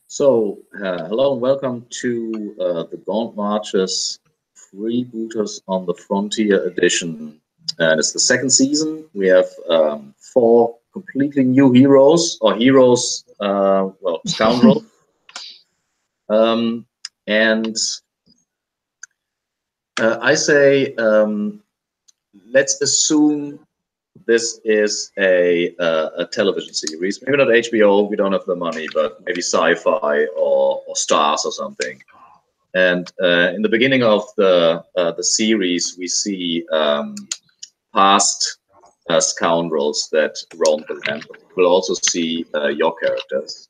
So, hello and welcome to the Gaunt Marches Freebooters on the Frontier edition. And it's the second season. We have four completely new heroes, or heroes, well, scoundrels. And I say, let's assume this is a television series. Maybe not HBO, we don't have the money, but maybe sci-fi or Stars or something. And in the beginning of the series, we see past scoundrels that roam the land. We'll also see your characters.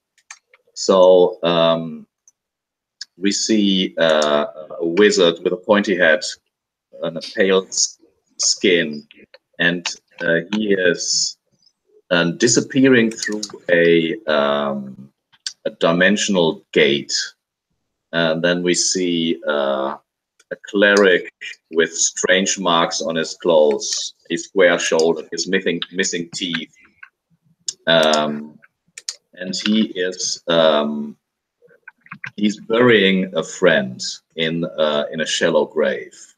So we see a wizard with a pointy head and a pale skin, and he is disappearing through a dimensional gate. And then we see a cleric with strange marks on his clothes, his square shoulder, his missing teeth, and he's burying a friend in a shallow grave.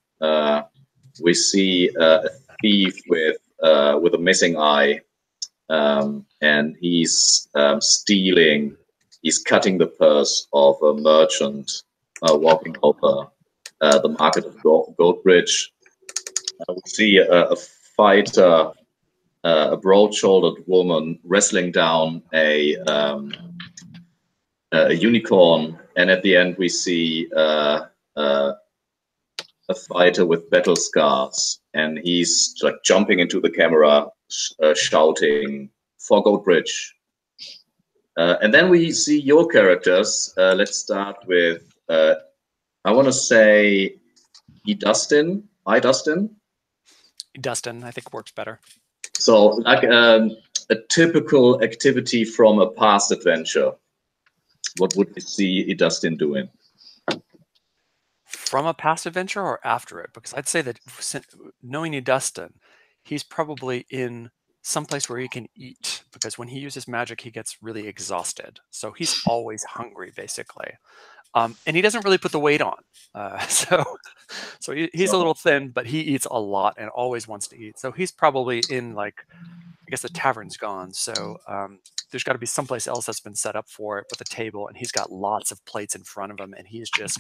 We see a thief with a missing eye, and he's stealing. He's cutting the purse of a merchant walking over the market of Goldbridge. We see a fighter, a broad-shouldered woman wrestling down a unicorn, and at the end we see a fighter with battle scars, and he's like jumping into the camera, shouting for Goldbridge. And then we see your characters. Let's start with, I want to say, Dustin. Hi, Dustin. Dustin, I think works better. So, like a typical activity from a past adventure. What would we see Dustin doing? From a past adventure or after it? Because I'd say that knowing Dustin, he's probably in someplace where he can eat, because when he uses magic, he gets really exhausted. So he's always hungry, basically. And he doesn't really put the weight on. So he's a little thin, but he eats a lot and always wants to eat. So he's probably in, like, I guess the tavern's gone. So there's got to be someplace else that's been set up for it with a table, and he's got lots of plates in front of him, and he's just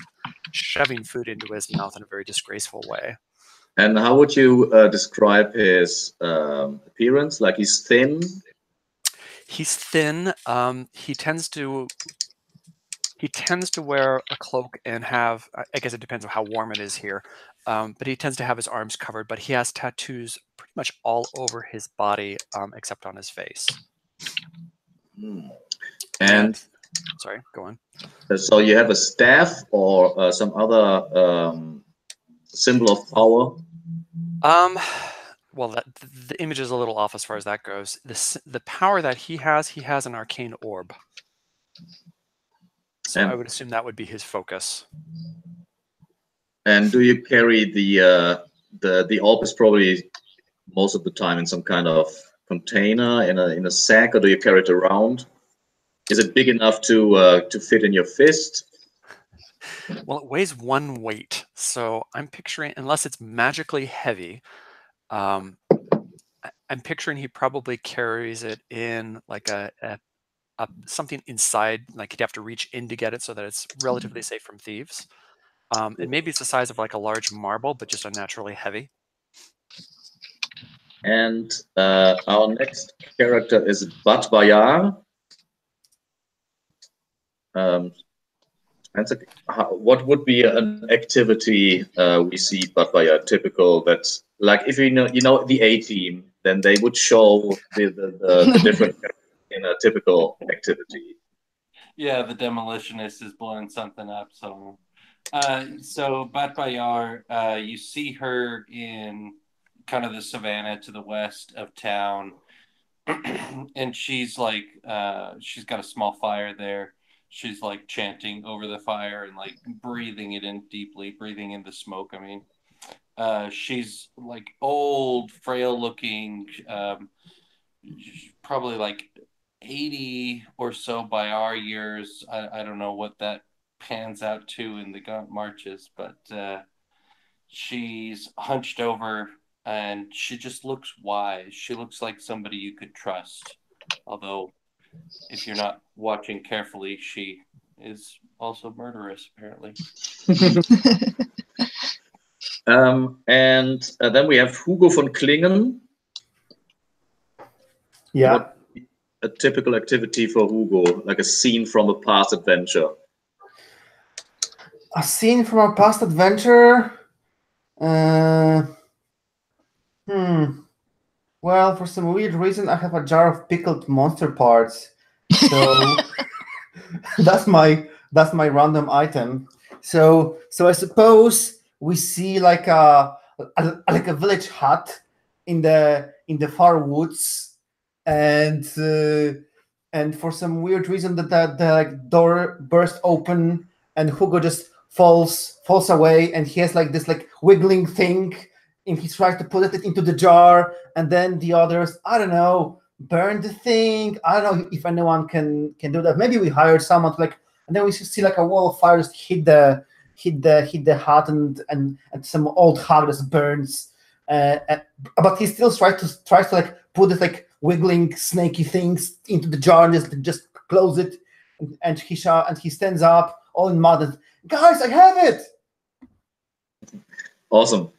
shoving food into his mouth in a very disgraceful way. And how would you describe his appearance? Like, he's thin? He's thin. He tends to wear a cloak and have, I guess it depends on how warm it is here, but he tends to have his arms covered, but he has tattoos pretty much all over his body, except on his face. And sorry, go on. So you have a staff or some other symbol of power? Well, the image is a little off as far as that goes. The power that he has an arcane orb. So I would assume that would be his focus. And do you carry the orb is probably most of the time in some kind of container, in a sack, or do you carry it around? Is it big enough to fit in your fist? Well, it weighs one weight, so I'm picturing, unless it's magically heavy, I'm picturing he probably carries it in like a something inside, like he'd have to reach in to get it so that it's relatively safe from thieves. And maybe it's the size of like a large marble, but just unnaturally heavy. And our next character is Bat Bayar. What would be an activity we see Bat Bayar typical? That's like, if you know the A team, then they would show the different in a typical activity. Yeah, the demolitionist is blowing something up. So Bat Bayar, you see her in kind of the savannah to the west of town, and she's like, she's got a small fire there. She's like chanting over the fire and like breathing it in deeply, breathing in the smoke. I mean, she's like old, frail looking, probably like 80 or so by our years. I don't know what that pans out to in the Gaunt Marches, but she's hunched over and she just looks wise. She looks like somebody you could trust. Although, if you're not watching carefully, she is also murderous, apparently. And then we have Hugo von Klingen. Yeah. What a typical activity for Hugo, like a scene from a past adventure. A scene from a past adventure? Well, for some weird reason, I have a jar of pickled monster parts. So that's my random item. So I suppose we see like a village hut in the far woods, and for some weird reason the like door burst open and Hugo just falls away, and he has like this like wiggling thing, and he tries to put it into the jar, and then the others, I don't know, burn the thing. I don't know if anyone can do that. Maybe we hired someone to like, and then we see like a wall of fire just hit the hut, and some old hut just burns. But he still tries to like put this like wiggling snaky things into the jar and just close it, and he stands up all in mud and, guys, I have it. Awesome.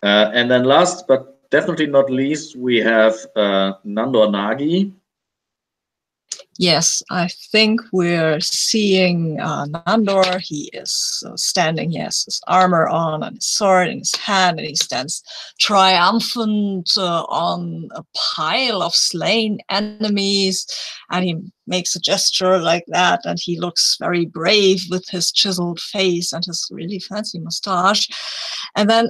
And then last but definitely not least, we have Nandor Nagi. Yes, I think we're seeing Nandor. He is standing, he has his armor on and his sword in his hand, and he stands triumphant on a pile of slain enemies, and he makes a gesture like that, and he looks very brave with his chiseled face and his really fancy mustache. And then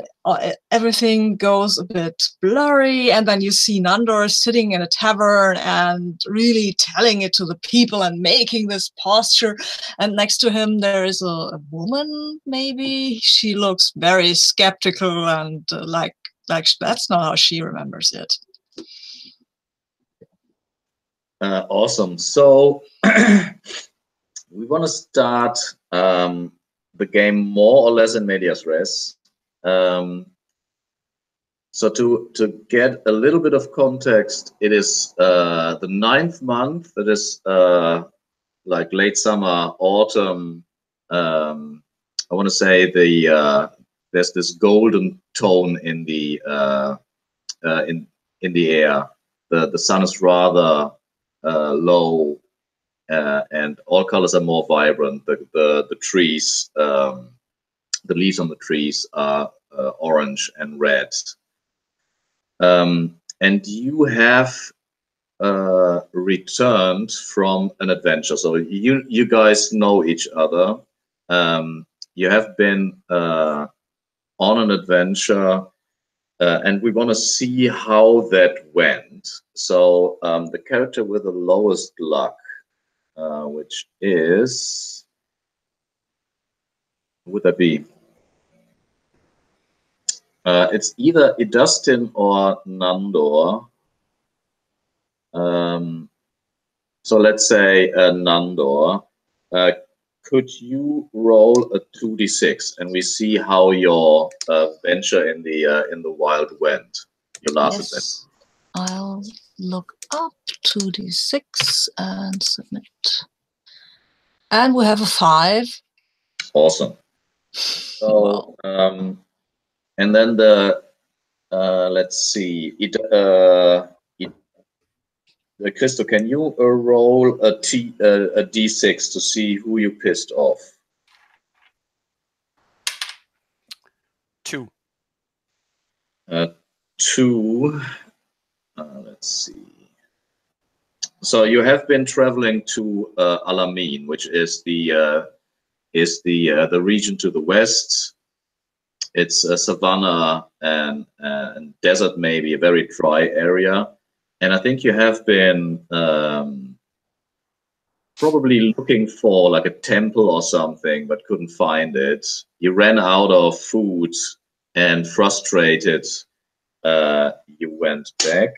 everything goes a bit blurry, and then you see Nandor sitting in a tavern and really telling it to the people and making this posture. And next to him there is a woman, maybe. She looks very skeptical and like that's not how she remembers it. Awesome. So we want to start the game more or less in medias res. So to get a little bit of context, it is the 9th month. It is like late summer, autumn. I want to say there's this golden tone in the in the air. The sun is rather low, and all colors are more vibrant. The trees, the leaves on the trees are orange and red. And you have returned from an adventure. So you guys know each other. You have been on an adventure, and we want to see how that went. So the character with the lowest luck, which is, who would that be? It's either Idustin or Nandor. So let's say Nandor. Could you roll a 2d6 and we see how your venture in the wild went? Your last Yes. I'll look up 2d6 and submit. And we have a 5. Awesome. So, wow. And then let's see. Christo, can you roll a d6 to see who you pissed off? 2. 2. Let's see. So you have been traveling to Alamein, which is the region to the west. It's a savanna and desert, maybe a very dry area. And I think you have been probably looking for like a temple or something, but couldn't find it. You ran out of food, and frustrated, you went back.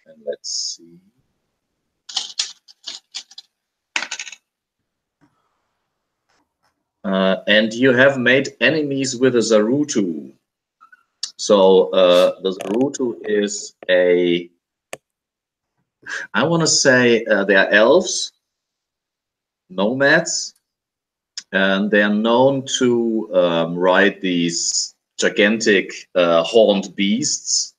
And let's see. And you have made enemies with a zarutu. So the zarutu is I want to say they are elves, nomads, and they are known to ride these gigantic horned beasts.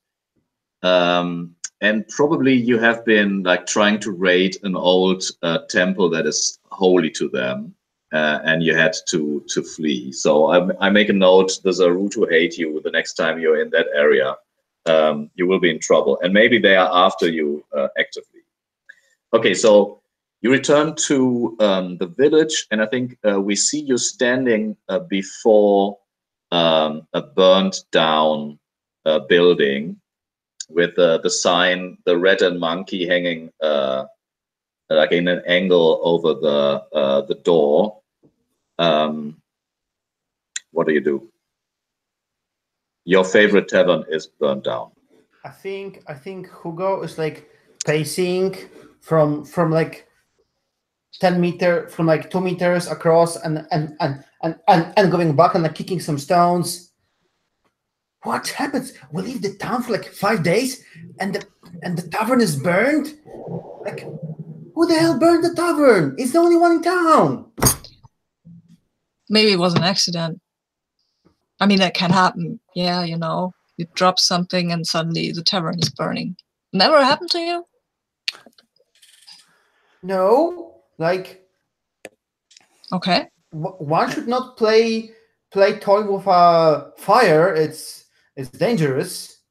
And probably you have been like trying to raid an old temple that is holy to them, and you had to flee. So I make a note: the zarutu hate you. The next time you're in that area, you will be in trouble, and maybe they are after you actively. Okay, so you return to the village, and I think we see you standing before a burned down building with the sign, the red and monkey, hanging like in an angle over the door. What do you do? Your favorite tavern is burned down. I think Hugo is like pacing from like 10 meters, from like 2 meters across, and going back and like kicking some stones. What happens? We leave the town for like 5 days, and the tavern is burned. Like, who the hell burned the tavern? It's the only one in town. Maybe it was an accident. I mean, that can happen. Yeah, you know, you drop something and suddenly the tavern is burning. Never happened to you? No, like. Okay. One should not play toy with a fire. It's dangerous.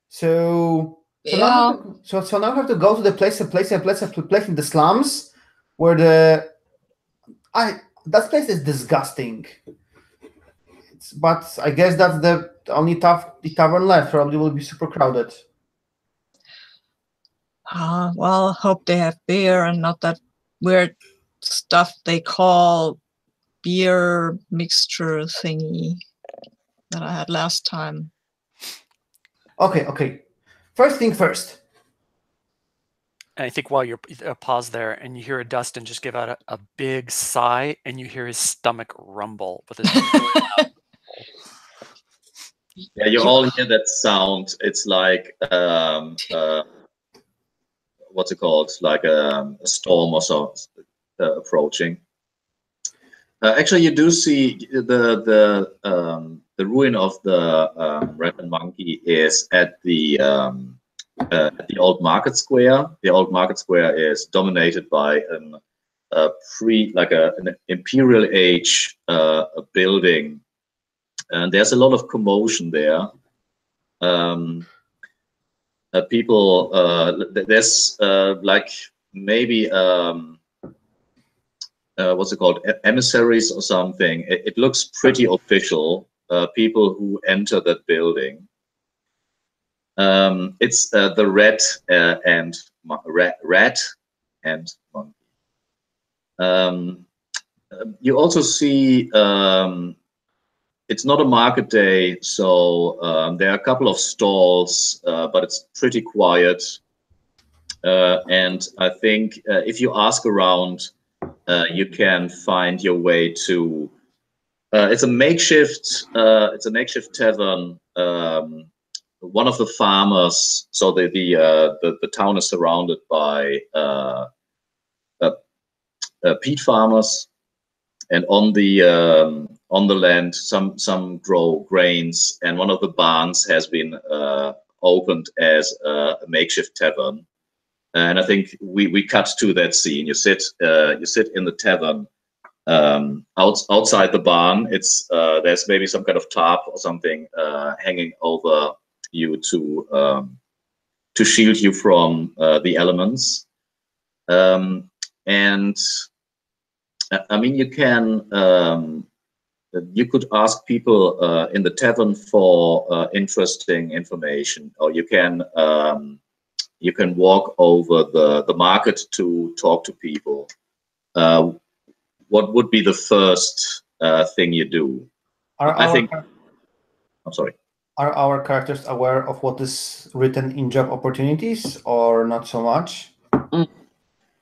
So Yeah. now I have to go to the place in the slums where that place is disgusting. But I guess that's the only tavern left. Probably will be super crowded. Well, hope they have beer and not that weird stuff they call beer mixture thingy that I had last time. Okay. First thing first. And I think while you're pause there, and you hear Dustin just give out a big sigh, and you hear his stomach rumble with his. Yeah, you all hear that sound. It's like what's it called? Like a storm or so approaching. Actually, you do see the ruin of the red and monkey is at the old market square. The old market square is dominated by an imperial age building, and there's a lot of commotion there. People, there's like maybe what's it called, emissaries or something. It looks pretty official. People who enter that building. It's the rat and monkey. You also see it's not a market day, so there are a couple of stalls, but it's pretty quiet. And I think if you ask around, you can find your way to. It's a makeshift tavern. One of the farmers. So the town is surrounded by peat farmers, and on the land some grow grains, and one of the barns has been opened as a makeshift tavern. And I think we cut to that scene. You sit in the tavern outside the barn. It's there's maybe some kind of tarp or something hanging over you to shield you from the elements. And I mean, you could ask people in the tavern for interesting information, or you can walk over the market to talk to people. What would be the first thing you do? I'm sorry. Are our characters aware of what is written in job opportunities, or not so much?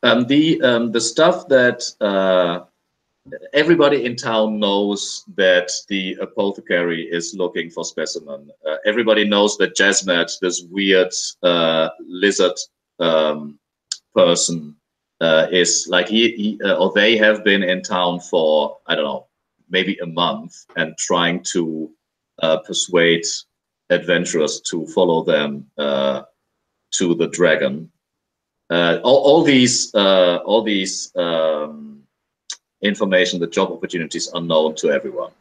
The stuff that everybody in town knows that the apothecary is looking for specimen. Everybody knows that Jasmet, this weird lizard person, is like or they have been in town for, I don't know, maybe a month, and trying to persuade adventurers to follow them to the dragon. All these information, the job opportunities are known to everyone.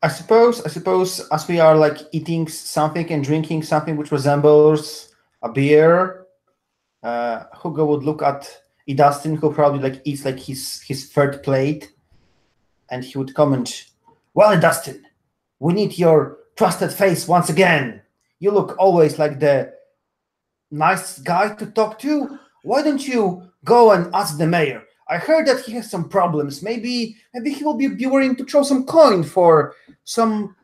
I suppose as we are like eating something and drinking something which resembles a beer, Hugo would look at Idustin, who probably like eats like his third plate, and he would comment, "Well, Idustin, we need your trusted face once again. You look always like the nice guy to talk to. Why don't you go and ask the mayor? I heard that he has some problems. Maybe he will be willing to throw some coin for some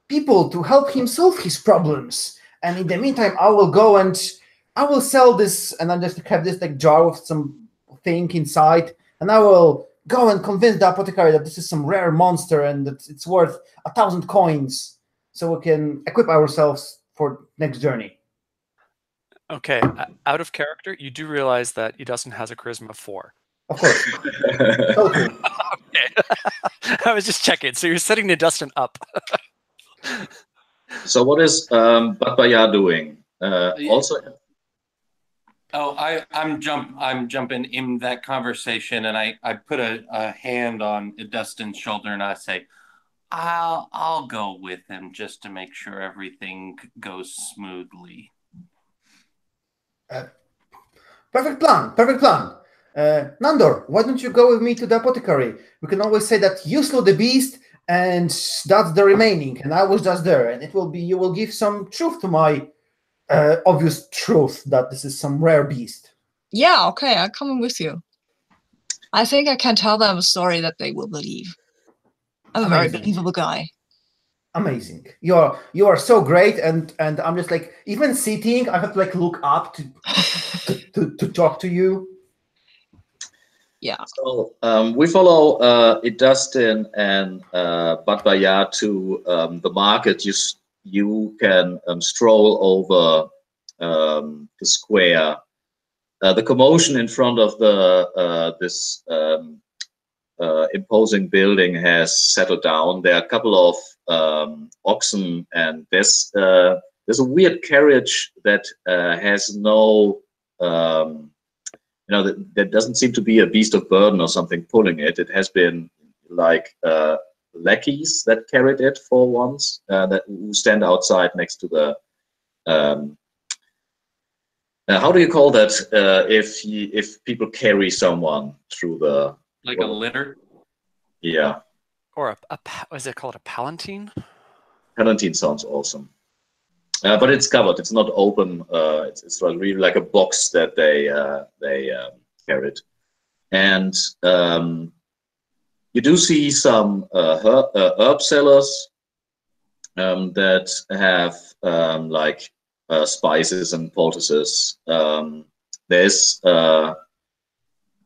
people to help him solve his problems. And in the meantime, I will go and I will sell this, and I just have this like jar with some thing inside, and I will go and convince the apothecary that this is some rare monster and that it's worth 1,000 coins, so we can equip ourselves for next journey." Okay, out of character, you do realize that Idustin has a charisma of 4. Of course. Totally. Okay. I was just checking. So you're setting Idustin up. So what is Batbaya doing? Also. Oh, I'm jumping in that conversation, and I put a hand on Dustin's shoulder, and I say, I'll go with him just to make sure everything goes smoothly. Perfect plan. Perfect plan. Nandor, why don't you go with me to the apothecary? We can always say that you slew the beast, and that's the remaining, and I was just there, and it will be, you will give some truth to my obvious truth that this is some rare beast. Yeah, okay, I'm coming with you. I think I can tell them a story that they will believe. I'm a very believable guy. Amazing. You are so great, and I'm just like, even sitting, I have to like look up to talk to you. Yeah. So we follow Idustin and Batbaya to the market. You can stroll over the square. The commotion in front of this imposing building has settled down. There are a couple of oxen, and there's a weird carriage that has no, there doesn't seem to be a beast of burden or something pulling it. It has been like lackeys that carried it for once, who stand outside next to the. How do you call that if people carry someone through the? Like a litter? Yeah. Or is it called a palanquin? Palanquin sounds awesome. But it's covered. It's not open. It's really like a box that they carried. And you do see some herb sellers that have like spices and poultices.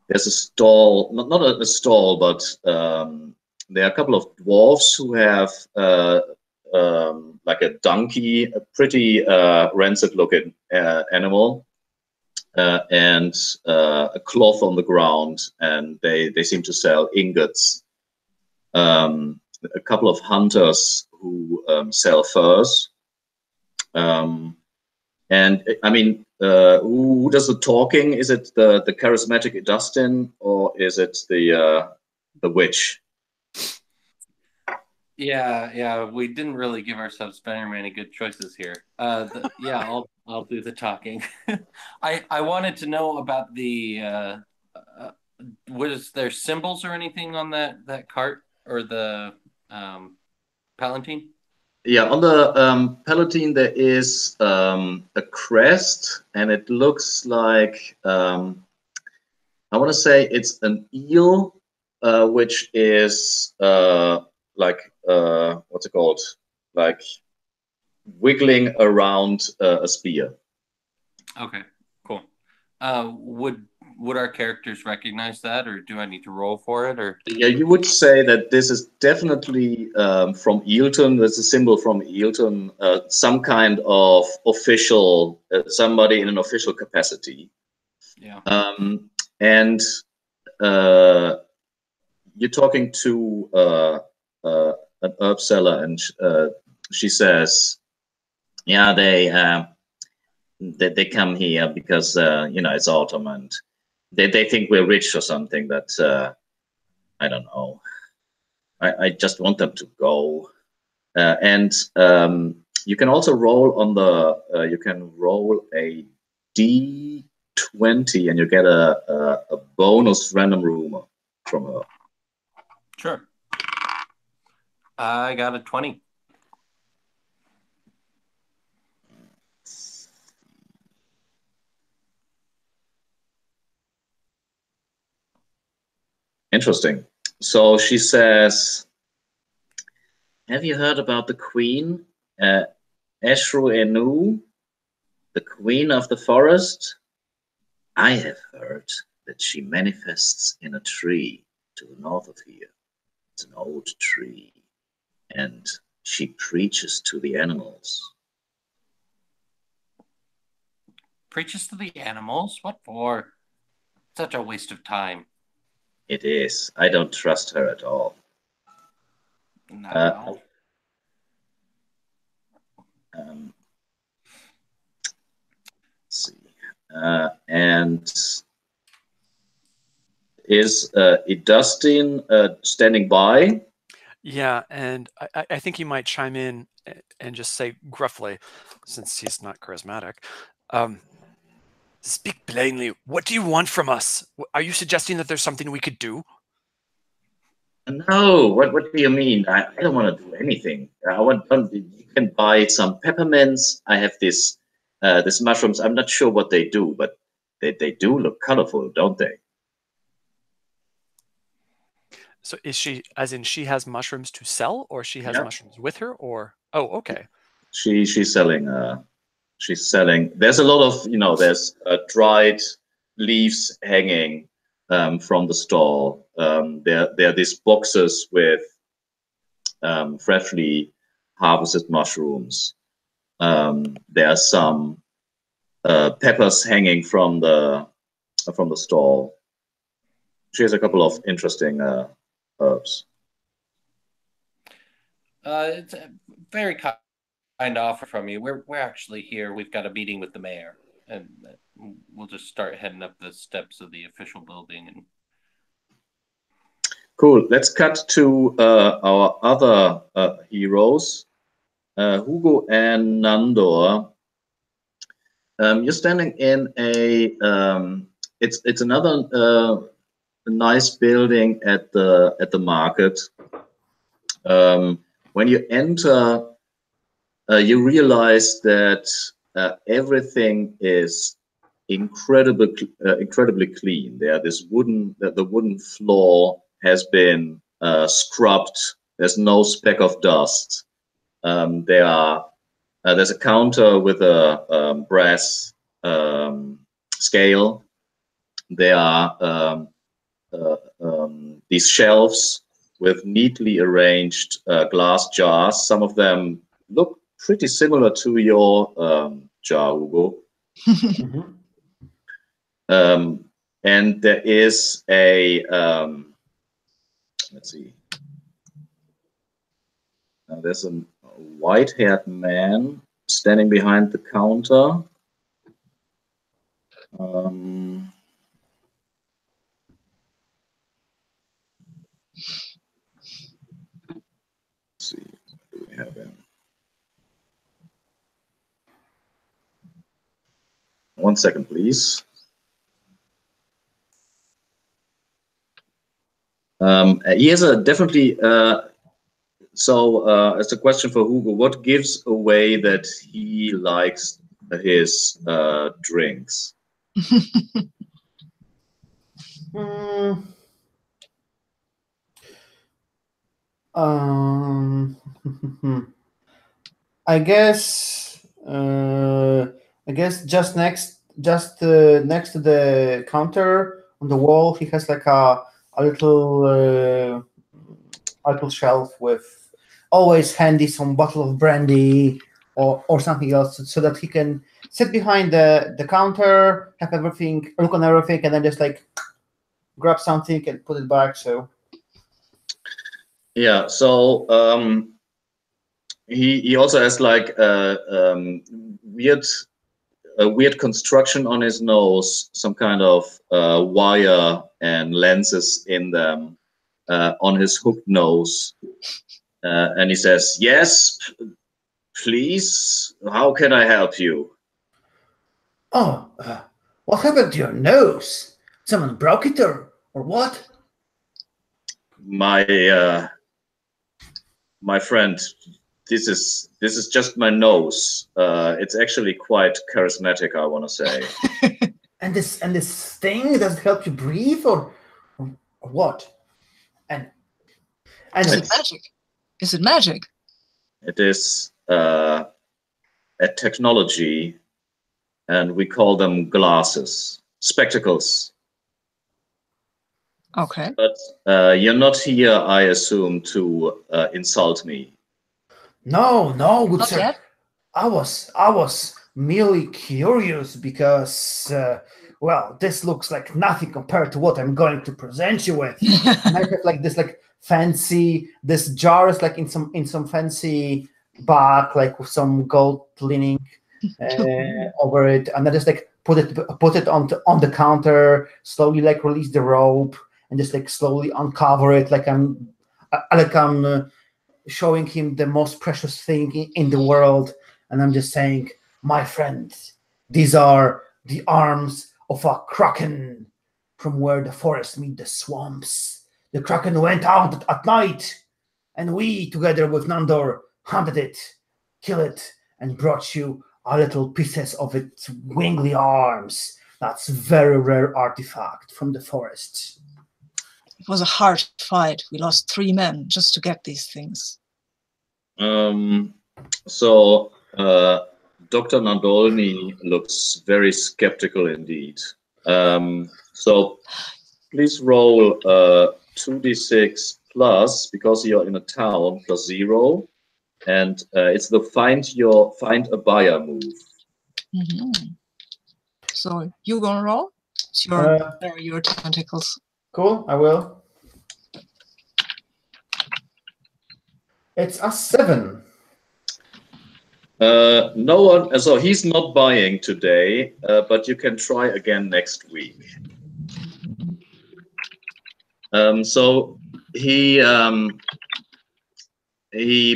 There's a stall, not a stall, but there are a couple of dwarves who have like a donkey, a pretty rancid-looking animal, and a cloth on the ground, and they seem to sell ingots. A couple of hunters who sell furs. And I mean, who does the talking? Is it the charismatic Idustin, or is it the witch? Yeah, we didn't really give ourselves very many good choices here. Yeah, I'll do the talking. I wanted to know about the was there symbols or anything on that cart or the palanquin? Yeah, on the palanquin there is a crest, and it looks like I want to say it's an eel, which is like what's it called? Like wiggling around a spear. Okay, cool. would our characters recognize that, or do I need to roll for it? Or Yeah, you would say that this is definitely from Eilton. There's a symbol from Eilton, some kind of official, somebody in an official capacity. yeah. And you're talking to an herb seller, and she says, "Yeah, they come here because it's autumn, and they think we're rich or something. But I don't know. I just want them to go." And you can also roll on the. You can roll a D20, and you get a bonus random rumor from her. Sure. I got a 20. Interesting. So she says, "Have you heard about the queen, Eshru Enu, the queen of the forest? I have heard that she manifests in a tree to the north of here. It's an old tree, and she preaches to the animals." Preaches to the animals? What for? Such a waste of time. It is. I don't trust her at all. No. Let's see. And is Idustin standing by? Yeah, and I think he might chime in and just say gruffly, since he's not charismatic, "Speak plainly. What do you want from us? Are you suggesting that there's something we could do?" No, what do you mean? I don't want to do anything. You can buy some peppermints. I have this mushrooms. I'm not sure what they do, but they do look colorful, don't they? So is she, as in she has mushrooms to sell, or she has Yeah. mushrooms with her, or okay. She's selling. She's selling. There's a lot of there's dried leaves hanging from the stall. There are these boxes with freshly harvested mushrooms. There are some peppers hanging from the stall. She has a couple of interesting herbs. It's a very kind offer from you. We're actually here. We've got a meeting with the mayor, and we'll just start heading up the steps of the official building. And cool. Let's cut to our other heroes, Hugo and Nandor. You're standing in a it's another nice building at the market. When you enter, you realize that everything is incredibly clean. There, the wooden floor has been scrubbed. There's no speck of dust. There's a counter with a brass scale. There are these shelves with neatly arranged glass jars. Some of them look pretty similar to your jar, Hugo. And there is a let's see. There's a white-haired man standing behind the counter. Let's see, do we have him? One second, please. He has a definitely. So, as a question for Hugo, what gives away that he likes his drinks? I guess just next just next to the counter on the wall, he has like a little shelf with always handy some bottle of brandy or something else, so that he can sit behind the counter, have everything, look on everything, and then just like grab something and put it back. So yeah, so he also has like a weird construction on his nose, some kind of wire and lenses in them on his hooked nose, and he says, "Yes, please. How can I help you?" oh, what happened to your nose? Someone broke it or what? My friend, this is just my nose. It's actually quite charismatic, I want to say. And this thing, does it help you breathe or what? And Is it magic? Is it magic? It is a technology, and we call them glasses, spectacles. Okay. But you're not here, I assume, to insult me. no, good Not sir. yet? I was merely curious because, well, this looks like nothing compared to what I'm going to present you with. And I have like this like fancy, this jar is like in some fancy bag, like with some gold lining over it, and I just like put it on the counter, slowly like release the rope, and just like slowly uncover it, like I'm showing him the most precious thing in the world. And I'm just saying, my friend, these are the arms of a kraken from where the forest meet the swamps. The kraken went out at night, and we, together with Nandor, hunted it, killed it, and brought you a little pieces of its wingly arms. That's very rare artifact from the forest. It was a hard fight. We lost 3 men just to get these things. So Dr. Nandolny looks very skeptical indeed. So please roll 2d6 plus, because you're in a town, plus 0, and it's the find a buyer move. So you gonna roll? It's your tentacles. Cool, I will. It's a 7. No one. So he's not buying today, but you can try again next week. So he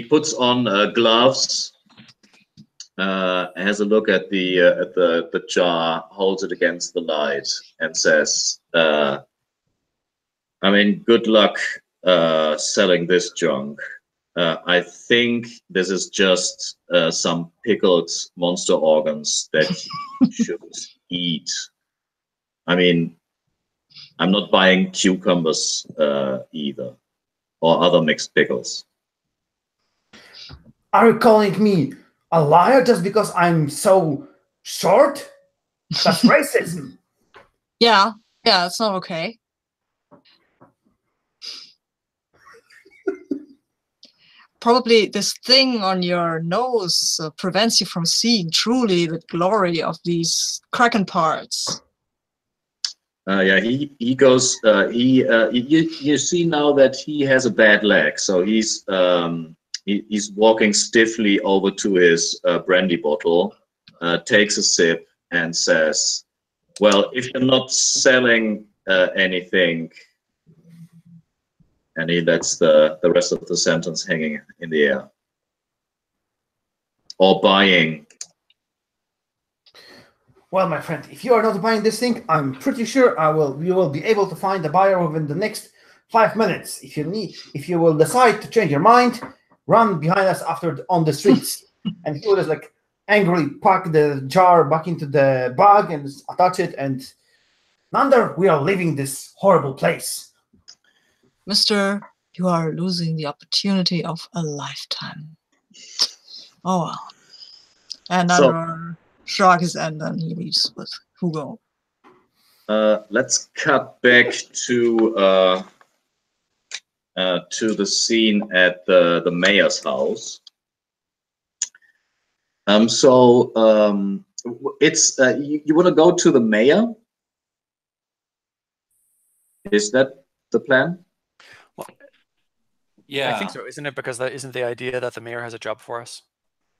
puts on gloves, has a look at the jar, holds it against the light, and says, "I mean, good luck selling this junk. I think this is just some pickled monster organs that you should eat. I mean, I'm not buying cucumbers either, or other mixed pickles." Are you calling me a liar just because I'm so short? That's racism. Yeah, it's not okay. Probably this thing on your nose prevents you from seeing truly the glory of these kraken parts. Yeah, he goes. You see now that he has a bad leg, so he's walking stiffly over to his brandy bottle, takes a sip, and says, "Well, if you're not selling anything," and he lets the rest of the sentence hanging in the air. "Or buying." Well, my friend, if you are not buying this thing, I'm pretty sure you will be able to find a buyer within the next 5 minutes. If you will decide to change your mind, run behind us on the streets. And he will just like angrily pack the jar back into the bag and attach it. And Nander, we are leaving this horrible place. Mister, you are losing the opportunity of a lifetime. Oh well. And Nander shrugs and then he leaves with Hugo. Let's cut back to the scene at the mayor's house. It's you want to go to the mayor? Is that the plan? Well, Yeah, I think so, isn't it? Because that isn't the idea that the mayor has a job for us,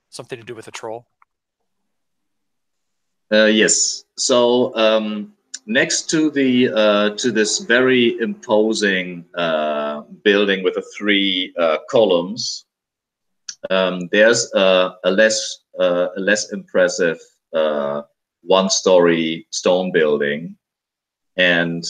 something to do with a troll. Yes. So next to the to this very imposing building with the 3 columns, there's a less impressive 1-story stone building, and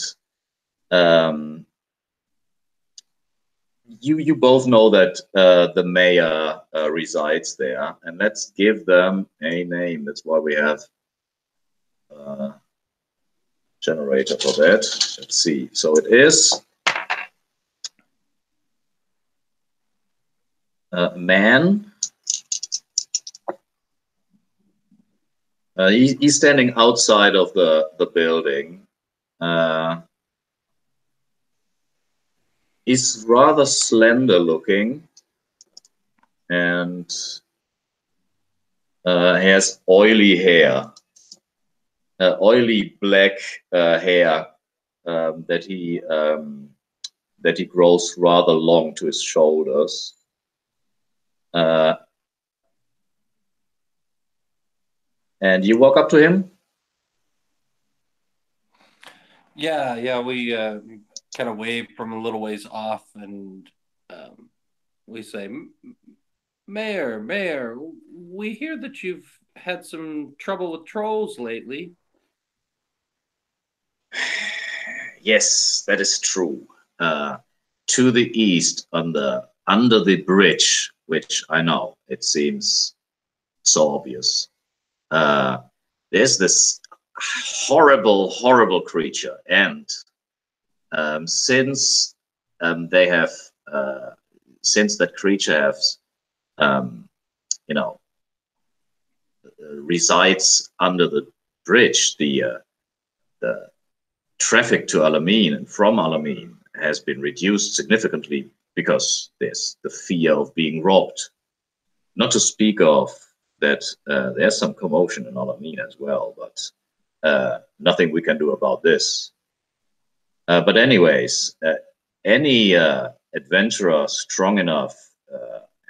you both know that the mayor resides there, and let's give them a name. That's why we have generator for that. Let's see. So it is man. He's standing outside of the building. He's rather slender looking, and has oily hair, oily black hair that he grows rather long to his shoulders. And you walk up to him? yeah. We kind of wave from a little ways off, and we say, Mayor, we hear that you've had some trouble with trolls lately. Yes, that is true. To the east, under the bridge, which I know it seems so obvious, there's this horrible creature, and since they have since that creature has resides under the bridge, the traffic to Alamein and from Alamein has been reduced significantly because there's the fear of being robbed. Not to speak of that there's some commotion in Alamein as well, but nothing we can do about this. But anyways, any adventurer strong enough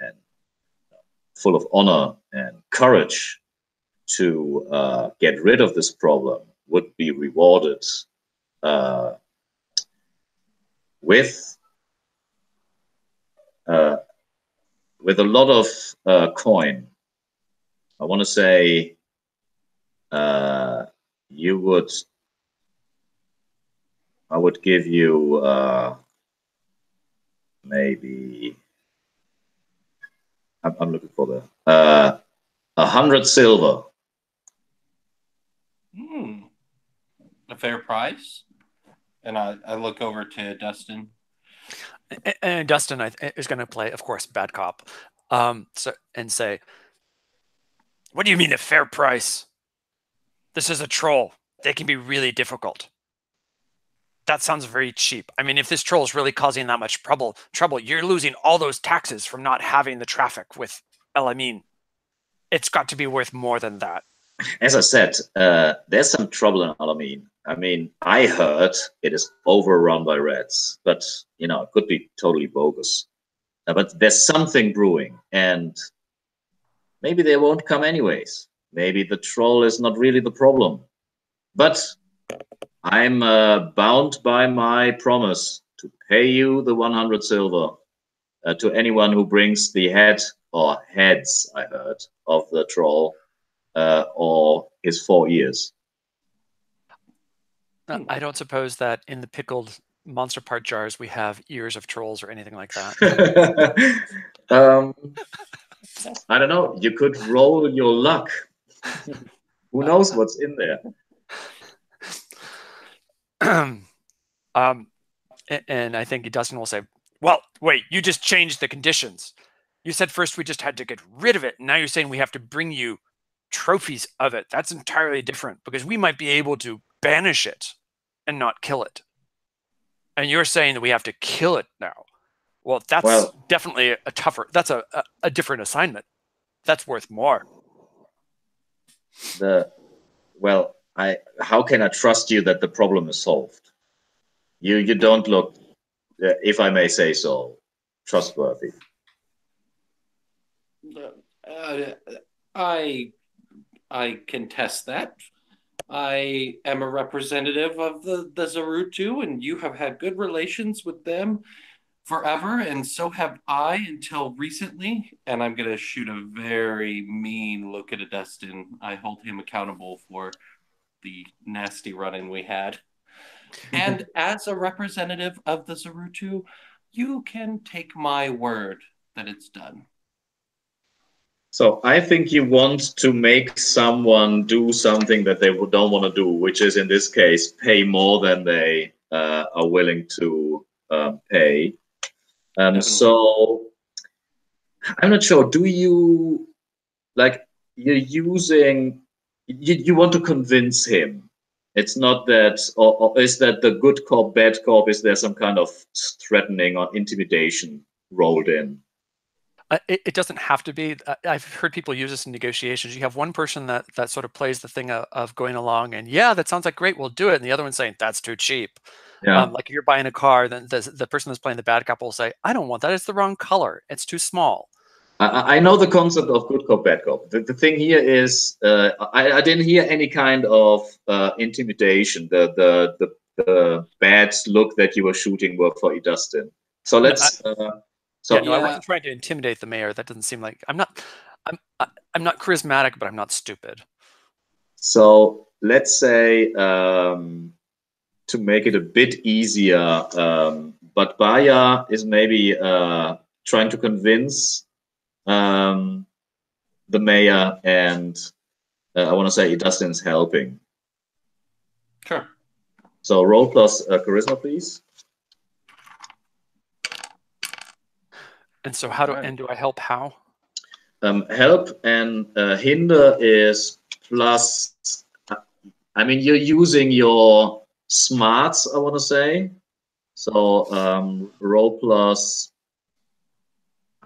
and full of honor and courage to get rid of this problem would be rewarded with a lot of coin. I want to say I would give you maybe I'm looking for the 100 silver. A fair price. And I look over to Dustin. And Dustin is going to play, of course, bad cop, and say, "What do you mean a fair price? This is a troll. They can be really difficult. That sounds very cheap. I mean, if this troll is really causing that much trouble, you're losing all those taxes from not having the traffic with Alamein. It's got to be worth more than that." As I said, there's some trouble in Alamein. I mean, I heard it is overrun by rats, but it could be totally bogus. But there's something brewing, and maybe they won't come anyways. Maybe the troll is not really the problem. But I'm bound by my promise to pay you the 100 silver to anyone who brings the head or heads, I heard, of the troll or his 4 ears. I don't suppose that in the pickled monster part jars we have ears of trolls or anything like that. I don't know. You could roll your luck. Who knows what's in there? And I think Dustin will say, "Well, wait, you just changed the conditions. You said first we just had to get rid of it, and now you're saying we have to bring you trophies of it, that's entirely different, because we might be able to banish it and not kill it. And you're saying that we have to kill it now. Well, that's definitely a tougher, that's a different assignment. That's worth more. How can I trust you that the problem is solved? You don't look, if I may say so, trustworthy. I contest that. I am a representative of the Zarutu, and you have had good relations with them forever, and so have I until recently. And I'm going to shoot a very mean look at Dustin. I hold him accountable for the nasty run-in we had. And as a representative of the Zarutu, you can take my word that it's done. So I think you want to make someone do something that they don't want to do, which is in this case pay more than they are willing to pay. So I'm not sure. Do you you're using? You want to convince him? It's not that, or is that the good cop, bad cop? Is there some kind of threatening or intimidation rolled in? It doesn't have to be. I've heard people use this in negotiations. You have one person that sort of plays the thing of going along and, yeah, that sounds like great, we'll do it. And the other one's saying, that's too cheap. Yeah. Like if you're buying a car, then the person that's playing the bad cop will say, I don't want that. It's the wrong color. It's too small. I know the concept of good cop, bad cop. The thing here is, I didn't hear any kind of intimidation. The bad look that you were shooting were for Dustin. So let's... I wasn't trying to intimidate the mayor. That doesn't seem like I'm not charismatic, but I'm not stupid. So let's say to make it a bit easier, but Baya is maybe trying to convince the mayor, and I want to say Dustin's helping. Sure. So roll plus charisma, please. And so do I help how? Help and hinder is plus, I mean, you're using your smarts, I want to say. So roll plus,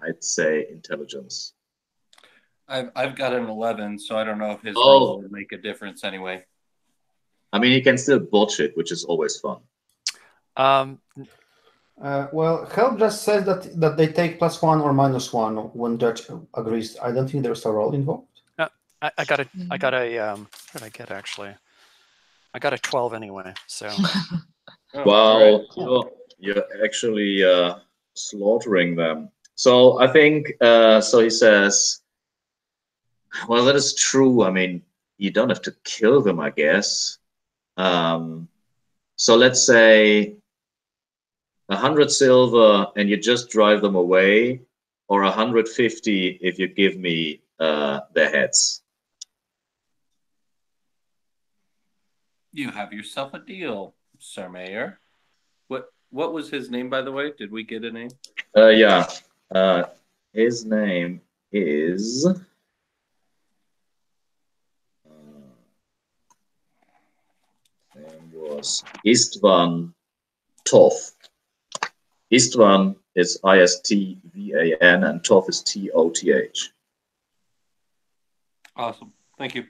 I'd say, intelligence. I've got an 11, so I don't know if his roll would make a difference anyway. I mean, he can still botch it, which is always fun. Well, help just says that they take +1 or -1 when judge agrees. I don't think there's a roll involved. I got a what did I get actually? I got a 12 anyway. So wow, you're actually slaughtering them. So I think so. He says, "Well, that is true. I mean, you don't have to kill them, I guess. So let's say 100 silver and you just drive them away, or 150 if you give me their heads." You have yourself a deal, Sir Mayor. What was his name, by the way? Did we get a name? Yeah. His name is... name was Istvan Toth. Istvan is I-S-T-V-A-N and Toth is T-O-T-H. Awesome. Thank you.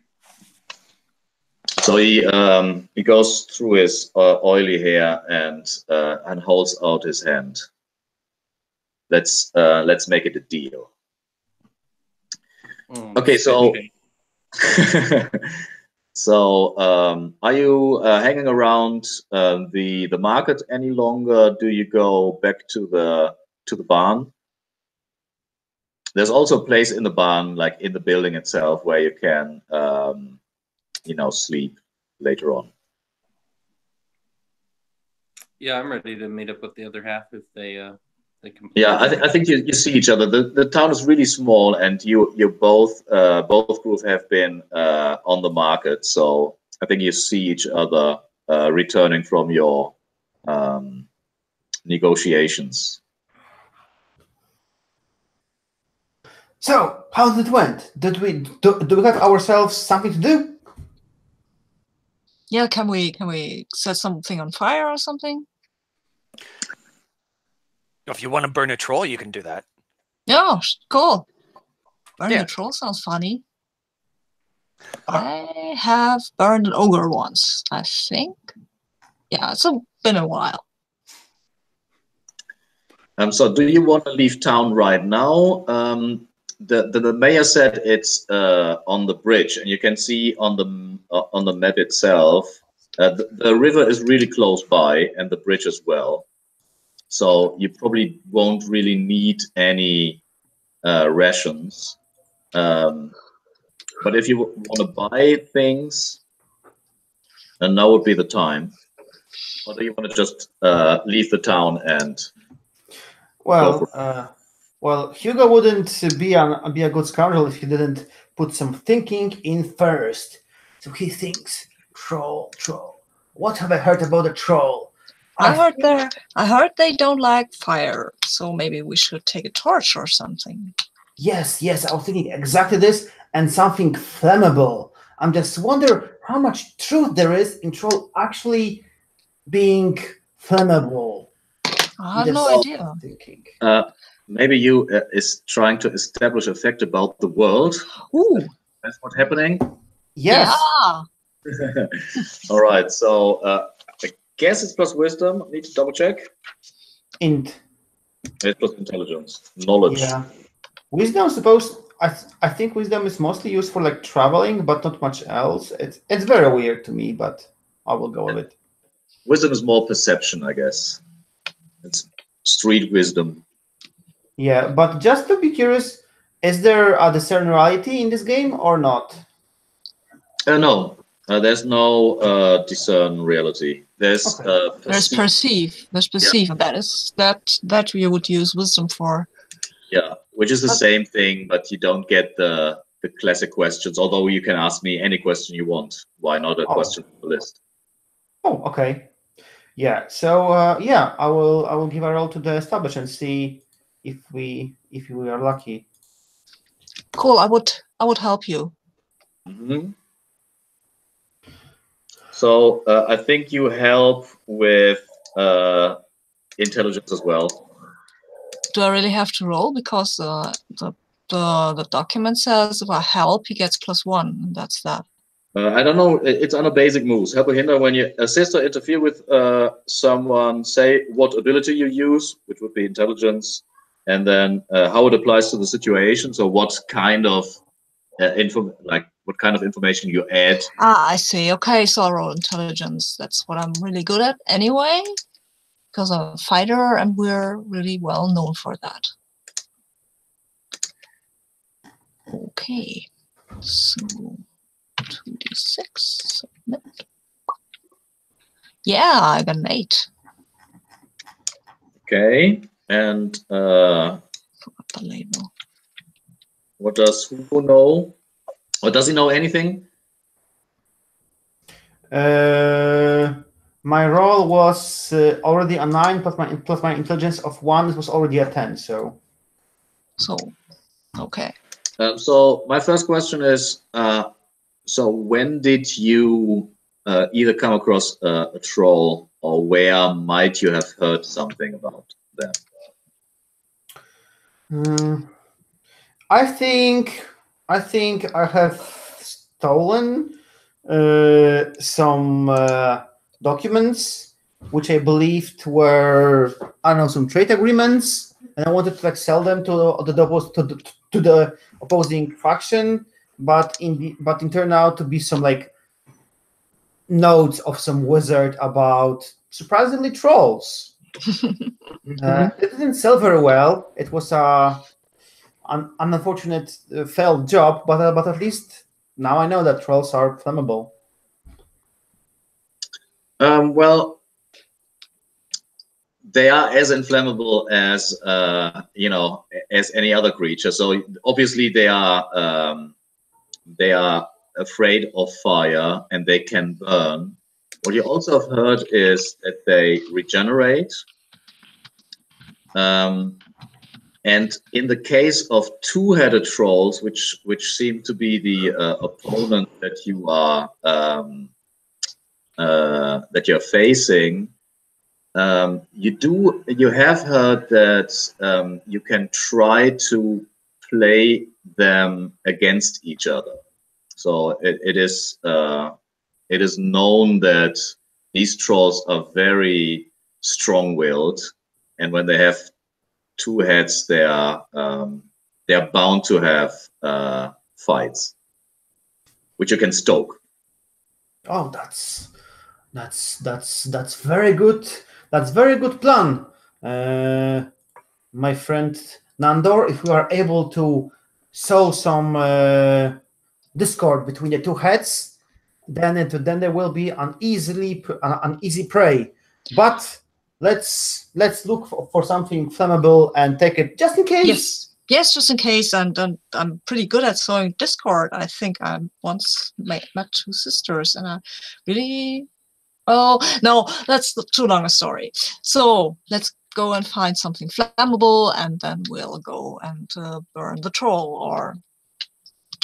So he goes through his oily hair and holds out his hand. Let's make it a deal. Okay, so so are you hanging around the market any longer? Do you go back to the barn? There's also a place in the barn, like in the building itself, where you can sleep later on. Yeah, I'm ready to meet up with the other half if they complete. Yeah, I think you see each other. The town is really small, and you both groups have been on the market, so I think you see each other returning from your negotiations. So, How did it went? Do we have ourselves something to do? Yeah, can we set something on fire or something? If you want to burn a troll, you can do that. Yeah, cool. Burning Yeah. a troll sounds funny. I have burned an ogre once, I think. Yeah, it's been a while. So do you want to leave town right now? The mayor said it's on the bridge, and you can see on the map itself, the river is really close by, and the bridge as well. So you probably won't really need any rations. But if you want to buy things, then now would be the time. Or do you want to just leave the town and? Well, Hugo wouldn't be a good scoundrel if he didn't put some thinking in first. So he thinks, troll. What have I heard about a troll? I heard they don't like fire, so maybe we should take a torch or something. Yes, I was thinking exactly this, and something flammable. I'm just wonder how much truth there is in troll actually being flammable. I have no idea. Thinking. Maybe you is trying to establish a fact about the world. Ooh. That's what's happening. Yes. Yeah. All right. So I guess it's plus wisdom. Need to double check. Int. It's plus intelligence, knowledge. Yeah. Wisdom, suppose. I think wisdom is mostly used for like traveling, but not much else. It's very weird to me, but I will go with it. Wisdom is more perception, I guess. It's street wisdom. Yeah, but just to be curious, is there a discernibility in this game or not? No, there's no discern reality. There's okay. There's perceive. There's perceive. Yeah. That we would use wisdom for. Yeah, which is the same thing, but you don't get the classic questions. Although you can ask me any question you want. Why not a question on the list? Oh, okay. Yeah. So yeah, I will give a roll to the establish and see if we are lucky. Cool. I would help you. Mm-hmm. So I think you help with intelligence as well. Do I really have to roll? Because the document says if I help, he gets +1, and that's that. I don't know. It's on a basic moves. Help or hinder when you assist or interfere with someone. Say what ability you use, which would be intelligence, and then how it applies to the situation. So what kind of what kind of information you add. Ah, I see. Okay, so I'll roll intelligence. That's what I'm really good at anyway, because I'm a fighter and we're really well known for that. Okay, so 2d6. Submit. Yeah, I got an 8. Okay, and forgot the label. What does Hugo know? Or does he know anything? My roll was already a 9 plus my intelligence of 1. It was already a 10. So okay. So my first question is: so when did you either come across a troll, or where might you have heard something about them? I think I have stolen some documents, which I believed were, I don't know, some trade agreements, and I wanted to like sell them to the opposing faction, but it turned out to be some like notes of some wizard about surprisingly trolls. It didn't sell very well. It was an unfortunate failed job, but at least now I know that trolls are flammable. Well, they are as inflammable as as any other creature. So obviously they are afraid of fire and they can burn. What you also have heard is that they regenerate, and And in the case of two-headed trolls, which seem to be the opponent that you're facing, you have heard that you can try to play them against each other. So it is known that these trolls are very strong-willed, and when they have two heads, they are bound to have fights, which you can stoke. Oh, that's very good. That's very good plan, my friend Nandor. If we are able to sow some discord between the two heads, then there will be an easy prey. But let's look for something flammable and take it just in case. Yes, just in case. And I'm pretty good at sowing discord. I think I once met two sisters, and I really. Oh no, that's too long a story. So let's go and find something flammable, and then we'll go and burn the troll or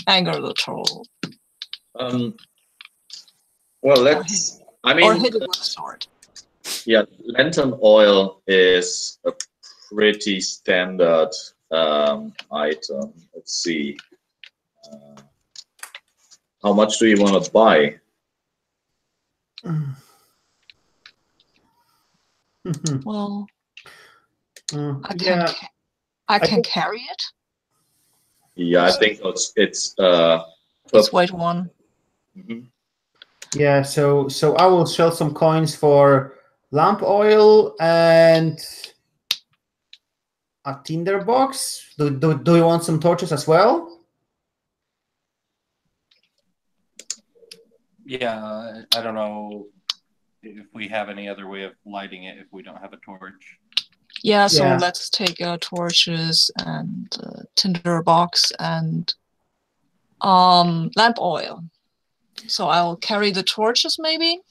anger the troll. Well, let's. I mean, or hit it with a sword. Yeah, lantern oil is a pretty standard item. Let's see. How much do you want to buy? Well, yeah, I can carry it. Yeah, I think it's weight 1. Mm-hmm. Yeah, so I will sell some coins for lamp oil and a tinder box. Do you want some torches as well? Yeah, I don't know if we have any other way of lighting it if we don't have a torch. Yeah, so let's take torches and tinder box and lamp oil. So I'll carry the torches, maybe.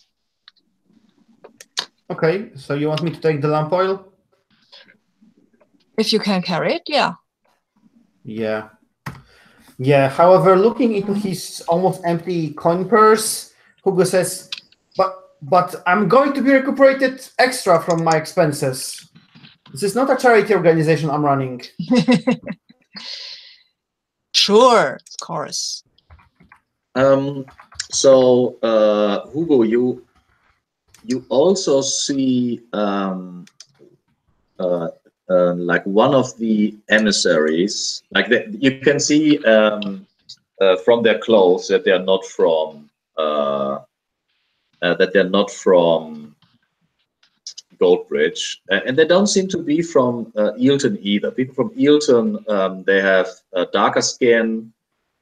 Okay, so you want me to take the lamp oil? If you can carry it, yeah. Yeah. Yeah, however, looking into his almost empty coin purse, Hugo says, but I'm going to be recuperated extra from my expenses. This is not a charity organization I'm running. Sure, of course. So Hugo, you also see like one of the emissaries, like you can see from their clothes that they are not from Goldbridge, and they don't seem to be from Eelton either. People from Eelton, they have darker skin.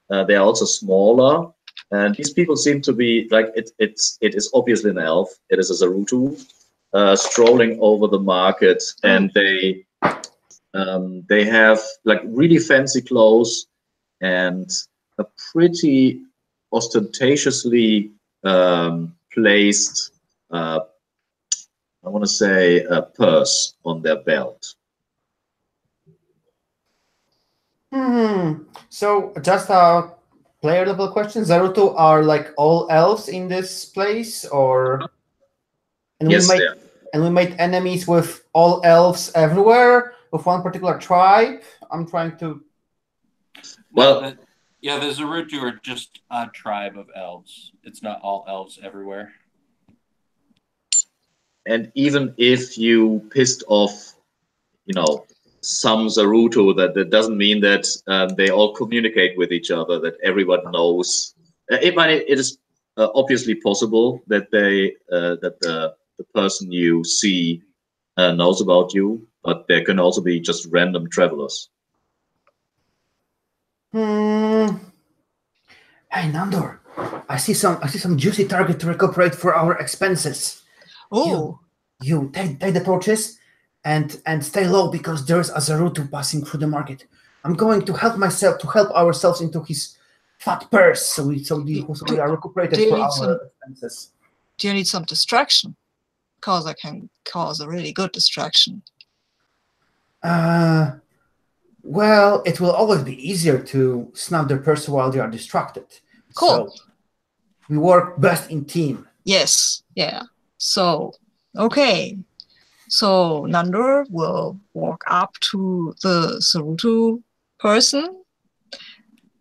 They are also smaller, and these people seem to be like it is obviously an elf. It is a zarutu strolling over the market, and they have like really fancy clothes and a pretty ostentatiously placed, I want to say, a purse on their belt. So just a player level question: Zarutu are like all elves in this place, or Yes, we made enemies with all elves everywhere with one particular tribe. I'm trying to. Well, yeah, the Zarutu are just a tribe of elves. It's not all elves everywhere. And even if you pissed off, some Zarutu, that doesn't mean that they all communicate with each other, that everyone knows. It is obviously possible that the person you see knows about you, but there can also be just random travelers. Hey Nandor, I see some juicy target to recuperate for our expenses. Oh, you take the torches and stay low because there's a Zarutu passing through the market. I'm going to help ourselves into his fat purse so we are recuperated for our expenses. Do you need some distraction? Because I can cause a really good distraction. Well, it will always be easier to snap their person while they are distracted. Cool. So we work best in team. Yes, yeah. So, okay. So Nandor will walk up to the Zarutu person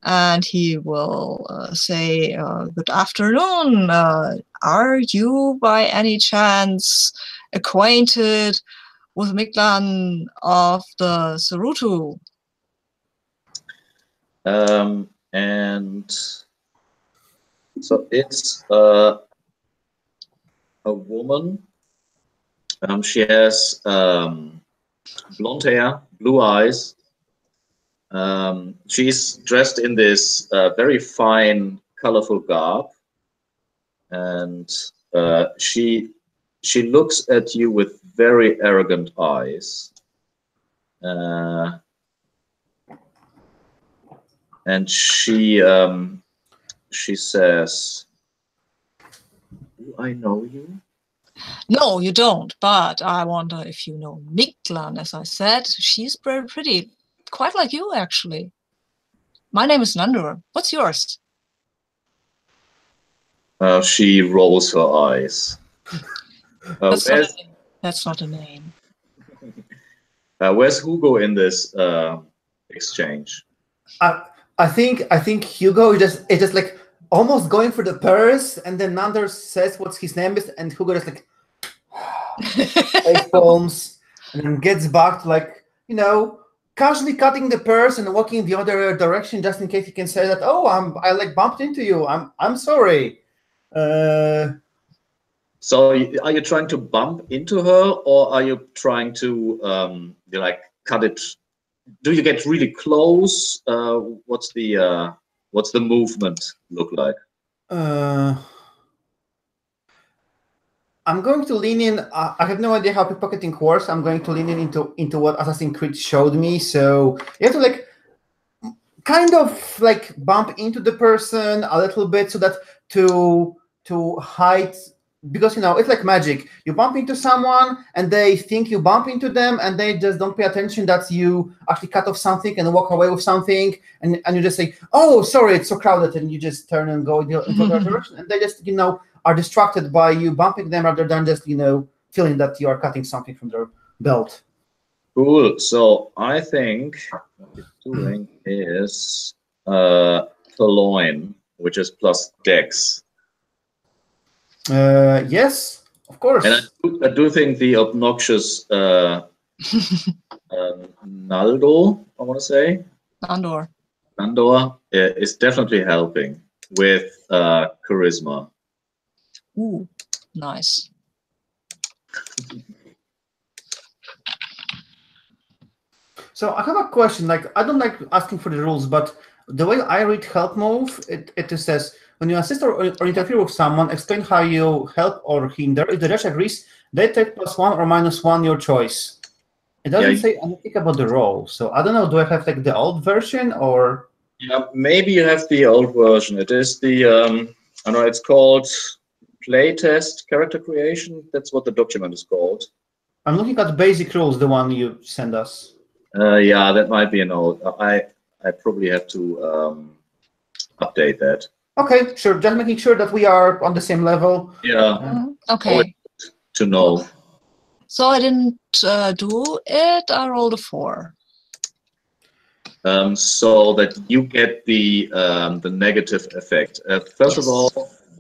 and he will say, good afternoon. Are you by any chance acquainted with Miglan of the Zarutu? And so it's a woman. She has blonde hair, blue eyes. She's dressed in this very fine, colorful garb, and she looks at you with very arrogant eyes. And she says, "Do I know you?" No, you don't, but I wonder if you know Miglan, as I said. She's very pretty, quite like you, actually. My name is Nandor. What's yours? She rolls her eyes. That's not a name. Where's Hugo in this exchange? I think Hugo is just like almost going for the purse, and then Nandor says what his name is, and Hugo just like face palms, and then gets back to like, you know, casually cutting the purse and walking the other direction just in case he can say that, oh, I like bumped into you. I'm sorry. So are you trying to bump into her, or are you trying to like cut it? Do you get really close? What's the movement look like? I'm going to lean in. I have no idea how pickpocketing works. I'm going to lean in into what Assassin's Creed showed me. So you have to like kind of like bump into the person a little bit so that to hide, because you know it's like magic. You bump into someone and they think you bump into them and they just don't pay attention that you actually cut off something and walk away with something, and you just say, oh, sorry, it's so crowded, and you just turn and go into the other direction, and they just, you know, are distracted by you bumping them rather than just, you know, feeling that you are cutting something from their belt. Cool. So I think what you're doing is purloin, which is plus dex. Yes, of course. And I do think the obnoxious Naldo, I want to say. Nandor is definitely helping with charisma. Ooh, nice. So I have a question. Like, I don't like asking for the rules, but the way I read help move, it says, when you assist or interfere with someone, explain how you help or hinder. If the judge agrees, they take +1 or -1, your choice. It doesn't say anything about the role. So I don't know, do I have like the old version or? Yeah, maybe you have the old version. It is the, I know it's called playtest character creation. That's what the document is called. I'm looking at basic rules, the one you send us. Yeah, that might be an old. I probably have to update that. Okay, sure. Just making sure that we are on the same level. Yeah. Okay. To know. So I didn't do it. I rolled a 4. So that you get the negative effect. First of all,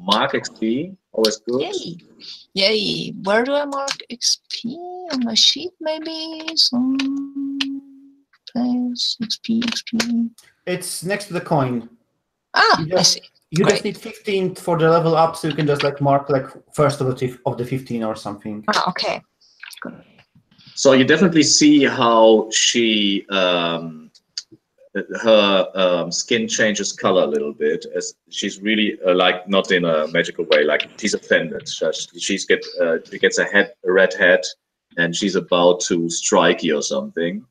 mark XP, always good. Yay! Yay! Where do I mark XP on my sheet? Maybe some place XP. It's next to the coin. Ah, I see. You just need 15 for the level up, so you can just like mark like first of the 15 or something. Ah, okay. Good. So you definitely see how she her skin changes color a little bit, as she's really like not in a magical way, like she's offended. She gets a red head, and she's about to strike you or something.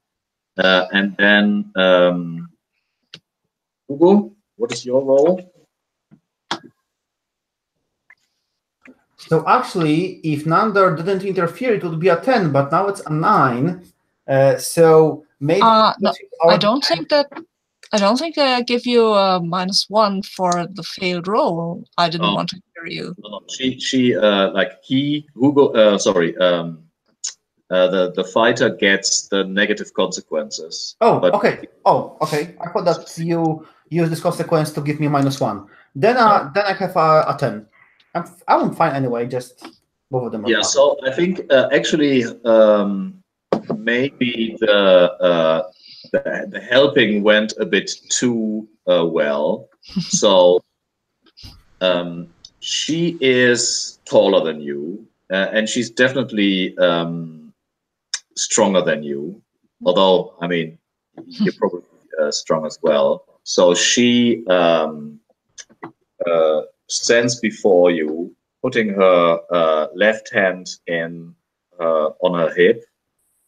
And then Hugo, what is your role? So actually, if Nandor didn't interfere, it would be a 10, but now it's a 9. So Maybe No, our I don't think that. I don't think I give you a -1 for the failed roll. I didn't want to hear you. No, the fighter gets the negative consequences. Oh, but okay. Oh, okay. I thought that you use this consequence to give me -1. Then I have a 10. I'm fine anyway. Just both of them are yeah. fine. So I think actually maybe the helping went a bit too well. So she is taller than you, and she's definitely stronger than you. Although, I mean, you're probably strong as well. So she stands before you, putting her left hand on her hip,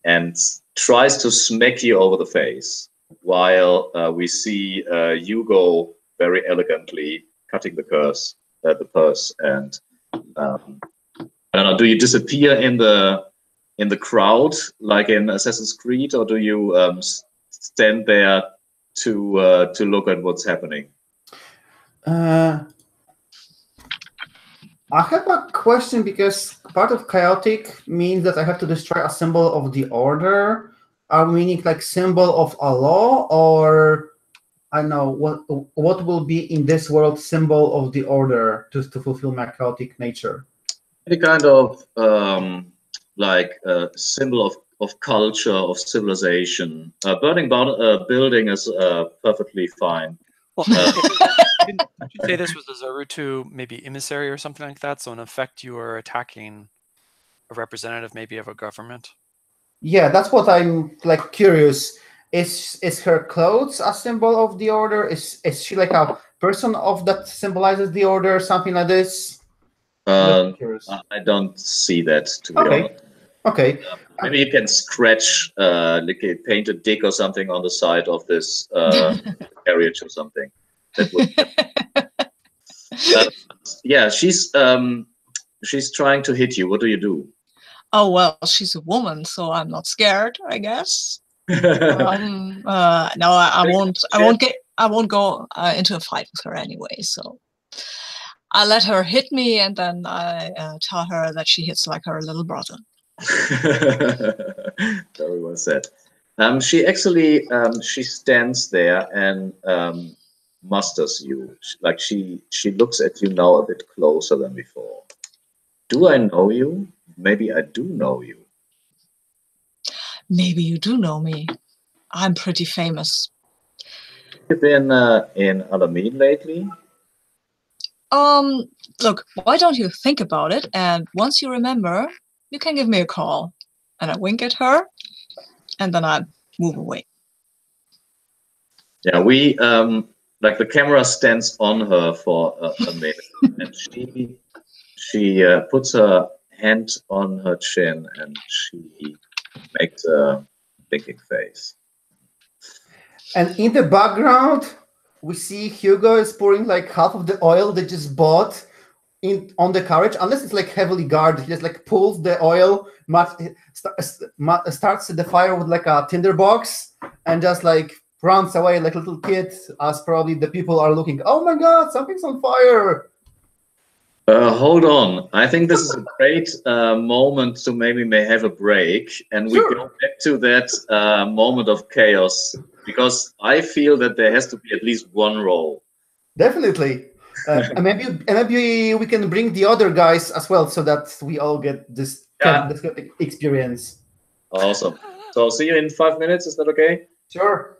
and tries to smack you over the face, while we see Hugo very elegantly cutting the purse, and I don't know. Do you disappear in the crowd like in Assassin's Creed, or do you stand there to look at what's happening? I have a question, because part of chaotic means that I have to destroy a symbol of the order. Are we meaning like symbol of a law, or I don't know what will be in this world symbol of the order to fulfill my chaotic nature? Any kind of like a symbol of culture, of civilization. Burning building is perfectly fine. Well, didn't you say this was a zarutu, maybe emissary or something like that? So in effect, you are attacking a representative, maybe of a government. Yeah, that's what I'm like curious. Is her clothes a symbol of the order? Is she like a person of that symbolizes the order, something like this? I don't see that, to be honest. Okay. Maybe you can scratch, like paint a dick or something on the side of this carriage or something. That would. Yeah, she's trying to hit you. What do you do? Oh well, she's a woman, so I'm not scared, I guess. No, I won't. I won't go into a fight with her anyway. So I let her hit me, and then I tell her that she hits like her little brother. Very well said. She actually she stands there and musters you. Like she looks at you now a bit closer than before. Do I know you? Maybe I do know you. Maybe you do know me. I'm pretty famous. You've been in Alamein lately? Look, why don't you think about it, and once you remember, you can give me a call. And I wink at her, and then I move away. Yeah, we like the camera stands on her for a minute, and she puts her hand on her chin and she makes a thinking face. And in the background, we see Hugo is pouring like half of the oil they just bought on the carriage. Unless it's like heavily guarded, he just like pulls the oil, starts the fire with like a tinderbox, and just like runs away like a little kid, as probably the people are looking. Oh my God, something's on fire! Hold on. I think this is a great moment to maybe may have a break, and we go back to that moment of chaos, because I feel that there has to be at least one role. Definitely. And maybe we can bring the other guys as well, so that we all get this experience. Awesome. So I'll see you in 5 minutes. Is that okay? Sure.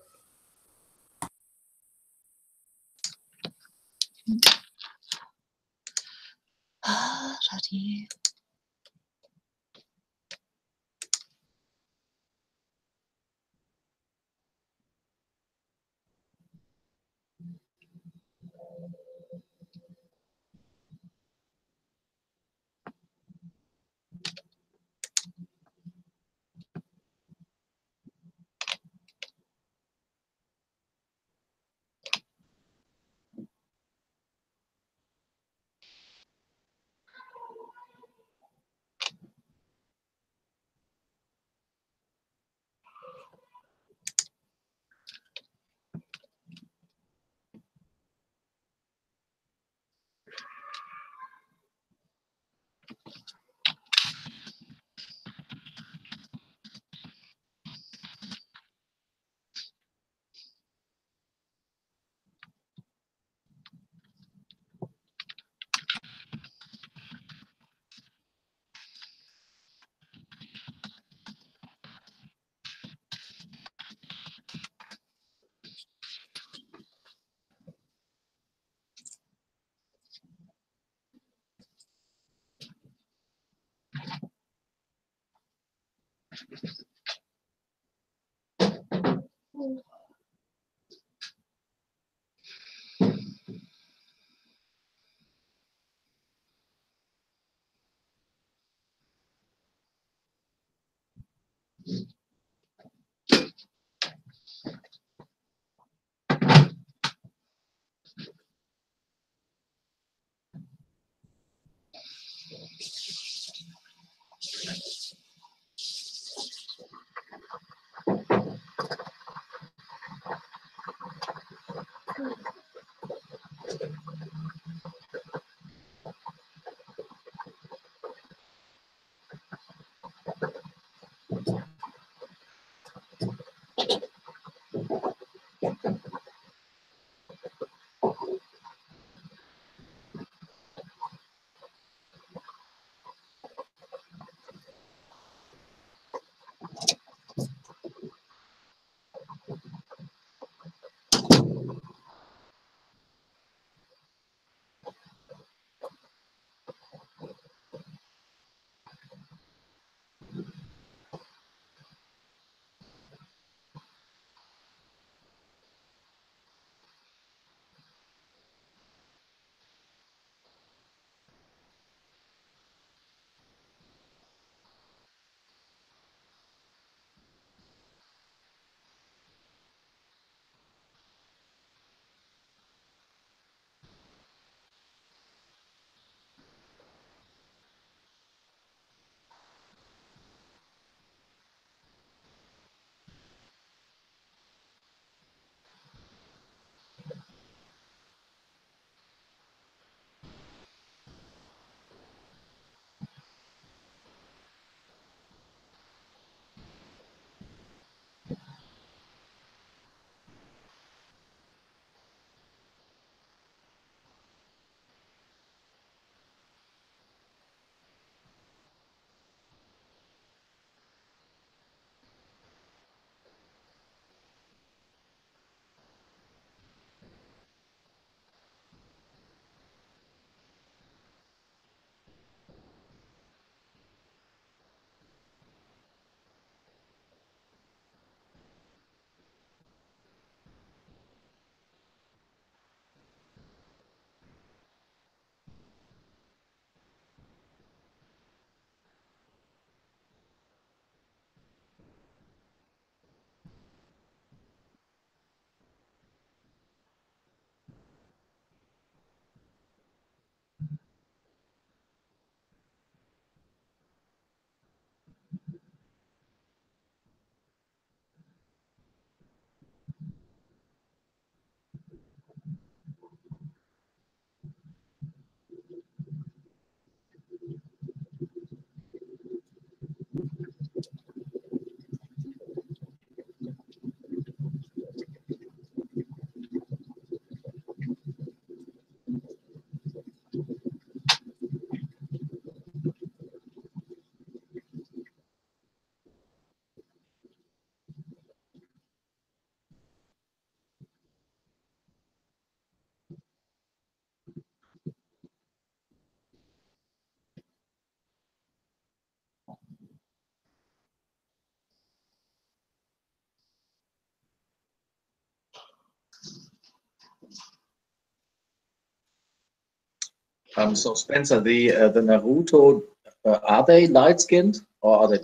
So Spencer, the Naruto, are they light skinned or are they?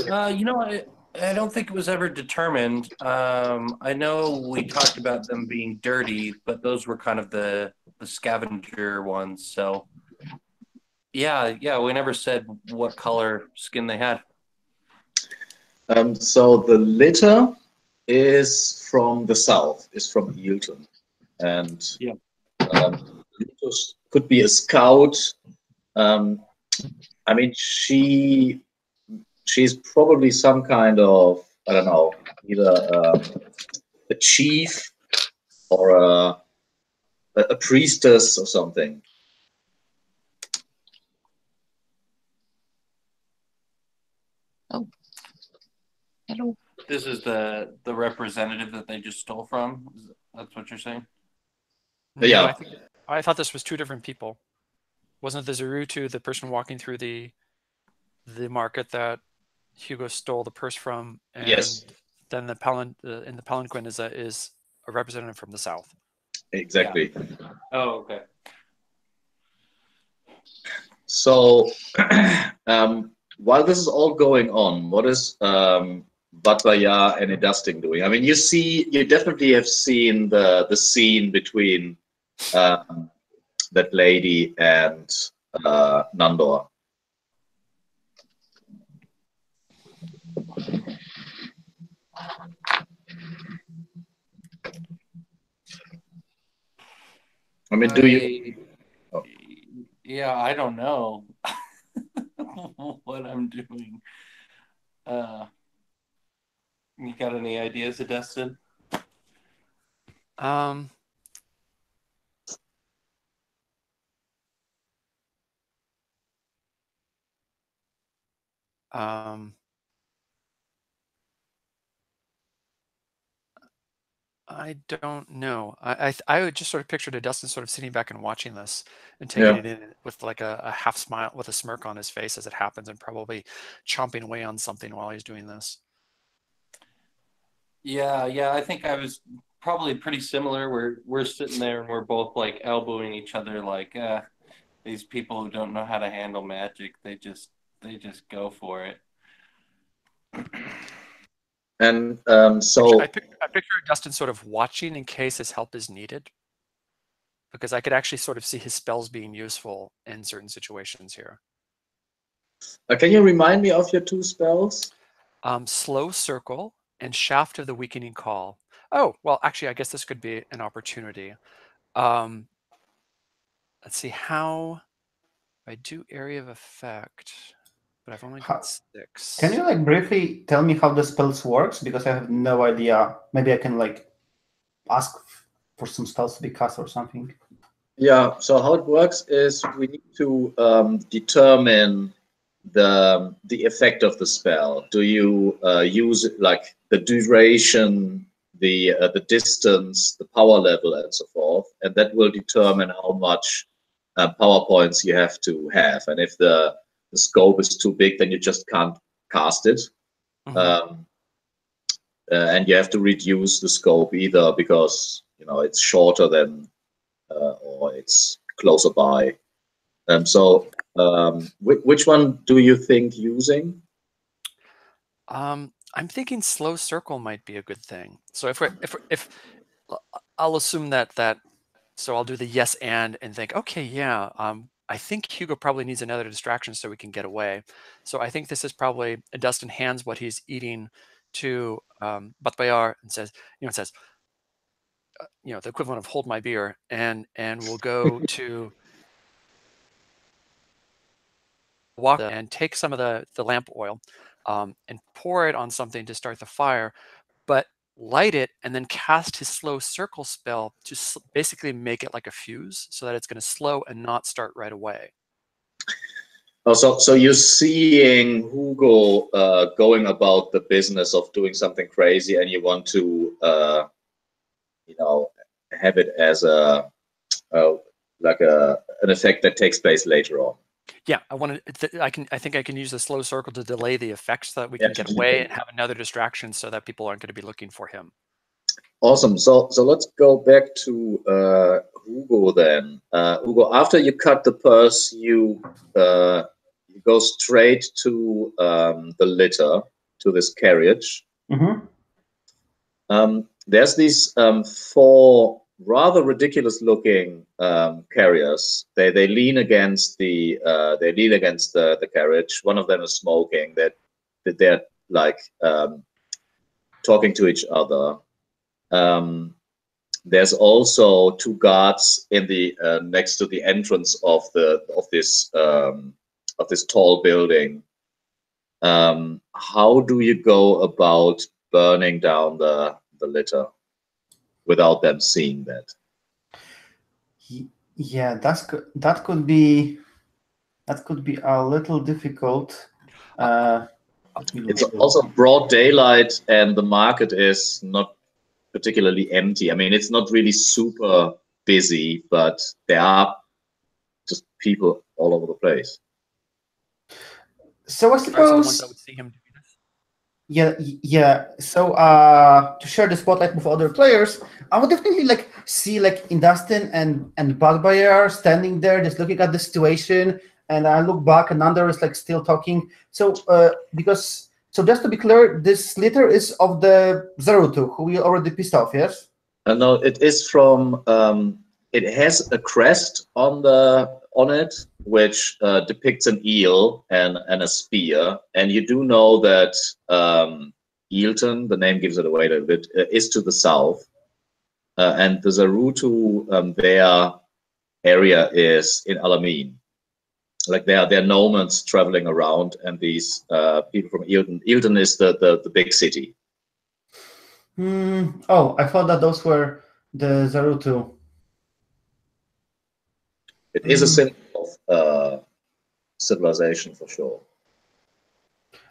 I don't think it was ever determined. I know we talked about them being dirty, but those were kind of the scavenger ones. So yeah, we never said what color skin they had. So the litter is from the south, is from Hilton, and Yeah. Litter could be a scout. I mean, she's probably some kind of, I don't know, either a chief or a priestess or something. Oh, hello. This is the representative that they just stole from. That's what you're saying? Yeah. No, I thought this was two different people. Wasn't the Zarutu the person walking through the market that Hugo stole the purse from, and Yes. then the in the palanquin is a representative from the south. Exactly. Oh, okay. So, while this is all going on, what is Batbaya and Edusting doing? I mean, you definitely have seen the scene between that lady and Nandor. I mean, do you? Oh. Yeah, I don't know what I'm doing. You got any ideas, Dustin? I don't know. I would just sort of pictured Dustin sort of sitting back and watching this and taking it in with like a half smile, with a smirk on his face as it happens, and probably chomping away on something while he's doing this. Yeah, I think I was probably pretty similar. We're sitting there and we're both like elbowing each other, like these people who don't know how to handle magic, they just go for it. And so I picture Dustin sort of watching in case his help is needed, because I could actually sort of see his spells being useful in certain situations here. Can you remind me of your two spells? Slow Circle and Shaft of the Weakening Call. Oh, well, actually, I guess this could be an opportunity. Let's see how I do Area of Effect, but I've only got 6. Can you like briefly tell me how the spells works? Because I have no idea. Maybe I can like ask for some spells to be cast or something. Yeah, so how it works is we need to determine the effect of the spell. Do you use it like the duration, the distance, the power level, and so forth, and that will determine how much power points you have to have. And if the scope is too big, then you just can't cast it. And you have to reduce the scope either because it's shorter than or it's closer by. So which one do you think using? I'm thinking Slow Circle might be a good thing. So if I'll assume that so I'll do the yes and think, okay, yeah, I think Hugo probably needs another distraction so we can get away. So I think this is probably Dustin hands what he's eating to Batbayar and says, the equivalent of hold my beer, and we'll go to walk and take some of the lamp oil and pour it on something to start the fire, but light it and then cast his Slow Circle spell to basically make it like a fuse so that it's going to slow and not start right away. Oh, so you're seeing Hugo going about the business of doing something crazy, and you want to, have it as an effect that takes place later on. Yeah, I think I can use the Slow Circle to delay the effect so that we can get away and have another distraction so that people aren't going to be looking for him. Awesome. So let's go back to Hugo then. Hugo, after you cut the purse, you go straight to the litter, to this carriage. There's these 4 rather ridiculous-looking carriers. They lean against the carriage. One of them is smoking. They're like talking to each other. There's also 2 guards in the next to the entrance of this tall building. How do you go about burning down the litter without them seeing that? Yeah, that could be a little difficult. It's also broad daylight, and the market is not particularly empty. I mean, it's not really super busy, but there are just people all over the place. So I suppose The ones that would see him do this. Yeah. So to share the spotlight with other players, I would definitely see Industin and Badbayar standing there just looking at the situation, and I look back and Nandor is still talking. So just to be clear, this litter is of the Zarutu, who we already pissed off, yes? No, it is from. It has a crest on it, which depicts an eel and a spear. And you do know that Eelton, the name gives it away a little bit, is to the south, and the Zarutu, their area is in Alamein. Like they're nomads traveling around, and these people from Eelton. Eelton is the big city. Oh, I thought that those were the Zarutu. It is a symbol of civilization for sure.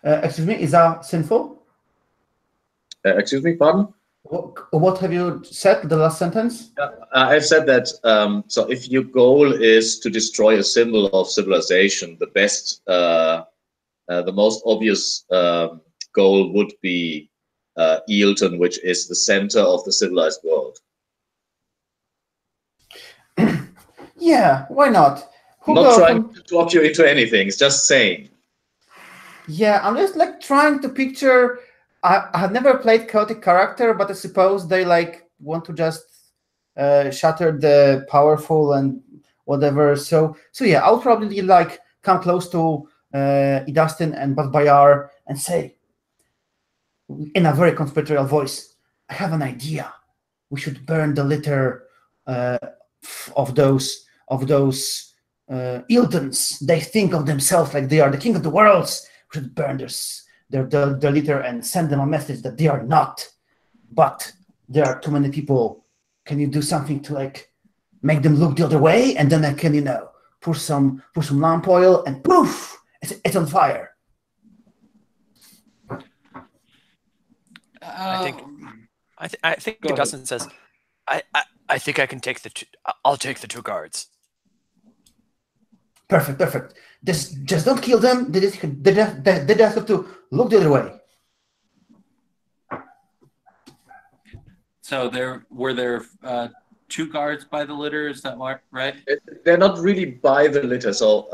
Excuse me, is that sinful? Excuse me, pardon? What have you said, the last sentence? I've said that, so if your goal is to destroy a symbol of civilization, the most obvious goal would be Eelton, which is the center of the civilized world. Yeah, why not? I'm not trying to talk you into anything, it's just saying. Yeah, I'm just trying to picture. I have never played chaotic character, but I suppose they want to just shatter the powerful and whatever. So yeah, I'll probably come close to Idustin and Badbayar and say in a very conspiratorial voice, I have an idea. We should burn the litter of those Eeltons. They think of themselves like they are the king of the worlds. We should burn their litter and send them a message that they are not. But there are too many people. Can you do something to make them look the other way? And then I can, push some lamp oil and poof, it's on fire. I think Dustin says, I think I can take I'll take the 2 guards. Perfect. Just don't kill them. They just have to look the other way. So were there 2 guards by the litter? Is that right? They're not really by the litter. So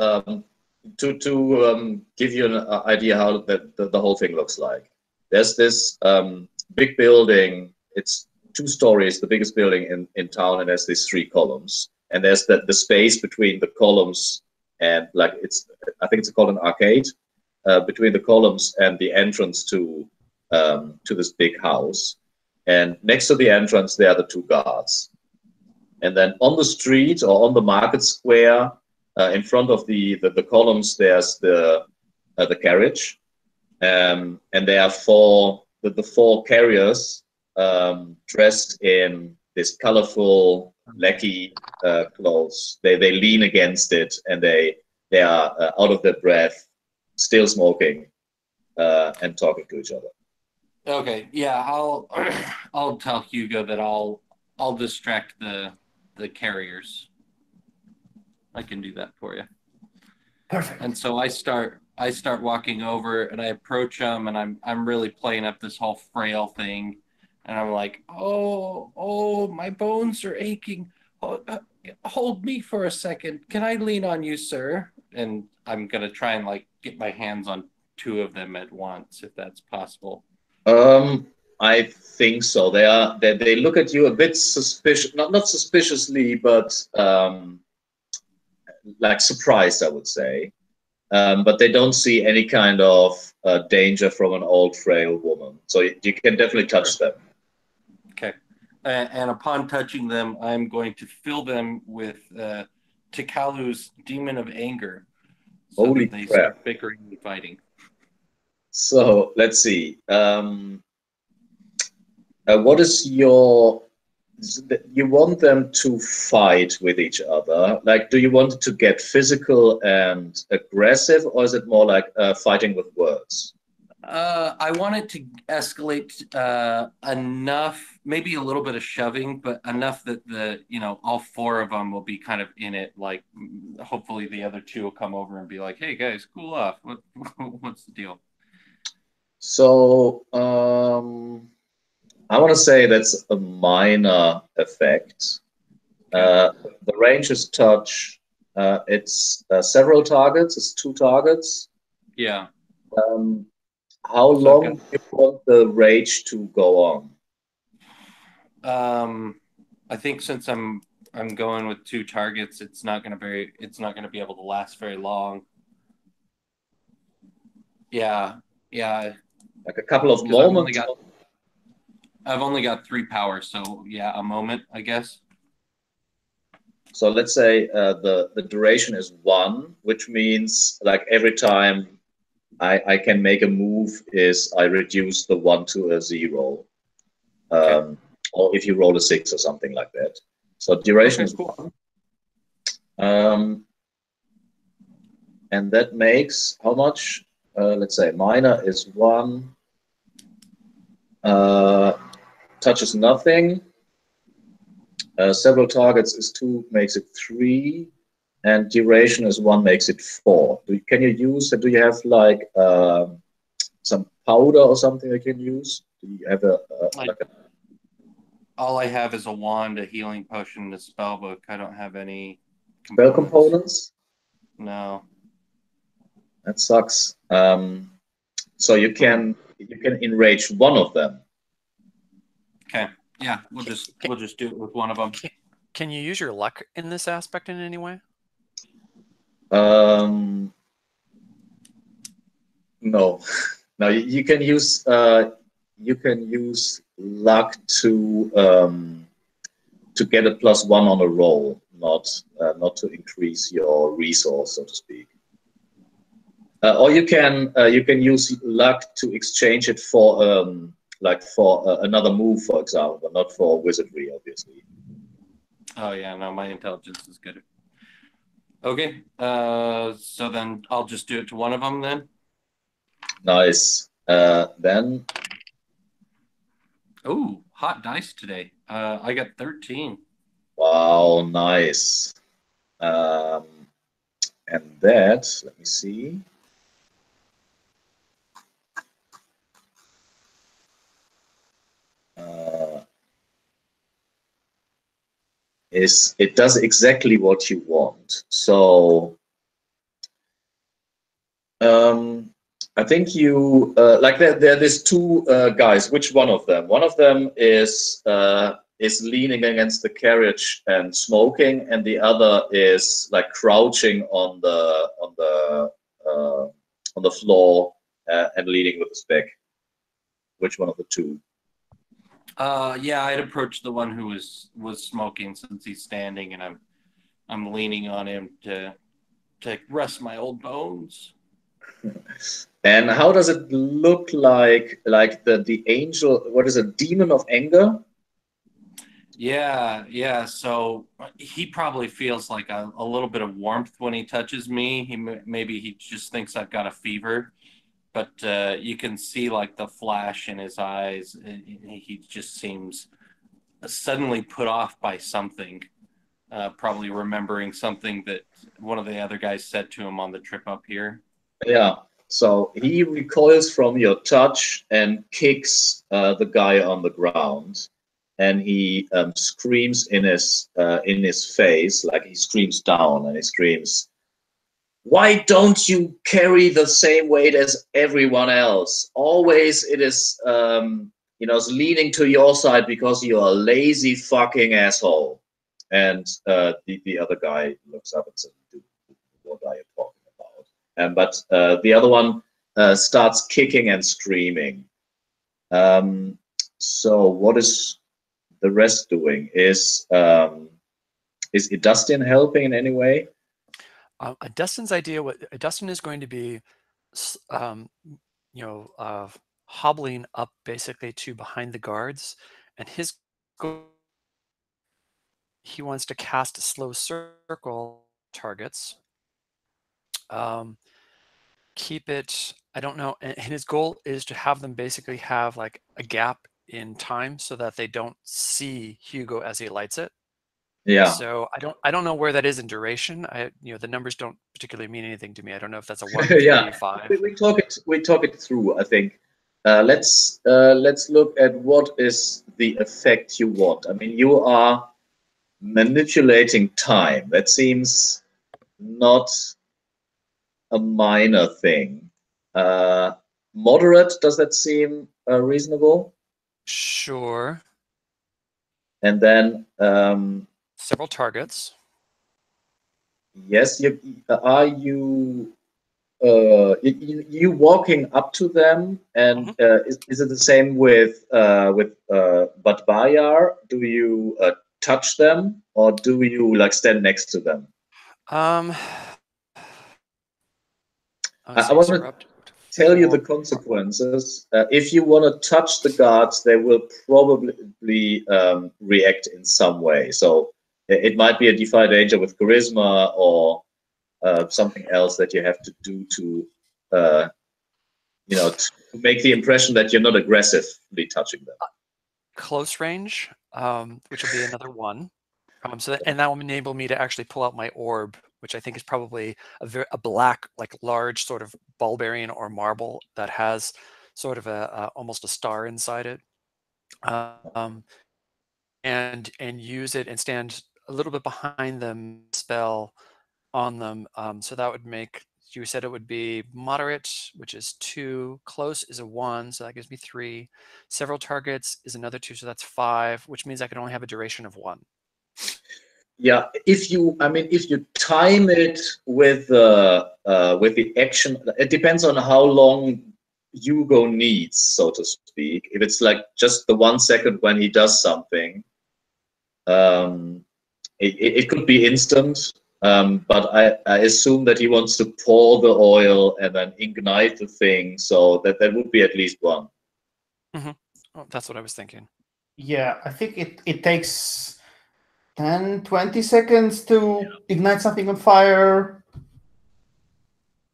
to give you an idea how the whole thing looks like, there's this big building. It's 2 stories, the biggest building in town, and there's these 3 columns. And there's the space between the columns. And I think it's called an arcade between the columns and the entrance to this big house. And next to the entrance, there are the 2 guards. And then on the street or on the market square, in front of the columns, there's the carriage, and there are 4 carriers dressed in this colorful lecky clothes. They lean against it, and they are out of their breath, still smoking, and talking to each other. Okay, yeah, I'll tell Hugo that I'll distract the carriers. I can do that for you. Perfect. And so I start walking over, and I approach them, and I'm really playing up this whole frail thing. And I'm like, oh, my bones are aching. Hold me for a second. Can I lean on you, sir? And I'm going to try and get my hands on 2 of them at once, if that's possible. I think so. They look at you a bit suspicious, not suspiciously, but surprised, I would say. But they don't see any kind of danger from an old, frail woman. So you can definitely touch them. Okay. And upon touching them, I'm going to fill them with Tikalu's demon of anger. So Holy that they crap. start bickering and fighting. So let's see. What is you want them to fight with each other? Do you want it to get physical and aggressive, or is it more fighting with words? I want it to escalate enough, maybe a little bit of shoving, but enough that all 4 of them will be kind of in it. Hopefully the other 2 will come over and be like, "Hey guys, cool off. What's the deal?" So I want to say that's a minor effect. The range is touch. It's several targets. It's 2 targets. Yeah. How long do you want the rage to go on? I think since I'm going with 2 targets, it's not gonna be able to last very long. Yeah. Like a couple of moments. I've only got 3 power, so yeah, a moment, I guess. So let's say the duration is 1, which means like every time I can make a move is I reduce the 1 to a 0. Or if you roll a 6 or something like that. So duration is 1. And that makes how much? Let's say minor is 1. Touches nothing. Several targets is 2, makes it 3. And duration is 1, makes it 4. Can you use, do you have like some powder or something you can use? Do you have all I have is a wand, a healing potion, and a spell book. I don't have any spell components? No. That sucks. So you can enrage one of them. Okay. Yeah, we'll just do it with one of them. Can you use your luck in this aspect in any way? No. No, you can use luck to get a +1 on a roll, not to increase your resource, so to speak. Or you can use luck to exchange it for another move, for example, but not for wizardry, obviously. Oh yeah, no, my intelligence is good. Okay, so then I'll just do it to one of them then. Nice. Then. Oh, hot dice today. I got 13. Wow, nice. And that, let me see. It does exactly what you want. So I think you like there's 2 guys. Which one of them? One of them is leaning against the carriage and smoking, and the other is like crouching on the floor and leaning with his back. Which one of the 2? Yeah, I'd approach the one who was smoking since he's standing, and I'm leaning on him to rest my old bones. And how does it look like the angel? What is a demon of anger? Yeah. So he probably feels like a little bit of warmth when he touches me. Maybe he just thinks I've got a fever, but you can see like the flash in his eyes. He just seems suddenly put off by something, probably remembering something that one of the other guys said to him on the trip up here. Yeah. So he recoils from your touch and kicks the guy on the ground, and he screams in his face, like he screams down, and he screams, "Why don't you carry the same weight as everyone else? Always it is it's leaning to your side because you're a lazy fucking asshole." And the other guy looks up and says, "What are you talking about?" But the other one starts kicking and screaming. So what is the rest doing? Is Dustin helping in any way? Dustin's idea, Dustin is going to be, hobbling up basically to behind the guards, and his goal, he wants to cast a slow circle targets. Keep it, I don't know, and his goal is to have them basically have like a gap in time so that they don't see Hugo as he lights it. Yeah. So I don't know where that is in duration. The numbers don't particularly mean anything to me. I don't know if that's a 1, yeah. 3, 5. We talk it through. I think let's look at what is the effect you want. I mean, you are manipulating time. That seems not a minor thing. Moderate, does that seem reasonable? Sure. And then Several targets. yes, are you walking up to them, and is it the same with Batbayar? Do you touch them, or do you like stand next to them? I want to tell you the consequences. If you want to touch the guards, they will probably react in some way. So it might be a defy danger with charisma, or something else that you have to do to, to make the impression that you're not aggressively touching them. Close range, which will be another 1. And that will enable me to actually pull out my orb, which I think is probably a black, like large sort of bulbarian or marble that has sort of almost a star inside it, and use it and stand a little bit behind them, spell on them. So that would make, you said it would be moderate, which is 2. Close is a 1, so that gives me 3. Several targets is another 2, so that's 5, which means I can only have a duration of 1. Yeah, if you time it with the action, it depends on how long Hugo needs, so to speak. If it's like just the 1 second when he does something, it could be instant. But I assume that he wants to pour the oil and then ignite the thing, so that would be at least 1. Oh, that's what I was thinking. Yeah, I think it takes 10, 20 seconds to ignite something on fire.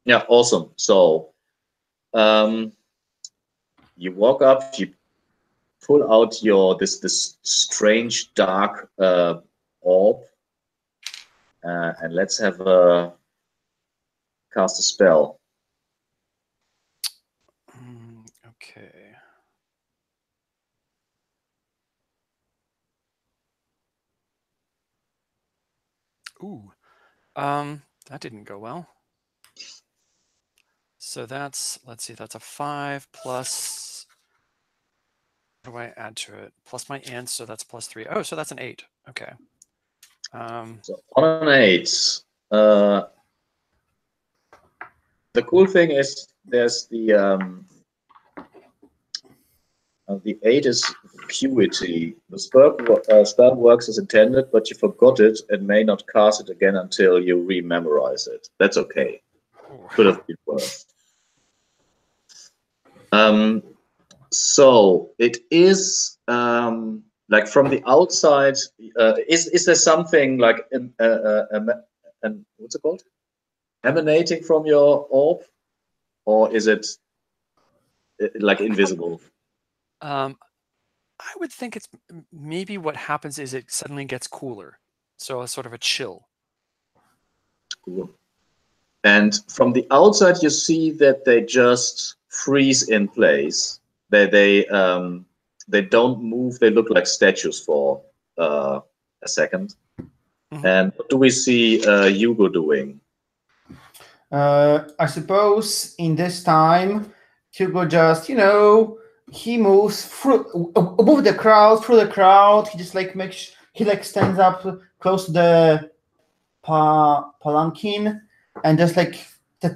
Yeah, awesome. So you walk up, you pull out your this strange dark orb, and let's have a cast a spell. Okay. Ooh, that didn't go well. So that's, let's see, that's a 5 plus, what do I add to it? Plus my int, so that's plus 3. Oh, so that's an 8. Okay. So on an 8, the cool thing is there's the 8 is purity. The spell works as intended, but you forgot it and may not cast it again until you rememorize it. That's okay. Could have been worse. So it is like from the outside. Is there something like what's it called? Emanating from your orb, or is it like invisible? I would think it's maybe what happens is it suddenly gets cooler, so a sort of a chill. Cool. And from the outside, you see that they just freeze in place. They don't move. They look like statues for a second. And what do we see Hugo doing? I suppose in this time, Hugo just, he moves through the crowd. He just like stands up close to the palanquin and just like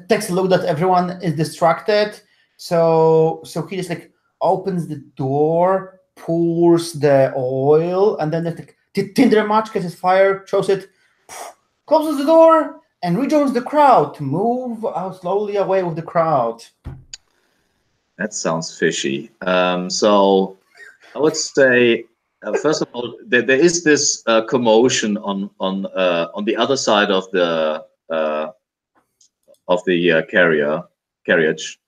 takes a look that everyone is distracted. So he just like opens the door, pours the oil, and then the tinder match catches fire, throws it, closes the door, and rejoins the crowd to move out slowly away with the crowd. That sounds fishy. So I would say, first of all, there is this commotion on the other side of the carriage,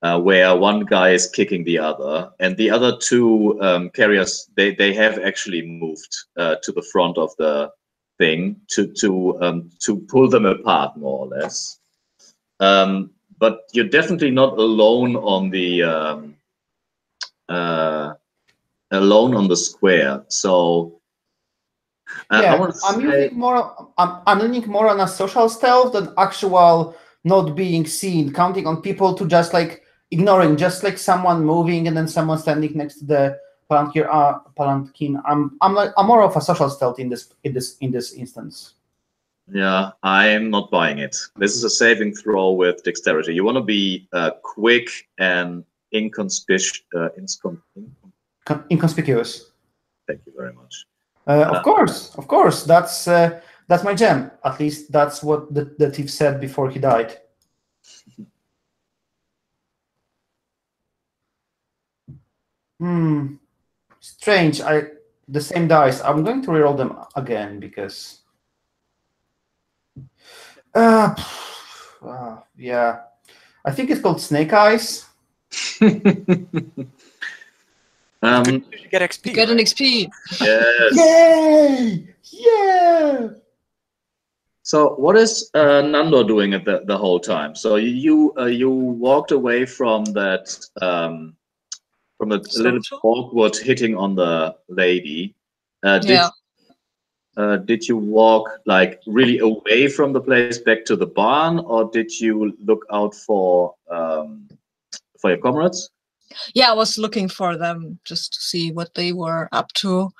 where one guy is kicking the other, and the other 2 carriers they have actually moved to the front of the thing to pull them apart, more or less. But you're definitely not alone on the alone on the square. So Yeah, I want to I'm say, using more. I'm leaning more on a social stealth than actual not being seen. Counting on people to just like ignoring, just like someone moving and then someone standing next to the palanquin. I'm more of a social stealth in this instance. yeah, I'm not buying it. This is a saving throw with dexterity. You want to be quick and inconspicuous. Inconspicuous. Thank you very much. Of course. That's my gem. At least that's what the thief said before he died. Strange. The same dice. I'm going to reroll them again because. Yeah, I think it's called Snake Eyes. You get XP. You get an XP. Yes. Yay! Yeah. So what is Nandor doing at the whole time? So you walked away from that from a little awkward hitting on the lady. Did you walk like really away from the place back to the barn, or did you look out for your comrades? Yeah, I was looking for them just to see what they were up to,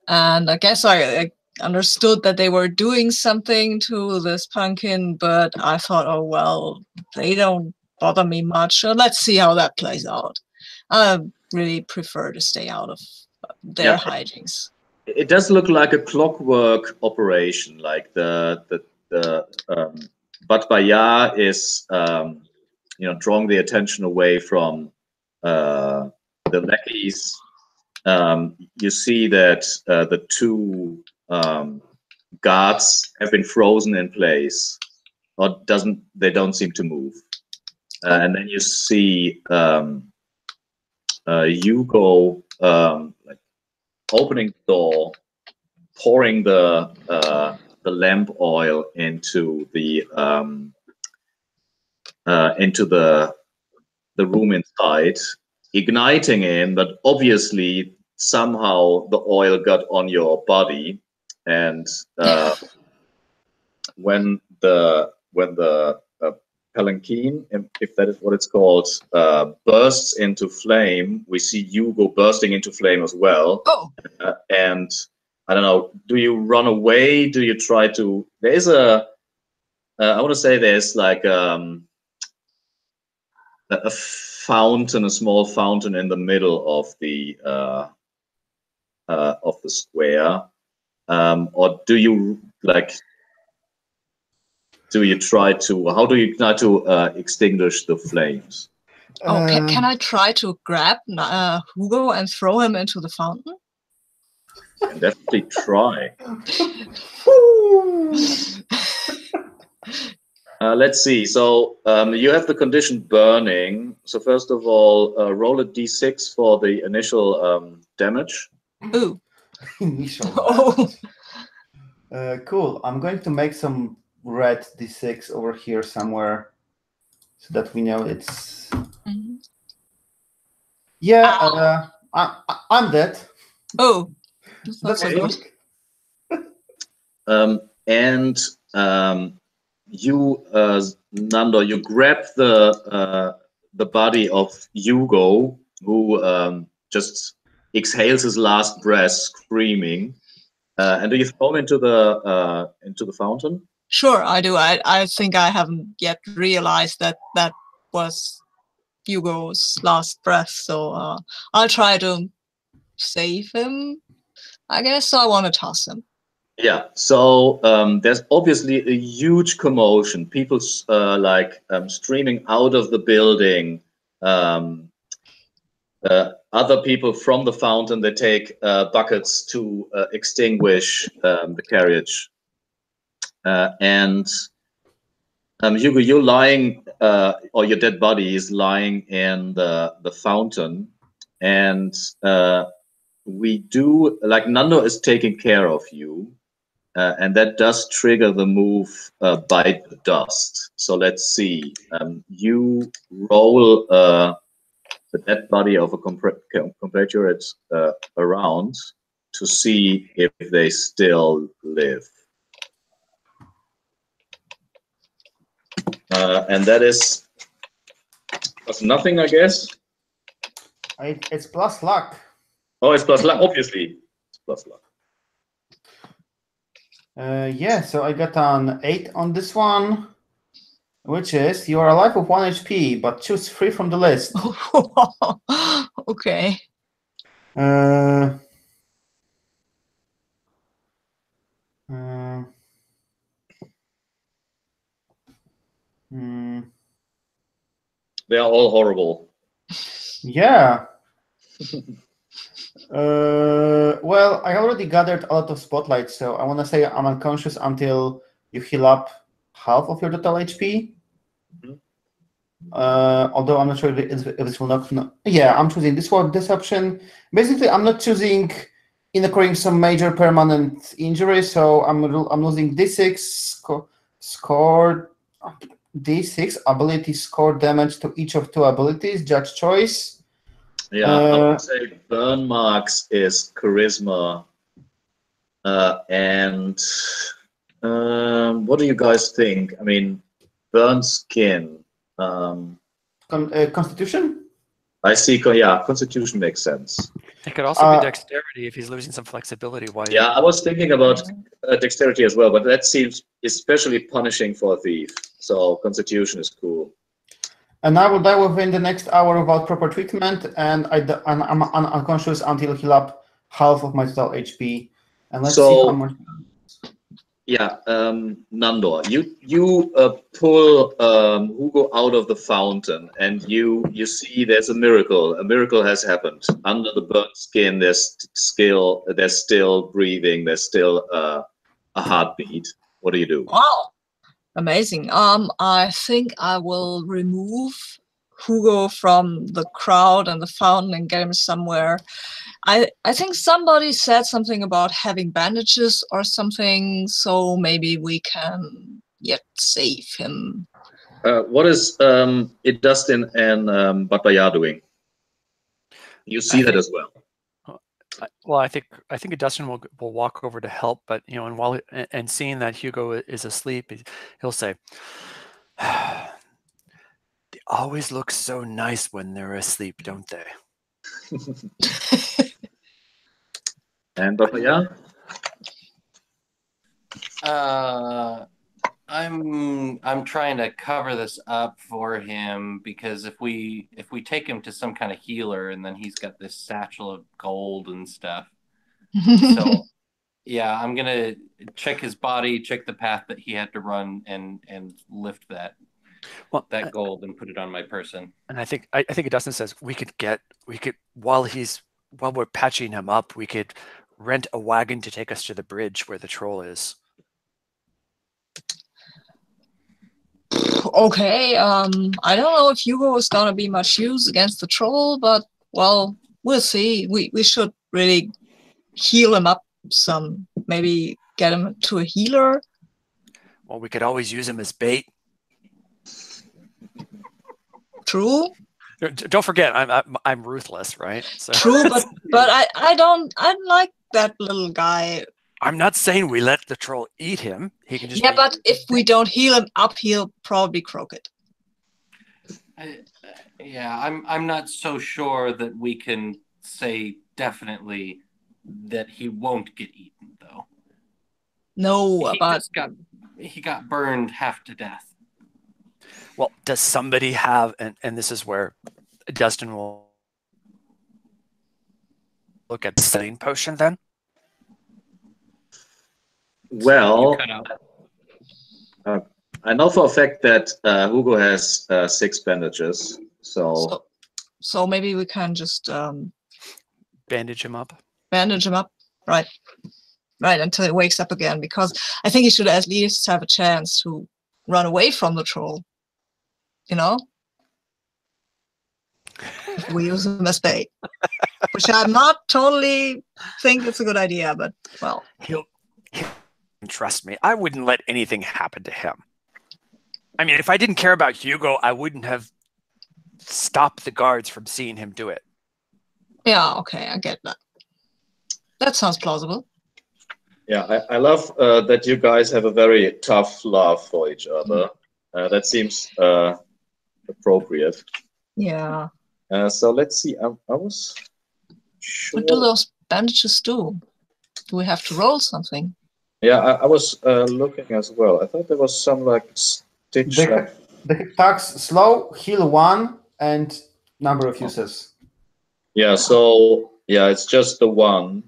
and I guess I understood that they were doing something to this pumpkin, but I thought, oh well, they don't bother me much. So let's see how that plays out. I really prefer to stay out of their hijinks. It does look like a clockwork operation. Like the Batbaya is drawing the attention away from the lackeys. You see that the two guards have been frozen in place, or they don't seem to move. And then you see Hugo like opening the door, pouring the lamp oil into the room inside, igniting it, but obviously somehow the oil got on your body, and when the palanquin, if that is what it's called, bursts into flame, we see Hugo bursting into flame as well. Oh. And I don't know, do you run away? Do you try to... There's I want to say there's like a fountain, a small fountain in the middle of the square. Or do you like... How do you try to extinguish the flames? Oh, can I try to grab Hugo and throw him into the fountain? You can definitely try. Let's see. So you have the condition burning. So first of all, roll a d6 for the initial damage. Ooh. Initial. Oh. Cool. I'm going to make some red d6 over here somewhere, so that we know it's. Yeah, I'm dead. Oh, that's so good. And you, Nandor, you grab the body of Hugo, who just exhales his last breath, screaming. And do you throw him into the fountain? Sure, I do. I think I haven't yet realized that was Hugo's last breath, so I'll try to save him, I guess. So I want to toss him. Yeah, so there's obviously a huge commotion. People streaming out of the building. Other people from the fountain, they take buckets to extinguish the carriage. And Hugo, you're lying, or your dead body is lying in the fountain, and we do, like, Nando is taking care of you, and that does trigger the move Bite the Dust. So let's see. You roll a the dead body of a compatriot around to see if they still live. And that is nothing, I guess. It's plus luck. Oh, it's plus luck, obviously. It's plus luck. Yeah, so I got an 8 on this one, which is you are alive with 1 HP, but choose 3 from the list. Okay. They are all horrible. Yeah. Well, I already gathered a lot of spotlight, so I want to say I'm unconscious until you heal up half of your total HP. Although I'm not sure if it will not. Yeah, I'm choosing this one, this option. Basically, I'm not choosing in occurring some major permanent injury, so I'm losing D6 score D6 ability score damage to each of 2 abilities. Judge choice. Yeah, I would say burn marks is charisma. And what do you guys think? I mean, burn skin. Constitution? I see. Yeah, Constitution makes sense. It could also be dexterity if he's losing some flexibility. Yeah, I was thinking about dexterity as well, but that seems especially punishing for a thief. So Constitution is cool. And I will die within the next hour without proper treatment, and I'm unconscious until heal up half of my total HP. And let's see how much. Yeah, Nandor, you pull Hugo out of the fountain, and you see there's a miracle. A miracle has happened. Under the burnt skin, there's still breathing. There's still a heartbeat. What do you do? Wow, amazing. I think I will remove Hugo from the crowd and the fountain and get him somewhere. I think somebody said something about having bandages or something, so maybe we can yet save him. What is Dustin and Batbaya doing? You see that as well. Well, I think Dustin will walk over to help, but and seeing that Hugo is asleep, he'll say, "They always look so nice when they're asleep, don't they?" And Batbaya? I'm trying to cover this up for him, because if we take him to some kind of healer and then he's got this satchel of gold and stuff. So yeah, I'm gonna check his body, check the path that he had to run, and lift that gold and put it on my person. And I think Dustin says we could while we're patching him up, we could rent a wagon to take us to the bridge where the troll is. Okay, I don't know if Hugo is gonna be much use against the troll, but well, we'll see. We should really heal him up some. Maybe get him to a healer. Well, we could always use him as bait. True. Don't forget, I'm ruthless, right? So. True, but I like that little guy. I'm not saying we let the troll eat him. He can just. Yeah, but if we don't heal him up, he'll probably croak it. I'm not so sure that we can say definitely that he won't get eaten, though. No, he got burned half to death. Well, does somebody have, and this is where Dustin will look at the setting potion then? Well, I know for a fact that Hugo has 6 bandages, so maybe we can just bandage him up. Right, until he wakes up again, because I think he should at least have a chance to run away from the troll. You know, if we use him as bait, which I'm not totally think it's a good idea, but well, he'll trust me. I wouldn't let anything happen to him. I mean, if I didn't care about Hugo, I wouldn't have stop the guards from seeing him do it. Yeah, okay, I get that. That sounds plausible. Yeah, I love that you guys have a very tough love for each other. That seems appropriate. Yeah. So let's see. I was sure. What do those bandages do? Do we have to roll something? Yeah, I was looking as well. I thought there was some like stitch. The hit attacks slow, heal 1, and number of uses. Yeah, so yeah, it's just the one.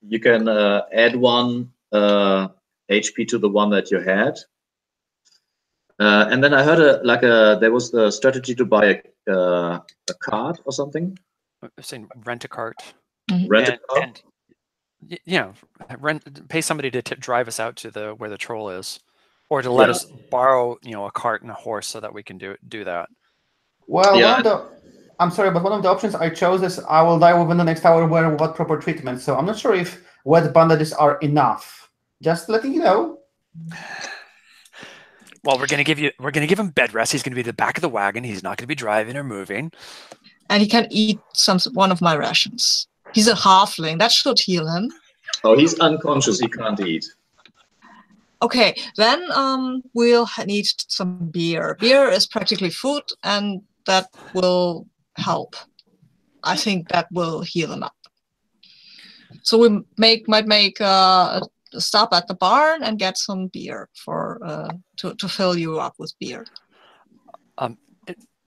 You can add 1 HP to the one that you had. And then I heard there was the strategy to buy a cart or something. I'm saying rent a cart. Rent a cart. And pay somebody to drive us out to where the troll is, or to let us borrow, a cart and a horse so that we can do that. Well, I'm sorry, but one of the options I chose is I will die within the next hour without proper treatment. So I'm not sure if wet bandages are enough. Just letting you know. Well, we're gonna give him bed rest. He's gonna be at the back of the wagon. He's not gonna be driving or moving. And he can eat one of my rations. He's a halfling. That should heal him. Oh, he's unconscious. He can't eat. Okay, then we'll need some beer. Beer is practically food, and that will help. I think that will heal him up. So we might make a stop at the barn and get some beer to fill you up with beer.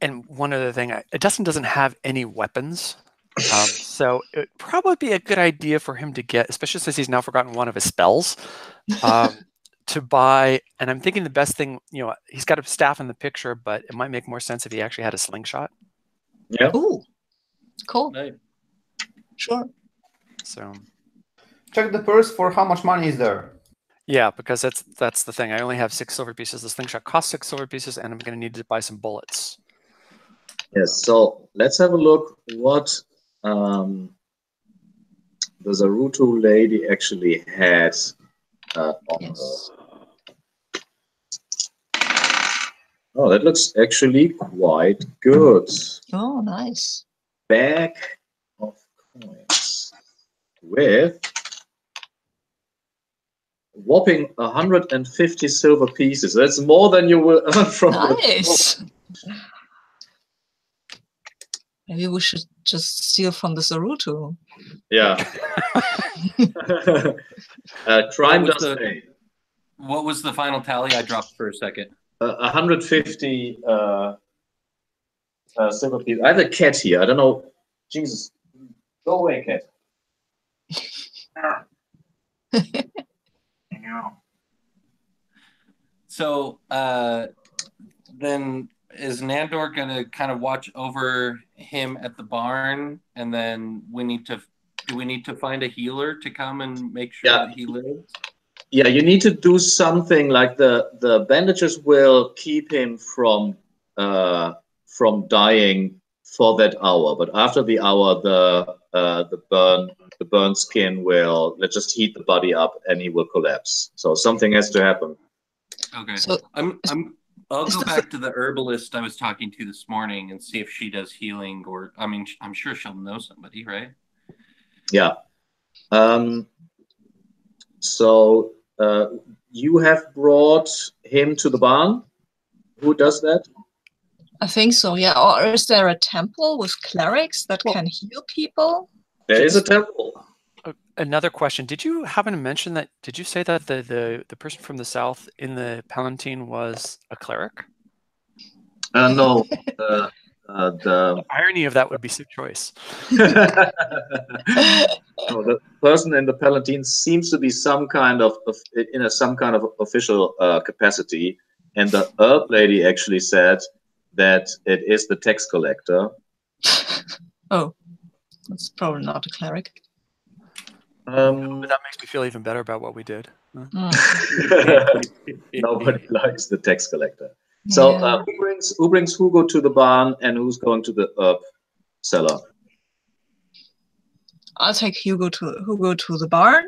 And one other thing, Dustin doesn't have any weapons. So it would probably be a good idea for him to get, especially since he's now forgotten one of his spells, to buy. And I'm thinking the best thing, he's got a staff in the picture, but it might make more sense if he actually had a slingshot. Yeah. Ooh, cool. Right. Sure. So Check the purse for how much money is there. yeah, because that's the thing. I only have 6 silver pieces. The slingshot costs 6 silver pieces, and I'm going to need to buy some bullets. Yes. So let's have a look what the Zarutu lady actually had on her. Oh, that looks actually quite good. Oh, nice. Bag of coins with whopping 150 silver pieces. That's more than you will earn from Nice. Maybe we should just steal from the Zarutu. Yeah. Crime does pay. What was the final tally? I dropped for a second. 150 silver pieces. I have a cat here. I don't know. Jesus. Go away, cat. So then is Nandor going to kind of watch over him at the barn, and then do we need to find a healer to come and make sure that he lives? Yeah, you need to do something like the bandages will keep him from dying for that hour, but after the hour, the burn skin will just heat the body up and he will collapse. So something has to happen. Okay. So I'll go back to the herbalist I was talking to this morning and see if she does healing, or I'm sure she'll know somebody, right? Yeah. So you have brought him to the barn. Who does that? I think so, yeah. Or is there a temple with clerics that can heal people? There is a temple. Another question. Did you happen to mention that? Did you say that the person from the south in the palanquin was a cleric? No. The irony of that would be so choice. No, the person in the palanquin seems to be some kind of official capacity, and the herb lady actually said that it is the tax collector. Oh, that's probably not a cleric. But that makes me feel even better about what we did. Nobody likes the tax collector. So who brings Hugo to the barn, and who's going to the herb cellar? I'll take Hugo to the barn,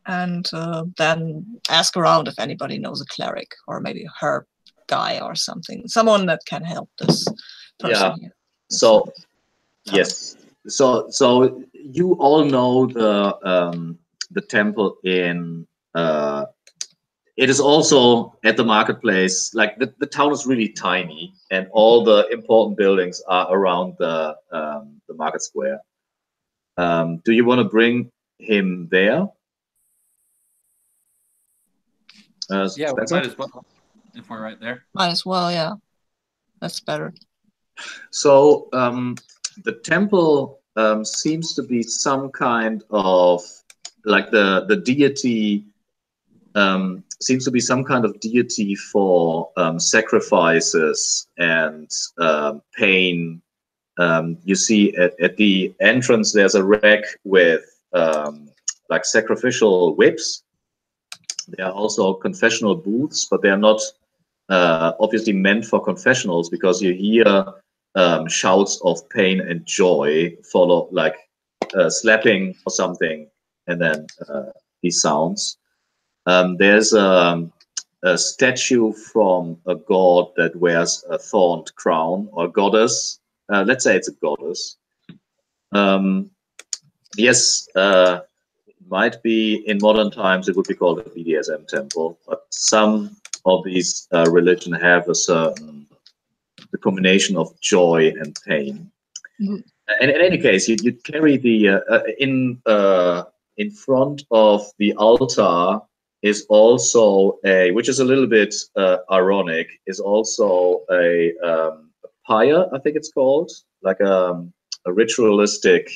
and then ask around if anybody knows a cleric, or maybe a herb guy or something, someone that can help this person Yeah. here. So yes. So you all know the temple in. It is also at the marketplace. Like the town is really tiny, and all the important buildings are around the market square. Do you want to bring him there? Yeah, we Spencer? might as well if we're right there. Might as well, yeah. That's better. So the temple seems to be some kind of like the deity seems to be some kind of deity for sacrifices and pain. You see at the entrance there's a rack with like sacrificial whips. There are also confessional booths, but they are not obviously meant for confessionals because you hear shouts of pain and joy follow like slapping or something, and then these sounds. There's a statue from a god that wears a thorned crown, or goddess. Let's say it's a goddess. Yes, might be in modern times it would be called a BDSM temple, but some of these religion have a certain the combination of joy and pain. Mhm. And in any case, you carry the in front of the altar is also a, which is a little bit ironic, is also a pyre, I think it's called, like a ritualistic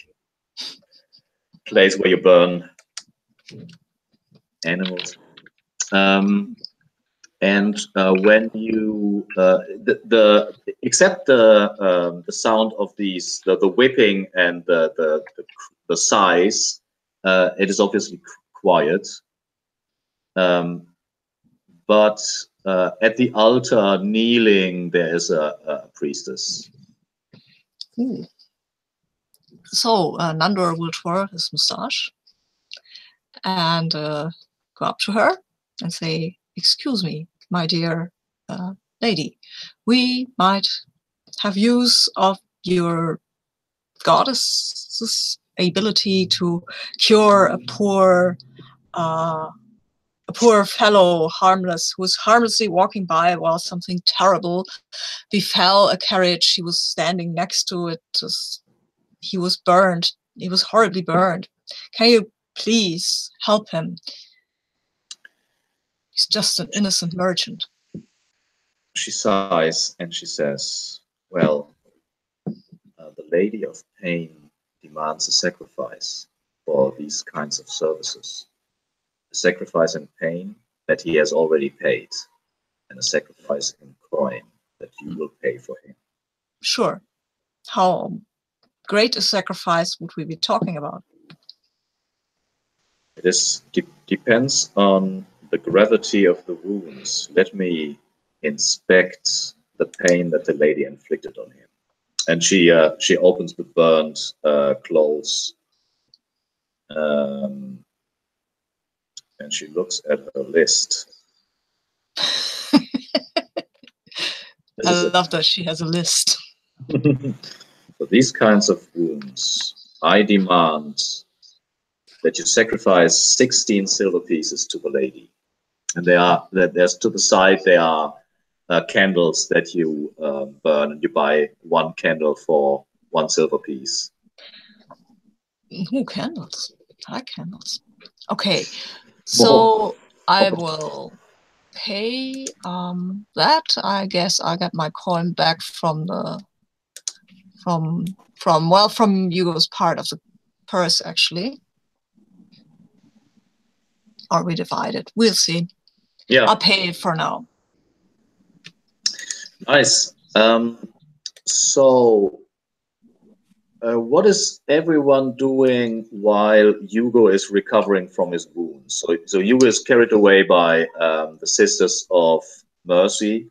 place where you burn animals. And when you except the sound of these the whipping and the sighs, it is obviously quiet. But at the altar, kneeling, there is a priestess. Ooh. So Nandor will twirl his mustache and go up to her and say, "Excuse me, my dear lady, we might have use of your goddess's ability to cure a poor fellow harmless who was harmlessly walking by while something terrible befell a carriage he was standing next to. He was burned. He was horribly burned. Can you please help him? He's just an innocent merchant." She sighs and she says, "Well, the Lady of Pain demands a sacrifice for these kinds of services. A sacrifice in pain that he has already paid, and a sacrifice in coin that you will pay for him." Sure. How great a sacrifice would we be talking about? It is depends on the gravity of the wounds. Let me inspect the pain that the lady inflicted on him. And she opens the burned clothes, and she looks at her list. I love that she has a list. For these kinds of wounds, I demand that you sacrifice 16 silver pieces to the lady. And there's to the side, there are candles that you burn, and you buy one candle for 1 silver piece. Ooh, candles. I like candles. Okay, so I will pay that. I guess I get my coin back from Hugo's part of the purse, actually. Or we divide it. We'll see. Yeah. I'll pay it for now. Nice. So what is everyone doing while Hugo is recovering from his wounds? So Hugo is carried away by the Sisters of Mercy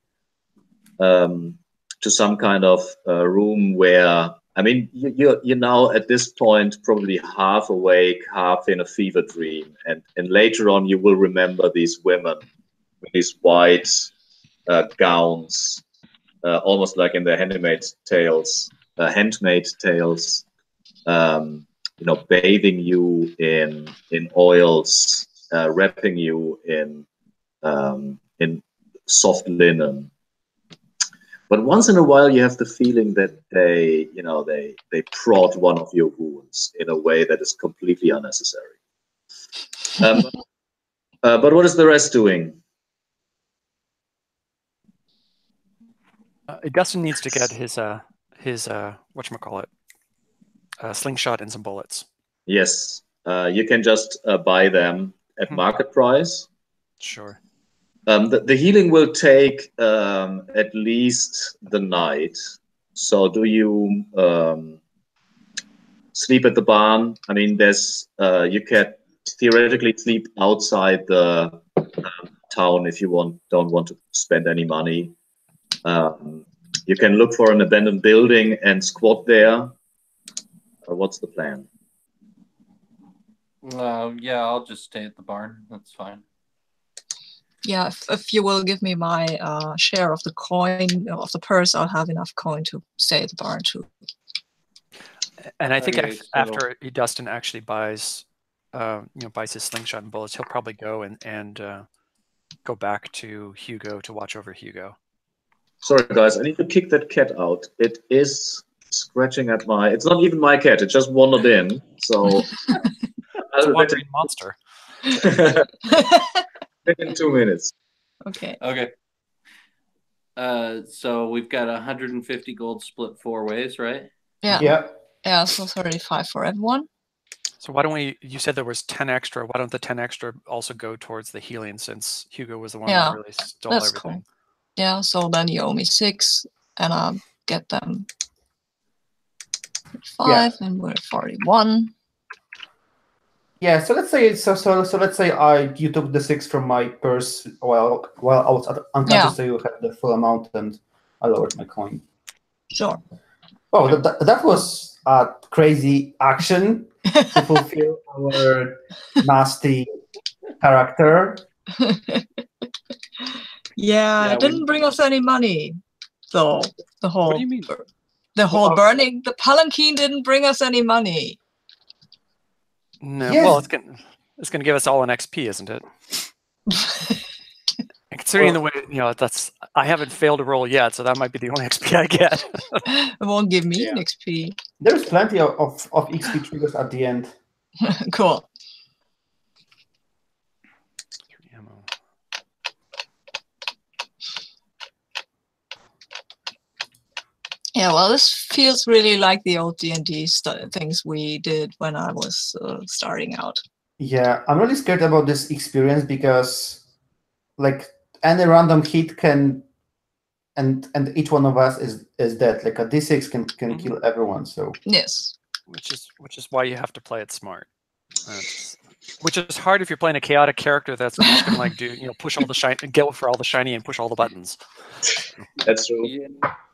to some kind of room where, I mean, you're now at this point probably half awake, half in a fever dream, and later on you will remember these women with these white gowns almost like in the handmade tales, bathing you in oils, wrapping you in soft linen. But once in a while, you have the feeling that they prod one of your wounds in a way that is completely unnecessary. But what is the rest doing? Dustin needs to get his whatchamacallit, slingshot and some bullets. Yes, you can just buy them at market price. Sure. The healing will take at least the night. So do you sleep at the barn? I mean, you can theoretically sleep outside the town if you don't want to spend any money. You can look for an abandoned building and squat there. What's the plan? Yeah, I'll just stay at the barn. That's fine. Yeah, if you will give me my share of the coin of the purse, I'll have enough coin to stay at the barn too. And I think Okay, after Dustin actually buys his slingshot and bullets, he'll probably go and go back to Hugo to watch over Hugo. Sorry, guys, I need to kick that cat out. It is scratching at it's not even my cat, it just wandered in. So It's a wandering monster. In 2 minutes. Okay. Okay. So we've got 150 gold split 4 ways, right? Yeah. Yeah, so 35 for everyone. So why don't you said there was 10 extra. Why don't the 10 extra also go towards the healing, since Hugo was the one that really stole that's everything? Cool. Yeah, so then you owe me 6 and I'll get them 5 and we're 41. Yeah, so let's say let's say you took the 6 from my purse while I was unconscious, so you had the full amount, and I lowered my coin. Sure. Oh, that was a crazy action to fulfill our nasty character. Yeah, it didn't bring us any money, though. What do you mean? The whole burning, the palanquin didn't bring us any money. No, Yes. well, it's gonna give us all an XP, isn't it? And considering the way I haven't failed a roll yet, so that might be the only XP I get. It won't give me an XP. There's plenty of XP triggers at the end. Cool. 3 ammo. Yeah, well, this feels really like the old D&D things we did when I was starting out. Yeah, I'm really scared about this experience because, like, any random hit can, and each one of us is dead. Like a D6 can kill everyone. So yes, which is why you have to play it smart. Which is hard if you're playing a chaotic character that's just gonna push all the shiny, go for all the shiny, and push all the buttons. That's true.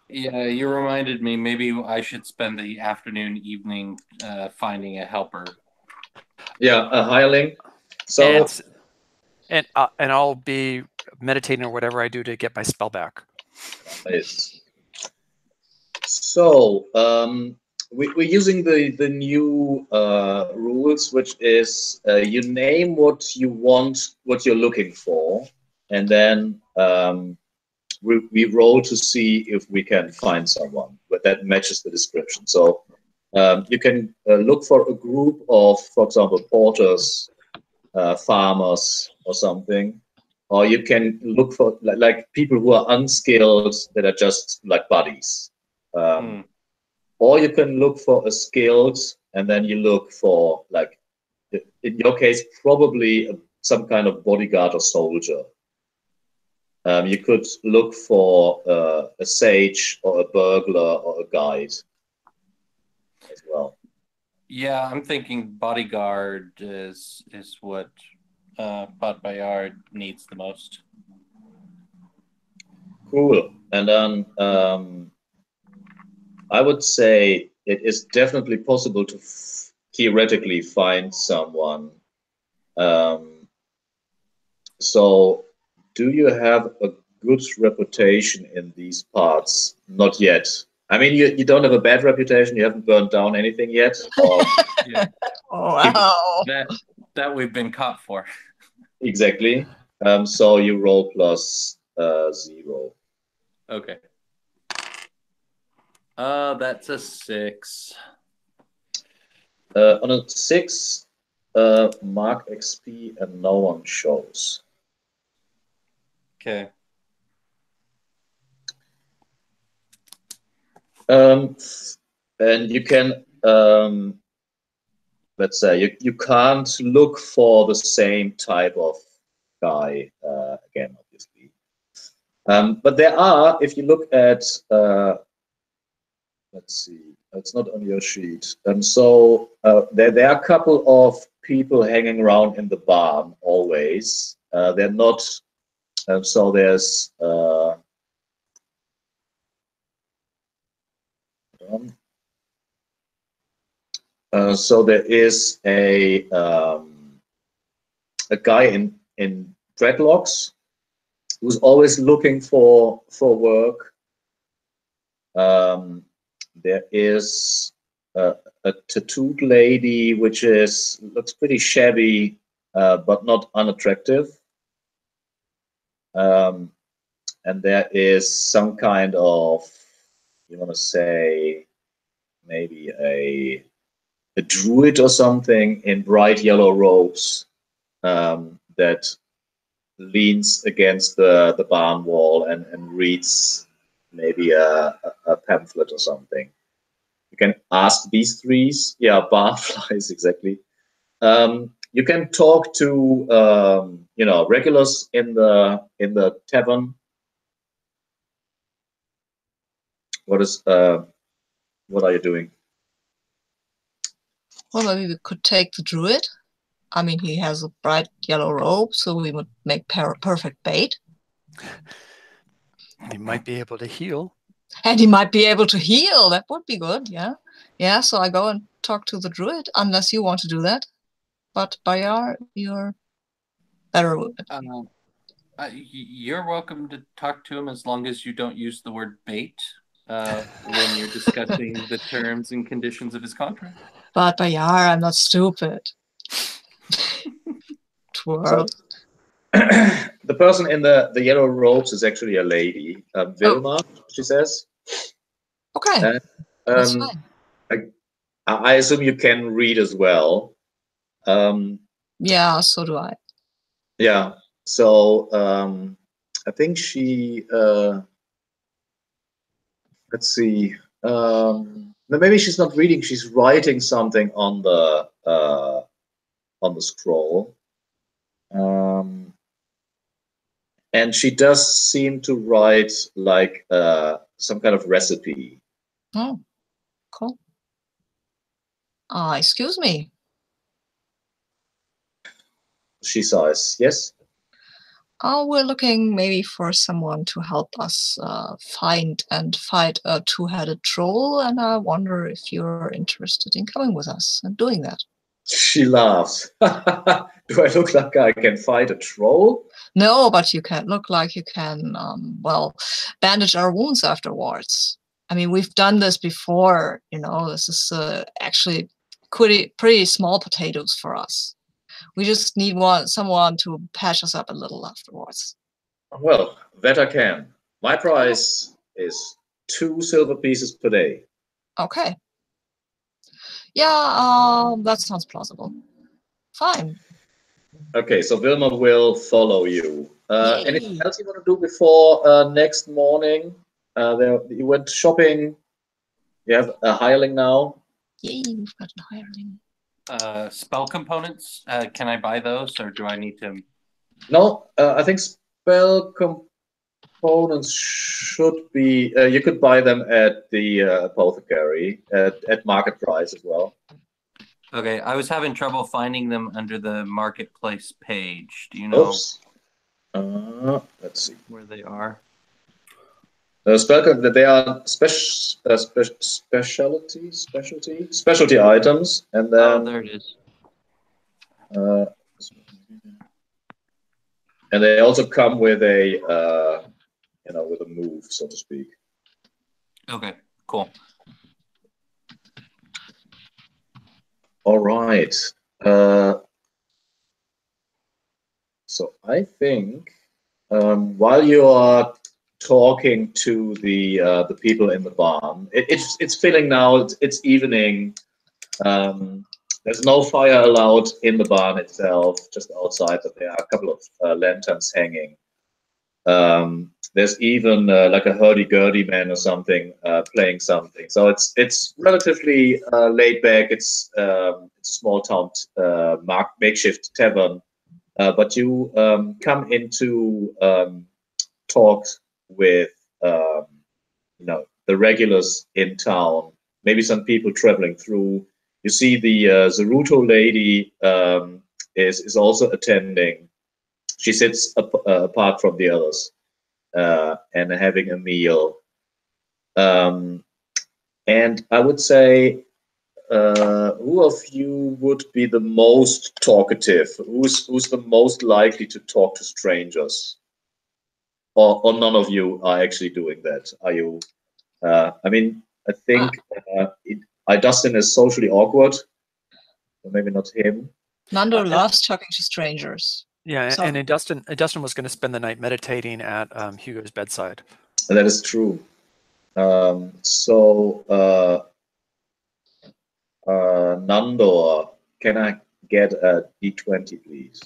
Yeah, you reminded me. Maybe I should spend the afternoon, evening finding a helper. Yeah, a hireling. So and I'll be meditating or whatever I do to get my spell back. Nice. So we're using the new rules, which is you name what you want, what you're looking for, and then we roll to see if we can find someone that matches the description. So you can look for a group of, for example, porters, farmers, or something, or you can look for like people who are unskilled that are just like buddies. Or you can look for a skilled, and then you look for, like, in your case, probably some kind of bodyguard or soldier. You could look for a sage or a burglar or a guide as well. Yeah, I'm thinking bodyguard is what Pat Bayard needs the most. Cool. And then I would say it is definitely possible to theoretically find someone. So do you have a good reputation in these parts. Not yet. I mean, you don't have a bad reputation. You haven't burned down anything yet. Or Yeah, Wow. that we've been caught for. exactly. So you roll plus 0. Okay. That's a 6. On a 6, mark XP and no one shows. Okay. And you can, let's say, you can't look for the same type of guy again, obviously. But there are, if you look at, let's see, it's not on your sheet. So there are a couple of people hanging around in the barn always. They're not, so there's, so there is a guy in dreadlocks who's always looking for work. There is a tattooed lady which looks pretty shabby but not unattractive. And there is some kind of, you want to say, maybe a druid or something in bright yellow robes that leans against the barn wall and reads maybe a pamphlet or something. You can ask these threes. Yeah, barnflies, exactly. You can talk to you know, regulars in the tavern. What are you doing? Well, maybe we could take the druid. I mean, he has a bright yellow robe, so we would make perfect bait. He might be able to heal. And he might be able to heal. That would be good, yeah. Yeah, so I go and talk to the druid, unless you want to do that. But Bayar, you're better with it. You're welcome to talk to him as long as you don't use the word bait when you're discussing the terms and conditions of his contract. But Bayar, I'm not stupid. Twirl. The person in the yellow robes is actually a lady, Vilma, she says. Okay, that's fine. I assume you can read as well. Yeah, so do I. Yeah, so I think she, let's see, maybe she's not reading, she's writing something on the scroll. And she does seem to write like some kind of recipe. Oh, cool. Excuse me. She sighs, yes? We're looking maybe for someone to help us find and fight a two-headed troll, and I wonder if you're interested in coming with us and doing that. She laughs. Do I look like I can fight a troll? No, but you can look like you can, well, bandage our wounds afterwards. I mean, we've done this before, you know, this is actually pretty small potatoes for us. We just need someone to patch us up a little afterwards. Well, that I can. My price is 2 silver pieces per day. Okay. Yeah, that sounds plausible. Fine. Okay, so Vilma will follow you. Yay. Anything else you want to do before next morning? You went shopping. You have a hireling now. Yay, we've got a hireling. Spell components, can I buy those, or do I need to? No, I think spell components should be. You could buy them at the apothecary at market price as well. Okay, I was having trouble finding them under the marketplace page. Do you know? Oops. Let's see where they are. They are specialty items, and then there it is. And they also come with a with a move, so to speak. Okay, cool. All right. So I think while you are talking to the people in the barn, it's filling now. It's evening. There's no fire allowed in the barn itself, just outside, but there are a couple of lanterns hanging. There's even like a hurdy-gurdy man or something playing something. So it's relatively laid back. It's a small town makeshift tavern, but you come into talks with the regulars in town. Maybe some people traveling through. You see the Zarutu lady is also attending. She sits apart from the others and having a meal. And I would say, who of you would be the most talkative? Who's the most likely to talk to strangers? Or none of you are actually doing that? Are you? I mean, I think Dustin is socially awkward. So maybe not him. Nando loves talking to strangers. Yeah, So- and Dustin was going to spend the night meditating at Hugo's bedside. That is true. Nandor, can I get a D20, please?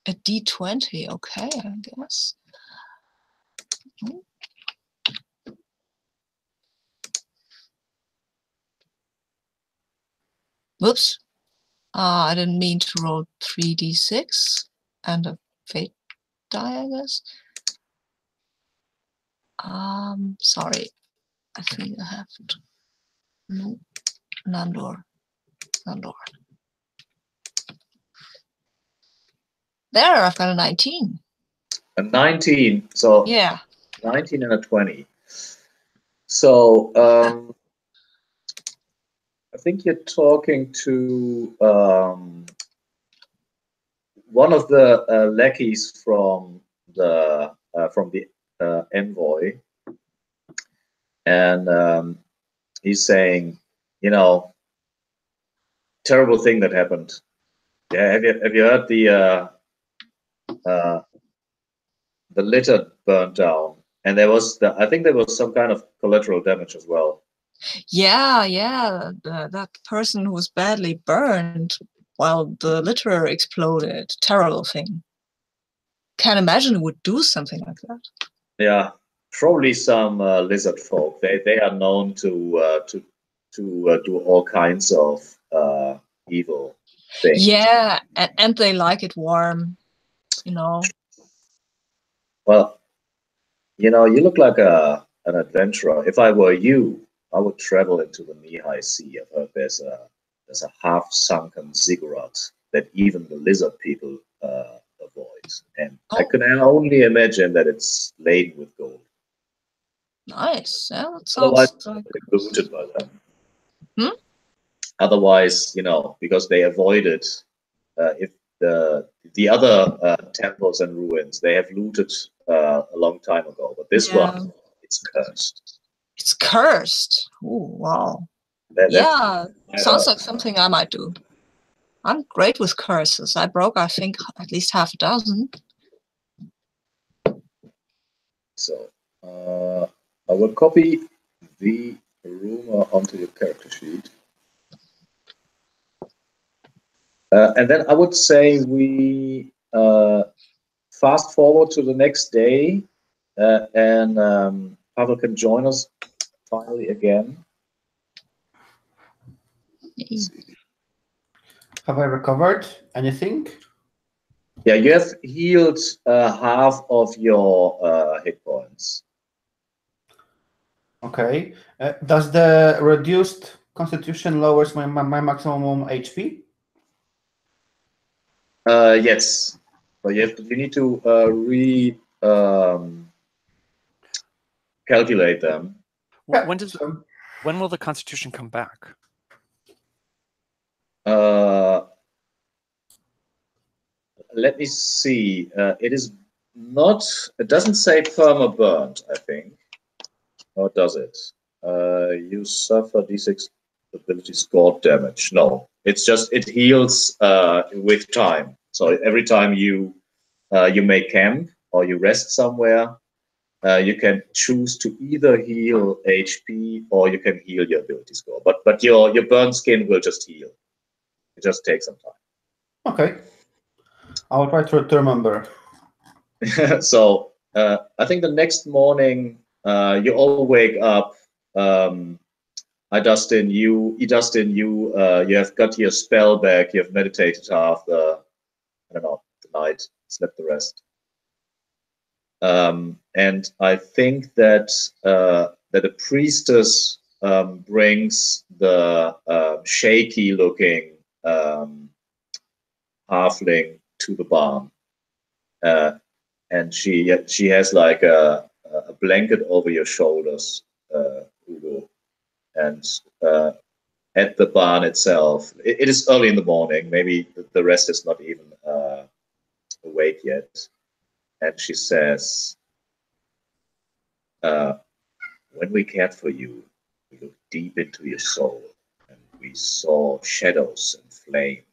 A D20, okay, I guess. Whoops. I didn't mean to roll 3d6 and a fate die, I guess. Sorry. I think I have to. No. Nandor. There, I've got a 19. A 19. So Yeah. 19 and a 20. So I think you're talking to one of the lackeys from the envoy, and he's saying, terrible thing that happened. Yeah, have you heard the litter burned down, and I think there was some kind of collateral damage as well. Yeah. That person who was badly burned while the litter exploded. Terrible thing. Can't imagine it would do something like that. Yeah, probably some lizard folk. They are known to do all kinds of evil things. Yeah, and they like it warm, Well, you look like an adventurer. If I were you, I would travel into the knee-high sea. I've heard there's a half-sunken ziggurat that even the lizard people avoid, and I can only imagine that it's laden with gold. Nice. Yeah, that Otherwise, sounds like polluted by them. Otherwise, because they avoided, if the other temples and ruins, they have looted a long time ago, but this one, it's cursed. It's cursed. Oh, wow. Sounds like something I might do. I'm great with curses. I broke, I think, at least half a dozen. So I will copy the rumor onto your character sheet. And then I would say we fast forward to the next day, and Pavel can join us finally again. Have I recovered anything? Yeah, you have healed half of your hit points. Okay. Does the reduced constitution lowers my maximum HP? Yes. So you need to calculate them. When will the constitution come back? Let me see. It is Not. It doesn't say perma-burnt, I think. Or does it? You suffer d6 ability score damage. No, it's just it heals with time. So every time you make camp or you rest somewhere, you can choose to either heal HP or you can heal your ability score. But your burn skin will just heal. It just takes some time. Okay. I will try to remember. So I think the next morning you all wake up. Dustin, you have got your spell back. You have meditated half the night, slept the rest. And I think that that a priestess brings the shaky-looking halfling to the barn, and she has like a blanket over your shoulders, Ugo, and at the barn itself, it is early in the morning. Maybe the rest is not even awake yet. And she says, when we cared for you, we looked deep into your soul and we saw shadows and flame.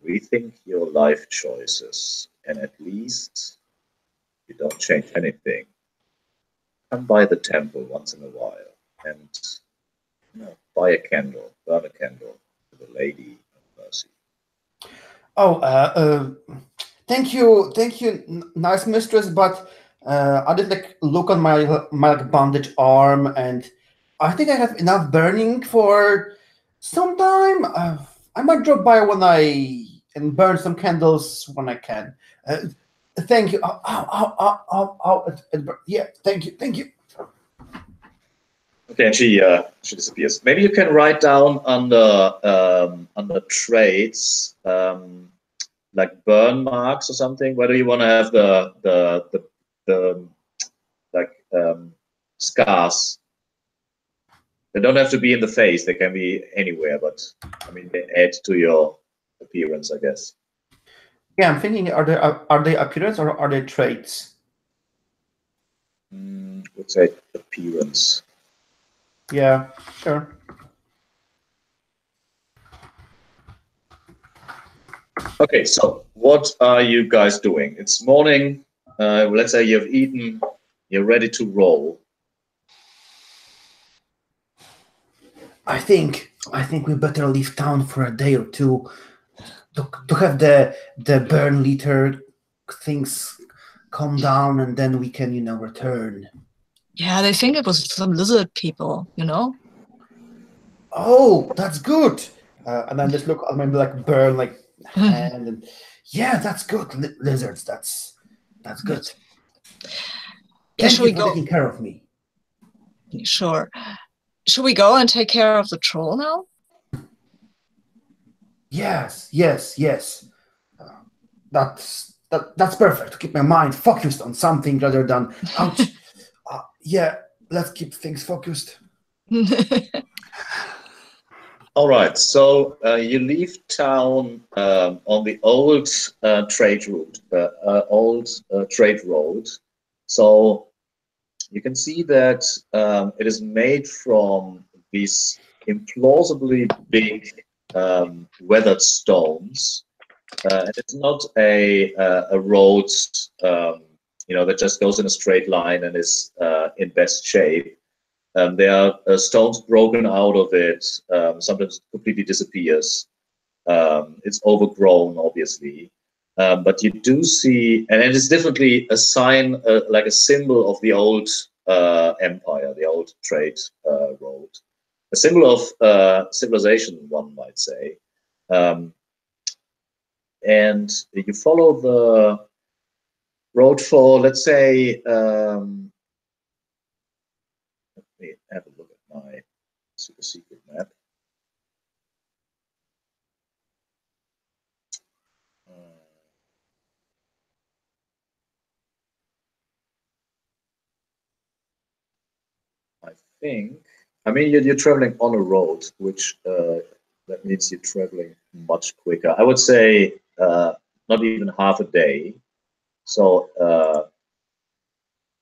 We think your life choices, and at least you don't change anything, come by the temple once in a while and buy a candle, burn a candle to the Lady of Mercy. Oh, thank you, nice mistress. But I did like look on my like, bandage arm, and I think I have enough burning for some time. I might drop by and burn some candles when I can. Thank you. Yeah, thank you. Okay, and she disappears. Maybe you can write down under trades like burn marks or something. Whether you want to have the scars. They don't have to be in the face. They can be anywhere. But I mean, they add to your appearance, I guess. Yeah, I'm thinking: are they appearance or are they traits? Would say appearance. Yeah, sure. Okay, so what are you guys doing? It's morning. Let's say you've eaten. You're ready to roll. I think we better leave town for a day or two to have the burn liter things calm down, and then we can return. Yeah, they think it was some lizard people, Oh, that's good. And then just look at my like burn like hand, and yeah, that's good. Lizards, that's good. Yeah, Thank you for taking care of me. Sure. Should we go and take care of the troll now? Yes. That's perfect. To keep my mind focused on something rather than ouch. Yeah, let's keep things focused. All right, so you leave town on the old trade route, trade road. So you can see that it is made from these implausibly big weathered stones. And it's not a road, that just goes in a straight line and is in best shape. There are stones broken out of it. Sometimes it completely disappears. It's overgrown, obviously. But you do see, and it is definitely a sign, like a symbol of the old empire, the old trade road. A symbol of civilization, one might say. And you follow the road for, let's say, let me have a look at my super secret map. I mean, you're traveling on a road, which that means you're traveling much quicker. I would say not even half a day. So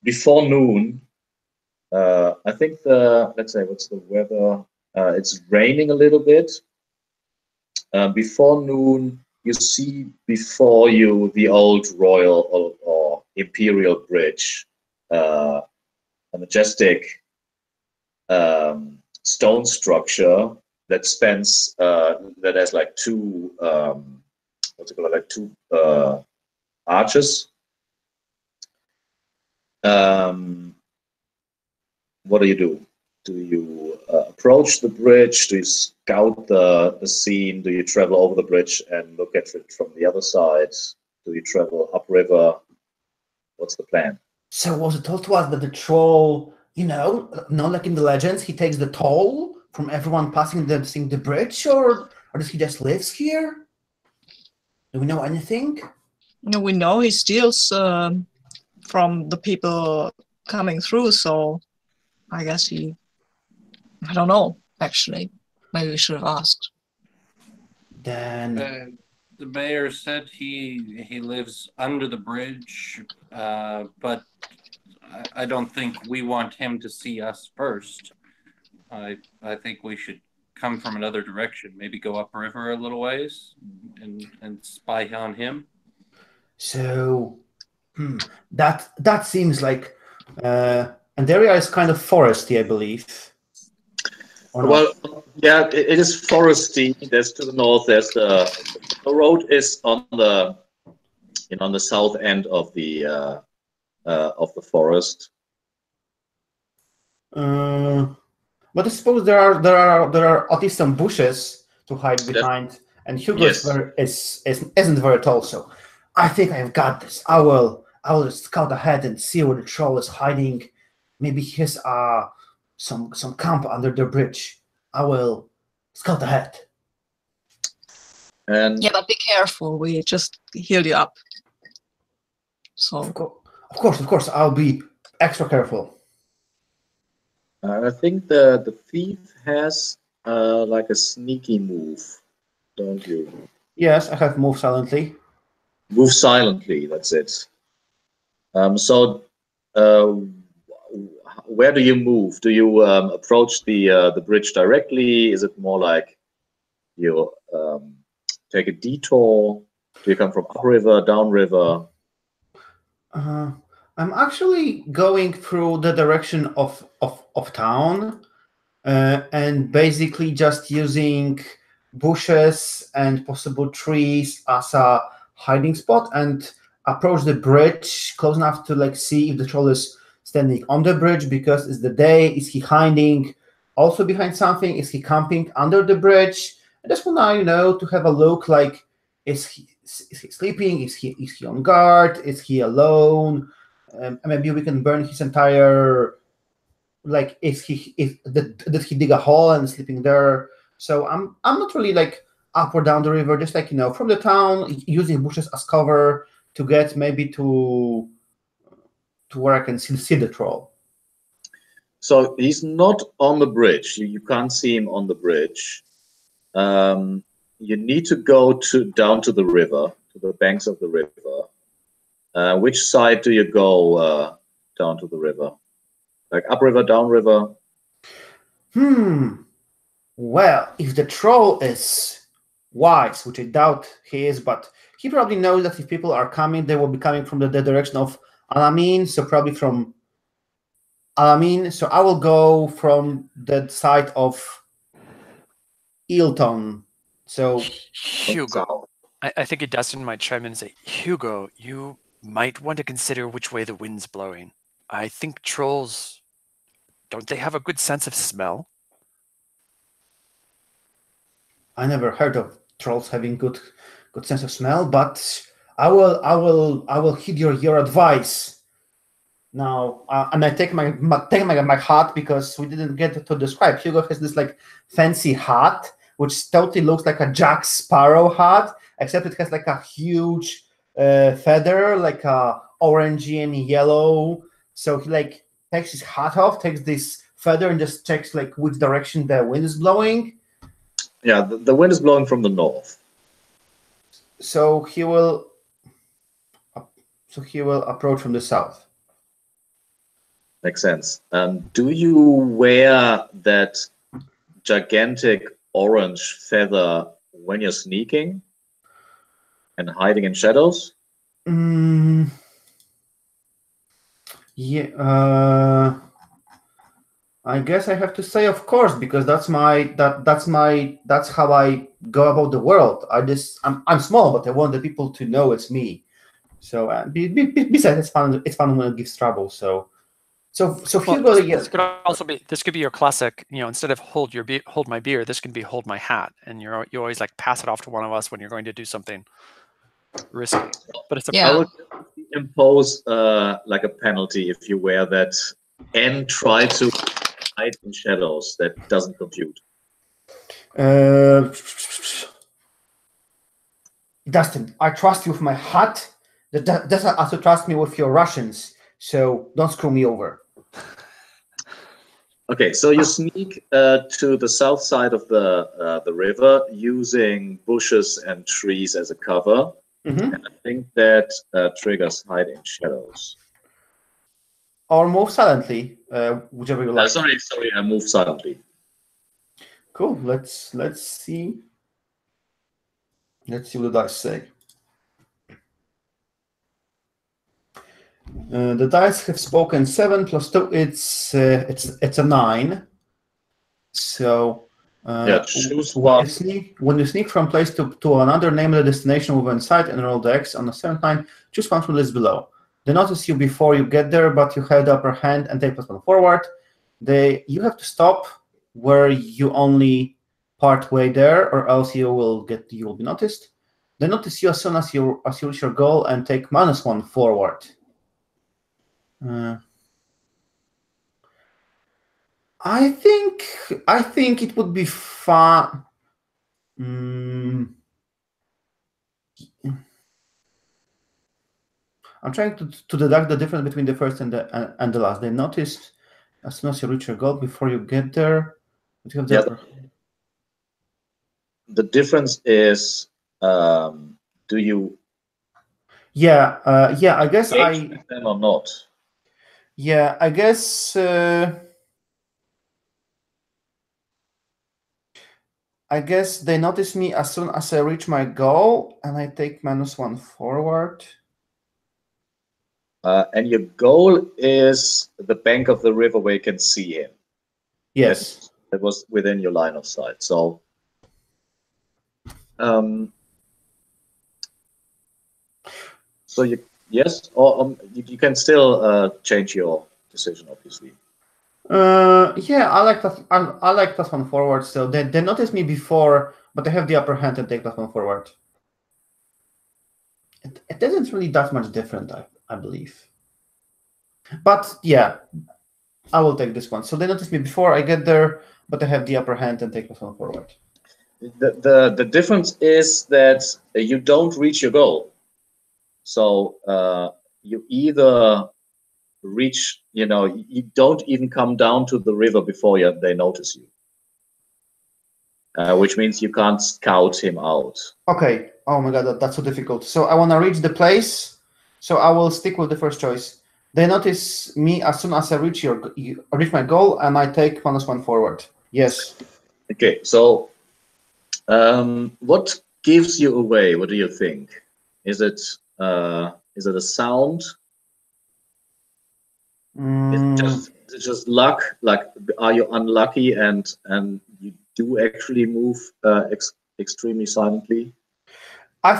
before noon, I think let's say, what's the weather? It's raining a little bit. Before noon, you see before you the old royal or imperial bridge, a majestic stone structure that spans that has like two what's it called, like two arches. What do you do? Do you approach the bridge? Do you scout the scene? Do you travel over the bridge and look at it from the other side? Do you travel upriver? What's the plan? So was it told to us that the troll, not like in the legends, he takes the toll from everyone passing the bridge, or does he just lives here? Do we know anything? We know he steals from the people coming through, so I guess I don't know, actually. Maybe we should have asked. Then the mayor said he lives under the bridge, but I don't think we want him to see us first. I think we should come from another direction, maybe go upriver a little ways and spy on him. So that seems like and the area is kind of foresty, I believe. Well, yeah, it is foresty. There's to the north. There's the road is on the on the south end of the forest. But I suppose there are at least some bushes to hide behind, and Hugo isn't very tall, so I think I've got this. I will scout ahead and see where the troll is hiding. Maybe he has some camp under the bridge. I will scout ahead. And yeah, but be careful. We just healed you up. So of course, I'll be extra careful. I think the thief has like a sneaky move, don't you? Yes, I have moved silently. Move silently. That's it. So where do you move? Do you approach the bridge directly? Is it more like you take a detour? Do you come from upriver, downriver? I'm actually going through the direction of town, and basically just using bushes and possible trees as a hiding spot, and approach the bridge close enough to see if the troll is standing on the bridge because it's the day. Is he hiding also behind something? Is he camping under the bridge? I just want to have a look, like is he sleeping? Is he on guard? Is he alone? Maybe we can burn his entire, did he dig a hole and sleeping there? So I'm not really up or down the river, just from the town, using bushes as cover to get maybe to where I can see the troll. So he's not on the bridge. You can't see him on the bridge. You need to go down to the river, to the banks of the river. Which side do you go down to the river? Like upriver, downriver? Well, if the troll is wise, which I doubt he is, but he probably knows that if people are coming, they will be coming from the direction of Alamin, so probably from Alamin. So I will go from the side of Ilton. So Hugo, I think Dustin might chime in and say, Hugo, you might want to consider which way the wind's blowing. I think trolls, don't they have a good sense of smell? I never heard of trolls having good sense of smell, but I will heed your advice. Now, and I take my hat because we didn't get to describe. Hugo has this fancy hat, which totally looks like a Jack Sparrow hat, except it has a huge feather, a orangey and yellow. So he takes his hat off, takes this feather, and just checks which direction the wind is blowing. Yeah, the wind is blowing from the north. So he will So he will approach from the south. Makes sense. Do you wear that gigantic orange feather when you're sneaking and hiding in shadows? Yeah. I guess I have to say, of course, because that's how I go about the world. I'm small, but I want the people to know it's me. So besides, it's fun. It's fun when it gives trouble. So Hugo, this could also be your classic. Instead of hold my beer, this can be hold my hat, and you always like pass it off to one of us when you're going to do something risky. But it's I would impose like a penalty if you wear that and try to hide in shadows. That doesn't compute. Dustin, I trust you with my hat. That doesn't also trust me with your Russians. So don't screw me over. Okay, so you sneak to the south side of the river using bushes and trees as a cover. And I think that triggers hide in shadows. Or move silently, whichever you like. Sorry, I move silently. Cool. Let's see. Let's see what the dice say. The dice have spoken 7 plus 2. It's a 9. So choose one. When you sneak from place to another, name the destination within sight and roll the X on the 7th line. Choose one from the list below. They notice you before you get there, but you have the upper hand and take +1 forward. You have to stop where you only part way there, or else you will be noticed. They notice you as soon as you reach your goal and take -1 forward. I think it would be fun. I'm trying to deduct the difference between the first and the last. They notice as soon as you reach your goal before you get there. You have the difference is, do you? Yeah, I guess them or not. Yeah, I guess. I guess they notice me as soon as I reach my goal, and I take -1 forward. And your goal is the bank of the river where you can see him. Yes. That was within your line of sight. So, yes, or you can still change your decision, obviously. Yeah, I like that. I like +1 forward. So they notice me before, but they have the upper hand and take +1 forward. It isn't really that much different, I believe. But yeah, I will take this one. So they notice me before I get there, but I have the upper hand and take +1 forward. The difference is that you don't reach your goal. So you either reach, you don't even come down to the river before they notice you. Which means you can't scout him out. Okay. Oh my god, that's so difficult. So I want to reach the place, so I will stick with the first choice. They notice me as soon as I reach my goal, and I take -1 forward. Yes. Okay, so what gives you away? What do you think? Is it a sound? Is it just luck? Like, are you unlucky and you do actually move extremely silently? I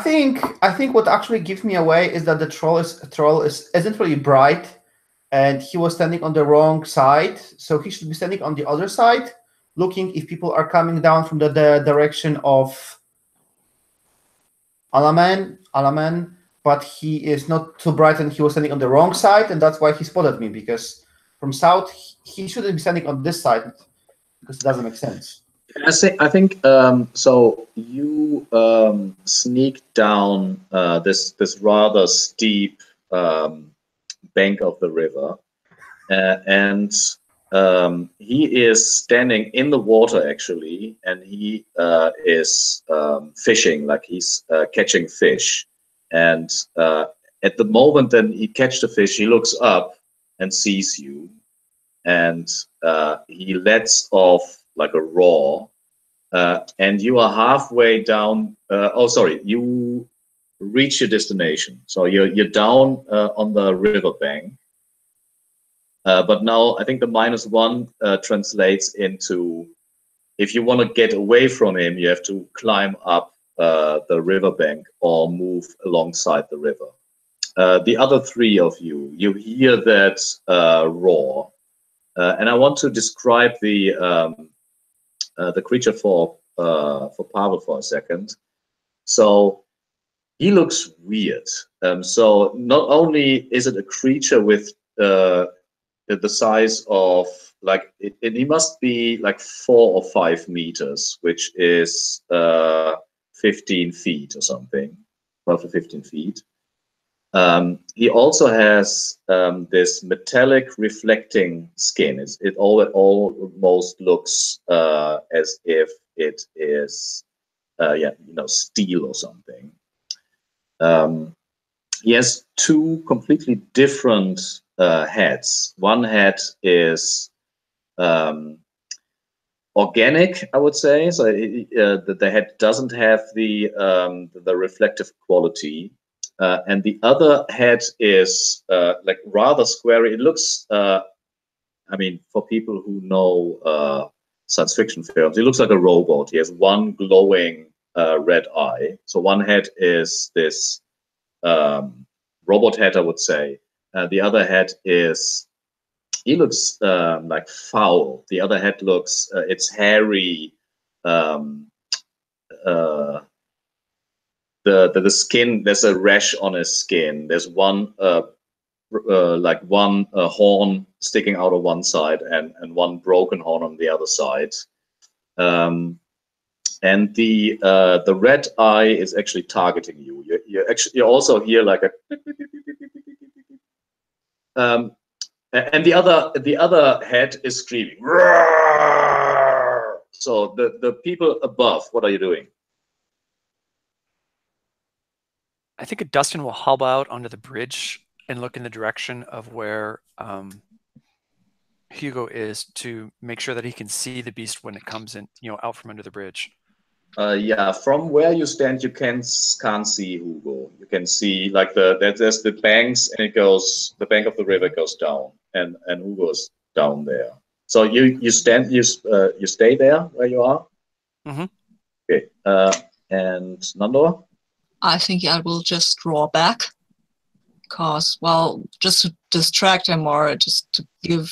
think what actually gives me away is that the troll isn't really bright, and he was standing on the wrong side. So he should be standing on the other side, looking if people are coming down from the direction of Alaman. But he is not too bright, and he was standing on the wrong side, and that's why he spotted me. Because from south, he shouldn't be standing on this side, because it doesn't make sense. I think so. You sneak down this rather steep bank of the river, and he is standing in the water actually, and he is fishing, like he's catching fish, and At the moment that he catches the fish, he looks up and sees you, and he lets off like a roar, and you are halfway down. Oh, sorry, you reach your destination. So you're down on the riverbank. But now I think the -1 translates into, if you want to get away from him, you have to climb up the riverbank or move alongside the river. The other three of you, you hear that roar, and I want to describe the creature for Pavel for a second. So he looks weird. So not only is it a creature with the size of, like, he must be like 4 or 5 meters, which is 15 feet or something, roughly 15 feet. He also has this metallic reflecting skin. It almost looks as if it is, steel or something. He has 2 completely different heads. One head is organic, I would say. So the head doesn't have the reflective quality, and the other head is like rather square. It looks, I mean, for people who know science fiction films, it looks like a robot. He has one glowing red eye. So one head is this robot head, I would say. The other head is, he looks like foul. The other head looks, it's hairy. The skin, there's a rash on his skin. There's one horn sticking out of one side and one broken horn on the other side. And the red eye is actually targeting you. You also hear like a and the other head is screaming. So the people above, what are you doing? I think Dustin will hobble out onto the bridge and look in the direction of where Hugo is, to make sure that he can see the beast when it comes in, out from under the bridge. Yeah, from where you stand, you can't see Hugo. You can see like there's the banks, and it goes, the bank of the river goes down, and Hugo's down there. So you stay there where you are. Mm-hmm. Okay. And Nandor? I think I will just draw back, because, well, just to distract him, or just to give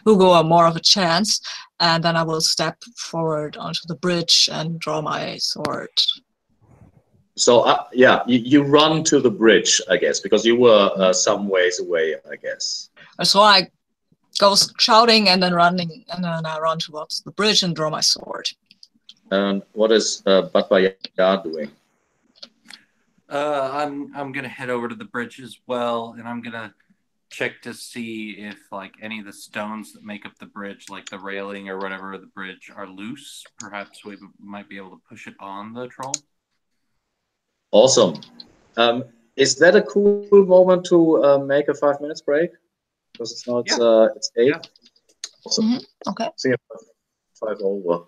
Hugo a more of a chance, and then I will step forward onto the bridge and draw my sword. So yeah, you run to the bridge, I guess, because you were some ways away, I guess. So I go shouting and then running, and then I run towards the bridge and draw my sword. And what is Batbayar doing? I'm gonna head over to the bridge as well, and I'm gonna check to see if like any of the stones that make up the bridge, like the railing or whatever of the bridge, are loose. Perhaps we might be able to push it on the troll. Awesome. Is that a cool moment to make a 5 minutes break? Because it's now it's 8. Yeah. Awesome. Mm-hmm. Okay. See you 5 over.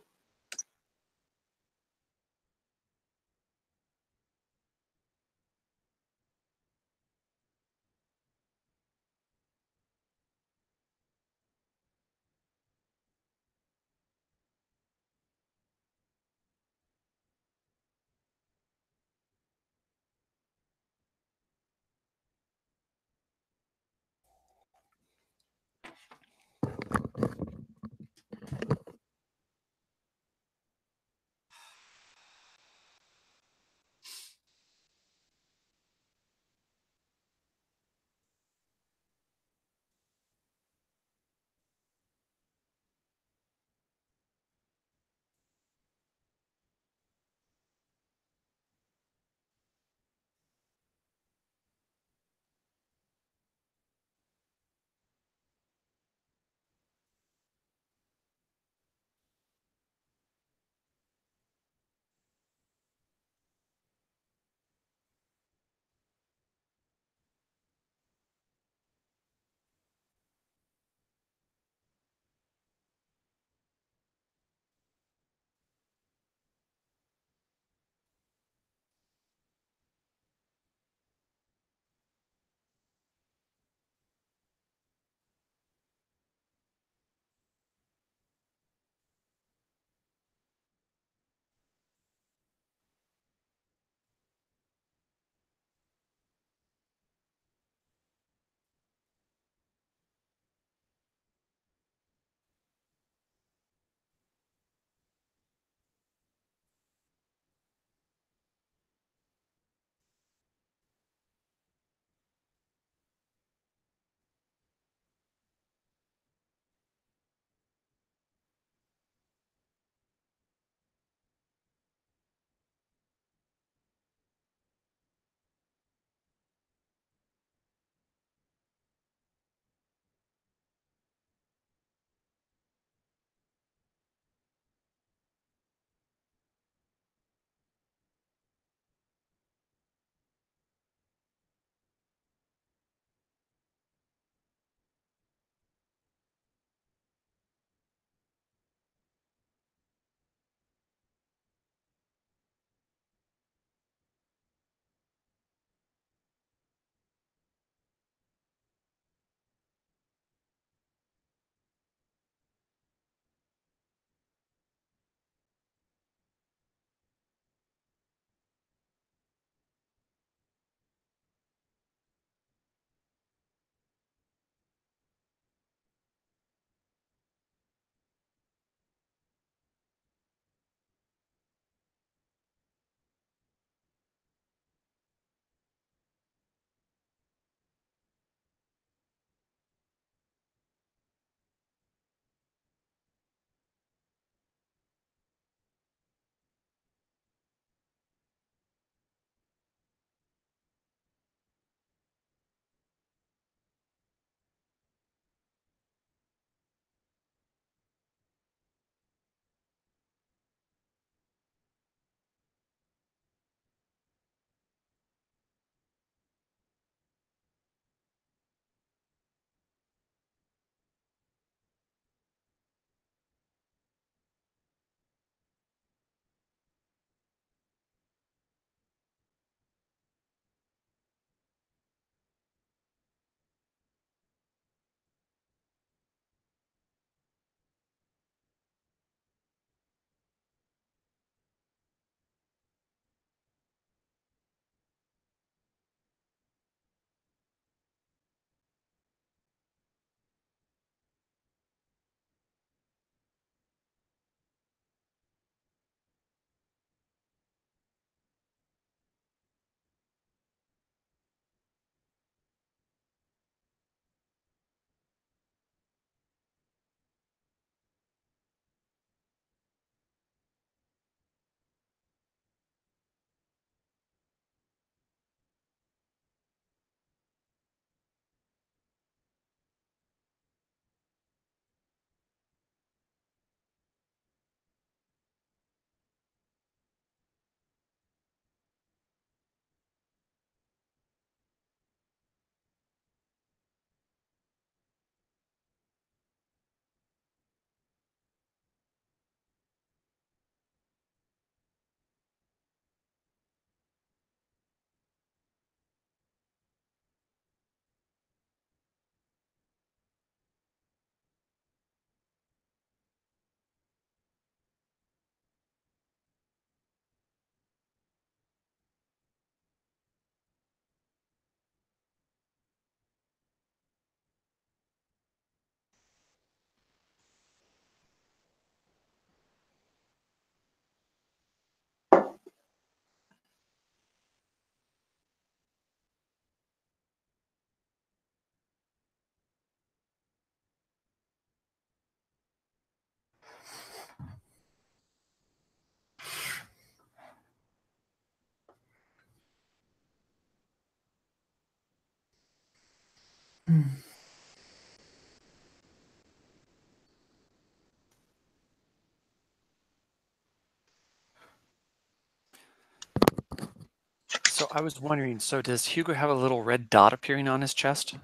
So I was wondering, so does Hugo have a little red dot appearing on his chest?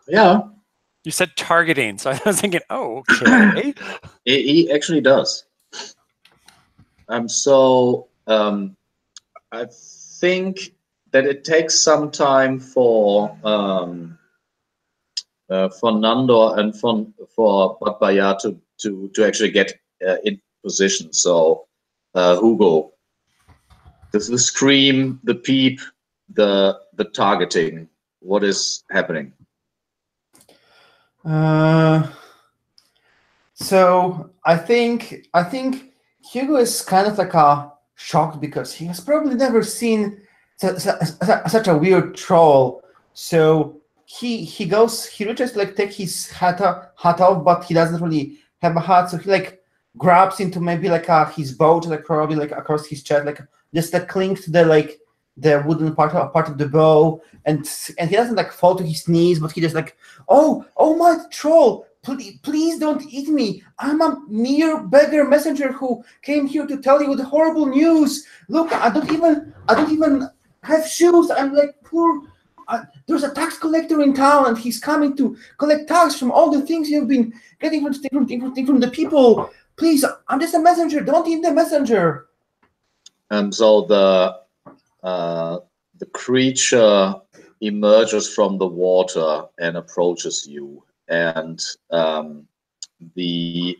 Yeah, You said targeting, so I was thinking, oh, okay. he actually does. I think that it takes some time for Nandor and for Batbaya to actually get in position. So Hugo, the scream, the peep, the targeting. What is happening? So I think Hugo is kind of like shocked because he has probably never seen such a weird troll. So he reaches to like take his hat off, but he doesn't really have a hat. So he like grabs into maybe like his boat, like probably like across his chest, like just like clings to the wooden part of the bow, and he doesn't like fall to his knees, but he just like, oh my troll, please don't eat me. I'm a mere beggar messenger who came here to tell you the horrible news. Look, I don't even have shoes. I'm like poor. There's a tax collector in town, and he's coming to collect tax from all the things you've been getting from the people. Please, I'm just a messenger. Don't eat the messenger. So the creature emerges from the water and approaches you, and you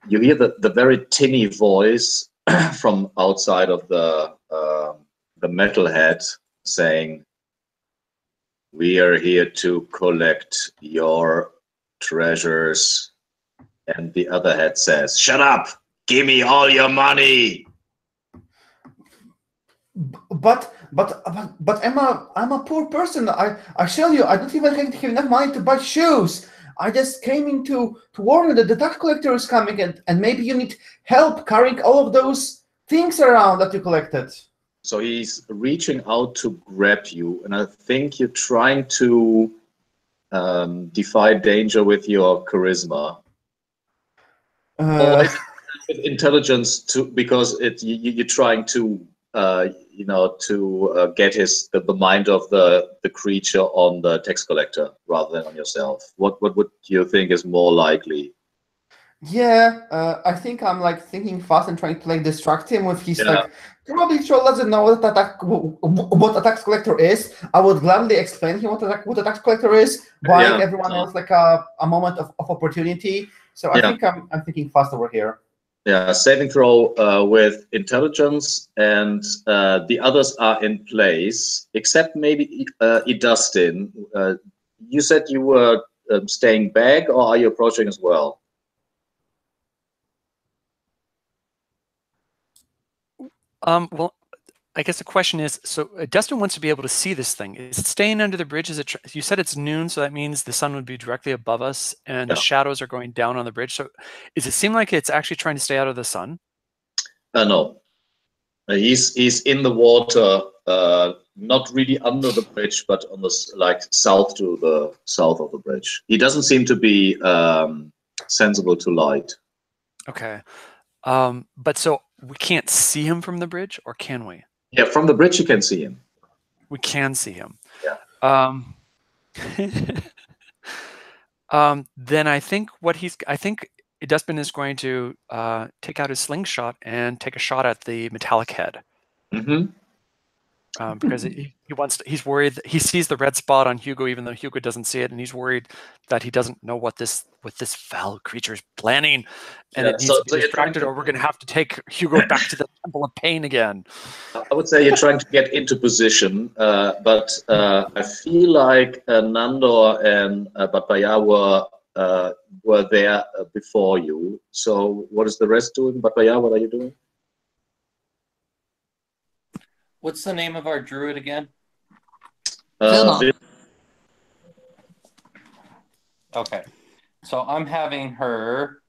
hear the very tinny voice from outside of the metalhead saying, "We are here to collect your treasures." And the other head says, "Shut up! Give me all your money!" But I'm a poor person. I tell you, I don't even have enough money to buy shoes. I just came in to warn you that the tax collector is coming, and maybe you need help carrying all of those things around that you collected. So he's reaching out to grab you, and I think you're trying to defy danger with your charisma. Or intelligence because you're trying to get the mind of the creature on the tax collector rather than on yourself. What would you think is more likely? Yeah, I think I'm like thinking fast and trying to like distract him with his like probably troll doesn't know what a tax collector is. I would gladly explain him what a tax collector is, buying everyone else like a moment of opportunity. So I think I'm thinking fast over here. Yeah, saving throw with intelligence, and the others are in place, except maybe Idustin. You said you were staying back, or are you approaching as well? Well, I guess the question is, so Dustin wants to be able to see this thing. Is it staying under the bridge? Is it? You said it's noon, so that means the sun would be directly above us, and the shadows are going down on the bridge. So, does it seem like it's actually trying to stay out of the sun? No, he's in the water, not really under the bridge, but on the south of the bridge. He doesn't seem to be sensible to light. Okay, but so we can't see him from the bridge, or can we? Yeah, from the bridge you can see him. We can see him. Yeah. Then I think Dustbin is going to take out his slingshot and take a shot at the metallic head. Mm-hmm. Because he's worried that he sees the red spot on Hugo, even though Hugo doesn't see it, and he's worried that he doesn't know what this foul creature is planning, and it needs to be distracted, or we're going to have to take Hugo back to the Temple of Pain again. I would say you're trying to get into position, but I feel like Nandor and Batbaya were there before you. So what is the rest doing? Batbaya, what are you doing? What's the name of our druid again? Okay. So I'm having her.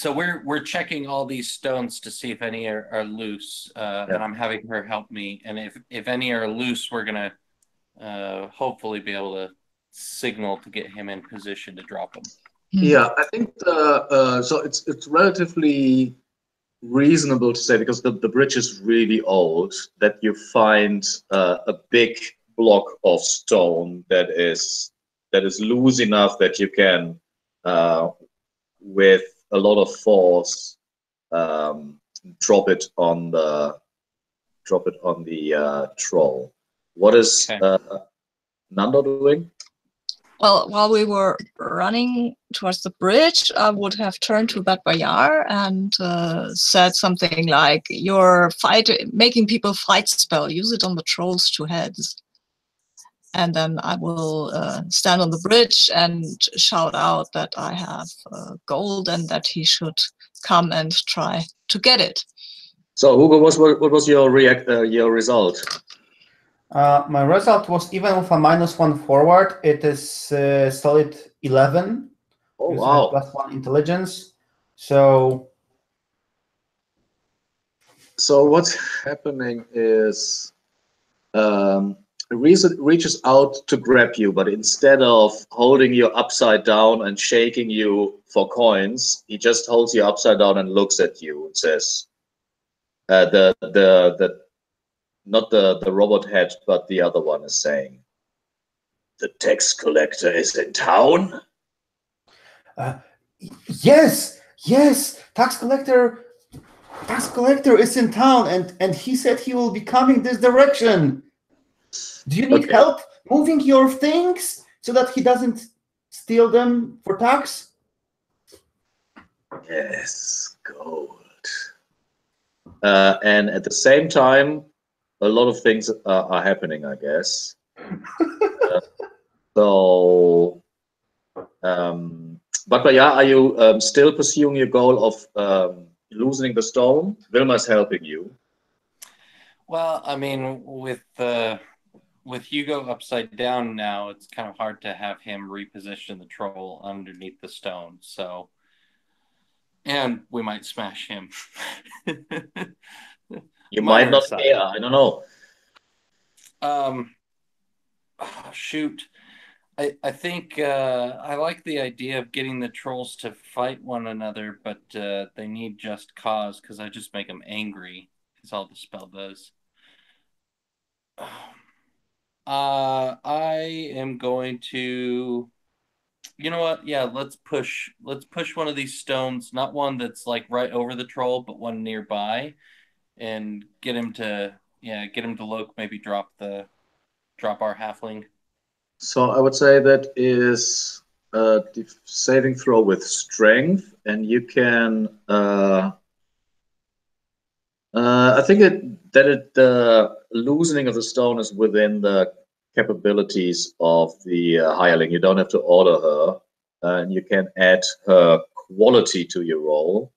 So we're checking all these stones to see if any are loose, and I'm having her help me. And if any are loose, we're gonna hopefully be able to signal to get him in position to drop them. Yeah, I think so. It's relatively reasonable to say, because the bridge is really old, that you find a big block of stone that is loose enough that you can, with a lot of force, drop it on the troll. What is Nando doing? Well, while we were running towards the bridge, I would have turned to that Bayar and said something like, "Your making people fight spell, use it on the trolls' 2 heads." And then I will stand on the bridge and shout out that I have gold and that he should come and try to get it. So, Hugo, what was your result? My result was, even with a -1 forward, it is solid 11. Oh, wow. +1 intelligence. So what's happening is reaches out to grab you, but instead of holding you upside down and shaking you for coins, he just holds you upside down and looks at you and says, not the robot head, but the other one is saying, "The tax collector is in town?" Yes, tax collector is in town, and he said he will be coming this direction. Do you need help moving your things so that he doesn't steal them for tax? Yes, gold. And at the same time, a lot of things are happening, I guess. But yeah, are you still pursuing your goal of loosening the stone? Vilma is helping you. Well, I mean, with Hugo upside down now, it's kind of hard to have him reposition the troll underneath the stone. So, and we might smash him. You might not care. I don't know. Oh, shoot. I think I like the idea of getting the trolls to fight one another, but they need just cause, because I just make them angry. Is all the spell does. I am going to, you know what? Yeah, let's push one of these stones, not one that's like right over the troll, but one nearby, and get him to look, maybe drop our halfling. So I would say that is a saving throw with strength, and you can. I think the loosening of the stone is within the capabilities of the hireling. You don't have to order her, and you can add her quality to your roll,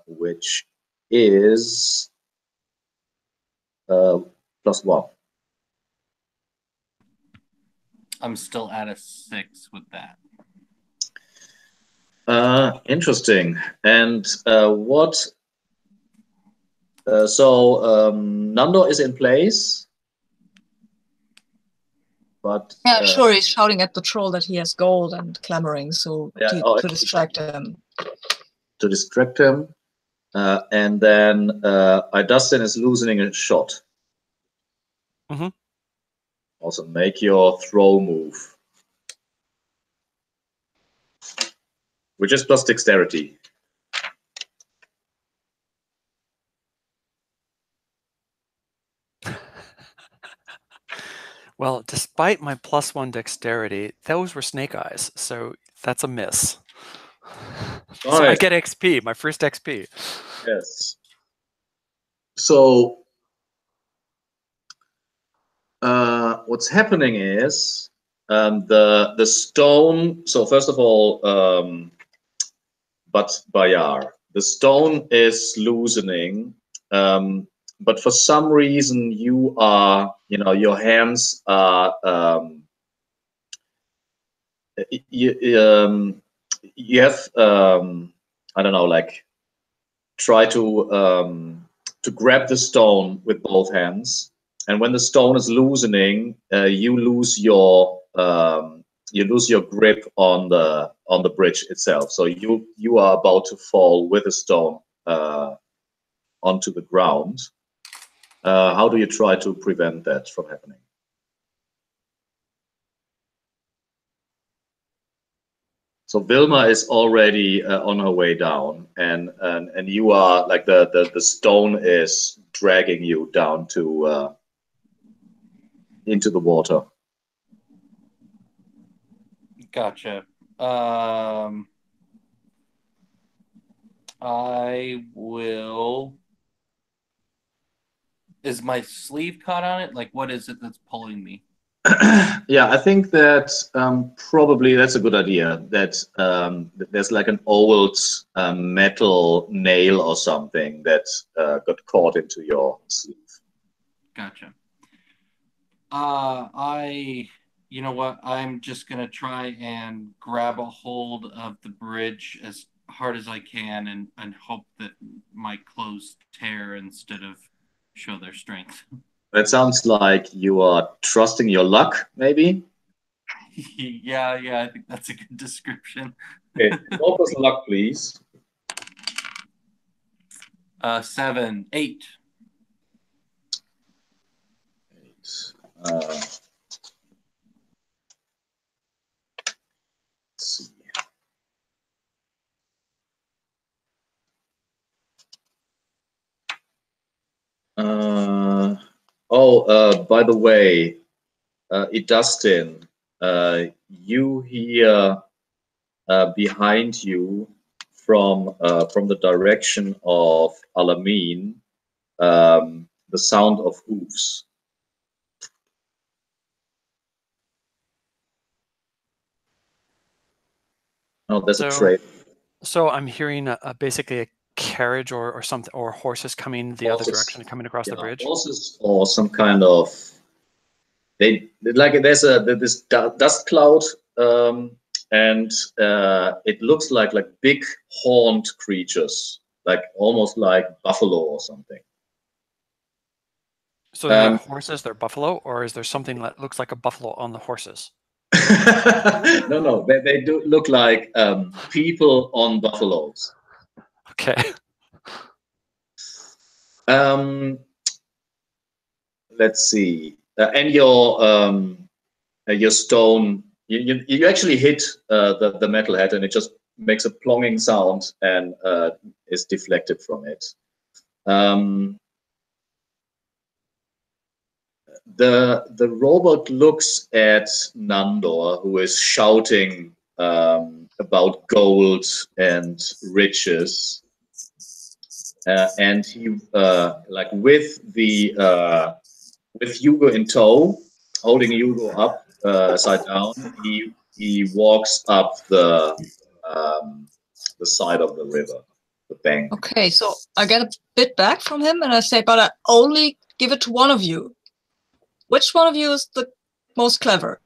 which is +1. I'm still at a 6 with that. Interesting. And what? So Nando is in place, but yeah, sure, he's shouting at the troll that he has gold and clamoring, so to distract him. To distract him, and then Dustin is loosening a shot. Mm-hmm. Also, make your throw move, which is plus dexterity. Well, despite my +1 dexterity, those were snake eyes, so that's a miss. Nice. So I get XP, my first XP. Yes. So what's happening is the stone. So first of all, but Bayar, the stone is loosening. But for some reason, you are, your hands are, you have I don't know, like try to grab the stone with both hands, and when the stone is loosening, you lose your grip on the bridge itself. So you are about to fall with the stone onto the ground. How do you try to prevent that from happening? So Vilma is already on her way down, and you are like the stone is dragging you down to into the water. Gotcha. I will. Is my sleeve caught on it? Like, what is it that's pulling me? Yeah, I think that probably that's a good idea. That there's like an old metal nail or something that got caught into your sleeve. Gotcha. You know what? I'm just gonna try and grab a hold of the bridge as hard as I can, and hope that my clothes tear instead of show their strength. That sounds like you are trusting your luck, maybe. Yeah, I think that's a good description. Okay, roll us luck, please. 7, 8. 8. Let's see. By the way, Dustin, you hear behind you from the direction of Alamein the sound of hoofs. Oh, there's a train. So I'm hearing basically a carriage or something, or horses coming the other direction, coming across the bridge. Horses or some kind of there's this dust cloud, and it looks like big horned creatures, like almost like buffalo or something. So they're not horses, they're buffalo, or is there something that looks like a buffalo on the horses? No, they do look like people on buffaloes. Okay. Let's see. And your stone, you actually hit the metal head, and it just makes a plonging sound and is deflected from it. The robot looks at Nandor, who is shouting about gold and riches, and he with Hugo in tow, holding Hugo up side down, he walks up the side of the river, the bank. Okay, so I get a bit back from him, and I say, but I only give it to one of you. Which one of you is the most clever?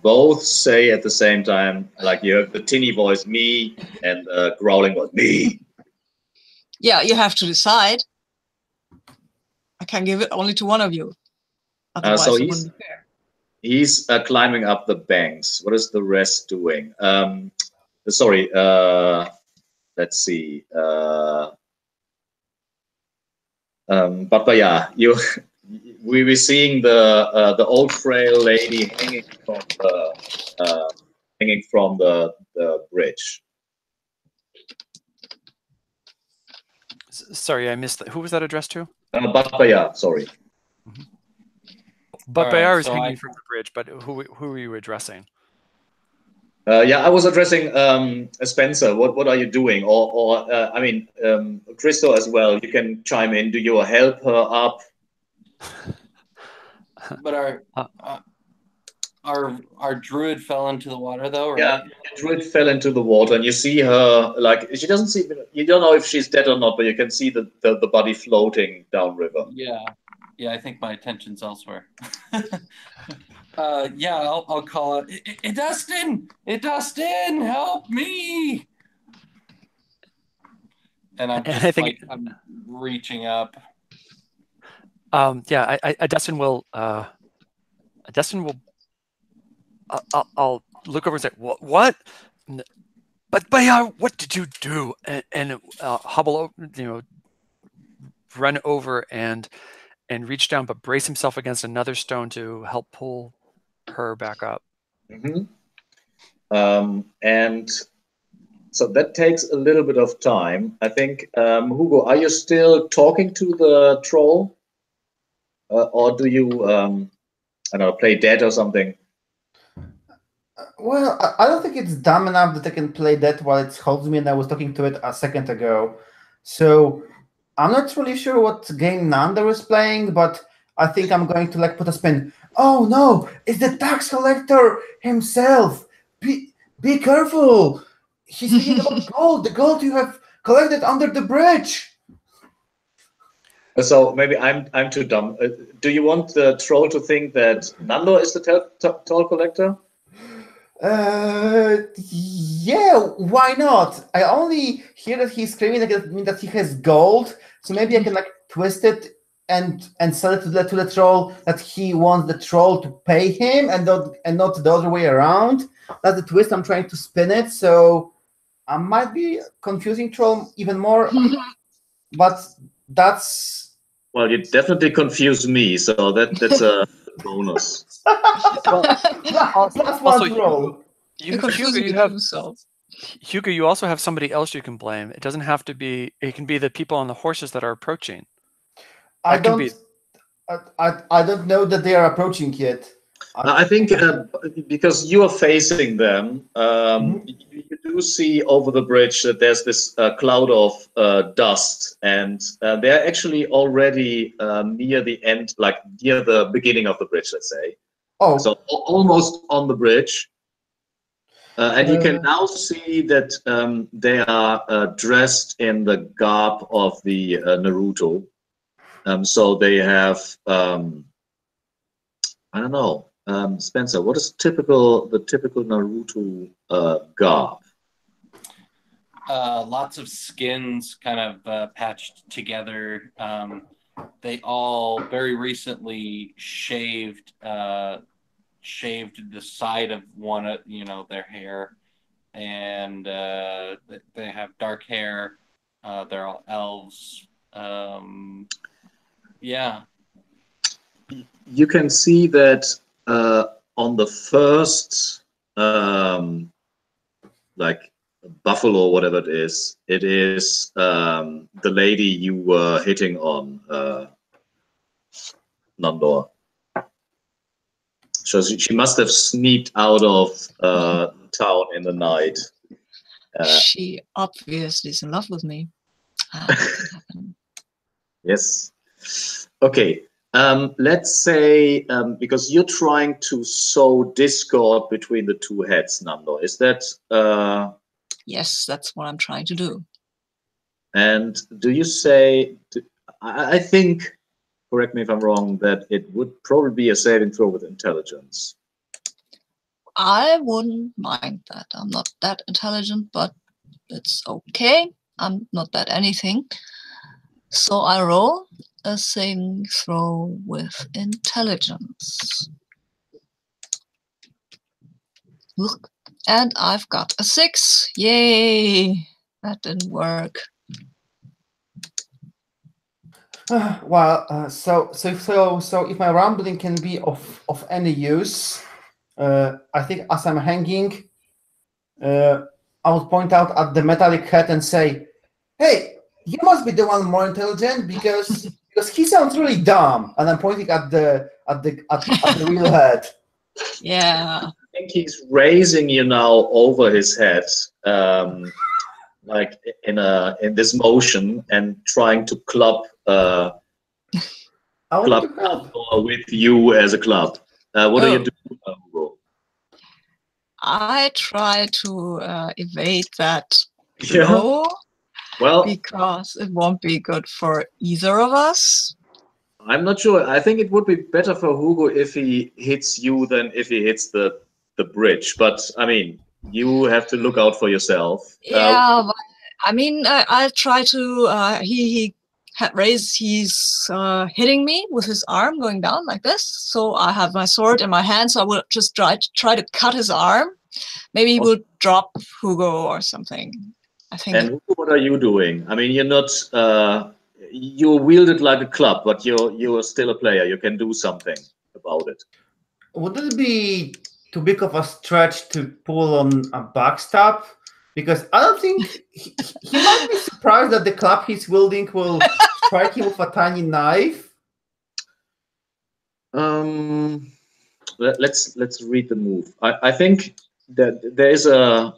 Both say at the same time, like you have the tinny voice, me, and growling voice, me. Yeah, you have to decide. I can give it only to one of you. Otherwise, so it wouldn't be fair. He's climbing up the banks. What is the rest doing? Sorry, let's see. But yeah, we were seeing the old frail lady hanging from the bridge. Sorry, I missed that. Who was that addressed to? Batbaya, sorry. Batbaya is hanging from the bridge, but who are you addressing? Yeah, I was addressing Spencer. What are you doing? Or I mean, Christo as well. You can chime in. Do you help her up? But our druid fell into the water, though, right? Yeah, the druid fell into the water, and you see her like she doesn't see. You don't know if she's dead or not, but you can see the body floating downriver. Yeah, I think my attention's elsewhere. Yeah, I'll call it. Dustin, help me! And I'm And just I think I'm reaching up. yeah, Dustin will I'll look over and say, what? But Bayar, what did you do? And hobble over, run over and reach down, but brace himself against another stone to help pull her back up. Mm-hmm. And so that takes a little bit of time. I think, Hugo, are you still talking to the troll? Or do you, I don't know, play dead or something? Well, I don't think it's dumb enough that I can play that while it holds me, and I was talking to it a second ago. So I'm not really sure what game Nando is playing, but I think I'm going to put a spin. Oh no, it's the tax collector himself. Be careful. He's speaking about gold, the gold you have collected under the bridge. So maybe I'm too dumb. Do you want the troll to think that Nando is the toll collector? Yeah, why not? I only hear that he's screaming that he has gold, so maybe I can twist it and sell it to the troll that he wants the troll to pay him and not the other way around. That's the twist I'm trying to spin it, so I might be confusing troll even more, but that's... Well, you definitely confuse me, so that's a bonus. Plus one troll. Hugo, you also have somebody else you can blame. It doesn't have to be. It can be the people on the horses that are approaching. I don't know that they are approaching yet. I think because you are facing them, you do see over the bridge that there's this cloud of dust, and they're actually already near the end, like near the beginning of the bridge, let's say. Oh. So almost on the bridge. And you can now see that they are dressed in the garb of the Naruto. So they have, I don't know, Spencer, what is the typical Naruto garb? Lots of skins kind of patched together. They all very recently shaved the side of one, their hair, and they have dark hair. They're all elves. Yeah. You can see that on the first, buffalo, whatever it is the lady you were hitting on, Nandor. So she must have sneaked out of town in the night. She obviously is in love with me. Yes. Okay. Let's say, because you're trying to sow discord between the two heads, Nando. Is that... Yes, that's what I'm trying to do. And do you say... I think, correct me if I'm wrong, that it would probably be a saving throw with intelligence. I wouldn't mind that. I'm not that intelligent, but it's okay. I'm not that anything. So I roll a saving throw with intelligence. Look, and I've got a 6. Yay! That didn't work. Well, so if my rambling can be of any use, I think as I'm hanging, I would point out at the metallic head and say, "Hey, you must be the one more intelligent because he sounds really dumb." And I'm pointing at the real head. Yeah. I think he's raising you now over his head, like in this motion, and trying to club with you as a club. What do you do, Hugo? I try to evade that blow, well, because it won't be good for either of us. I'm not sure. I think it would be better for Hugo if he hits you than if he hits the bridge. But I mean, you have to look out for yourself. Yeah, but, I mean, I try to. He had raised. He's hitting me with his arm going down like this. So I have my sword in my hand. So I will just try to cut his arm. Maybe he will drop Hugo or something. I think. And Hugo, what are you doing? I mean, you're not. You wield it like a club, but you're still a player. You can do something about it. Would it be too big of a stretch to pull on a backstab? Because I don't think he might be surprised that the club he's wielding will strike him with a tiny knife. Let's read the move. I think that there is a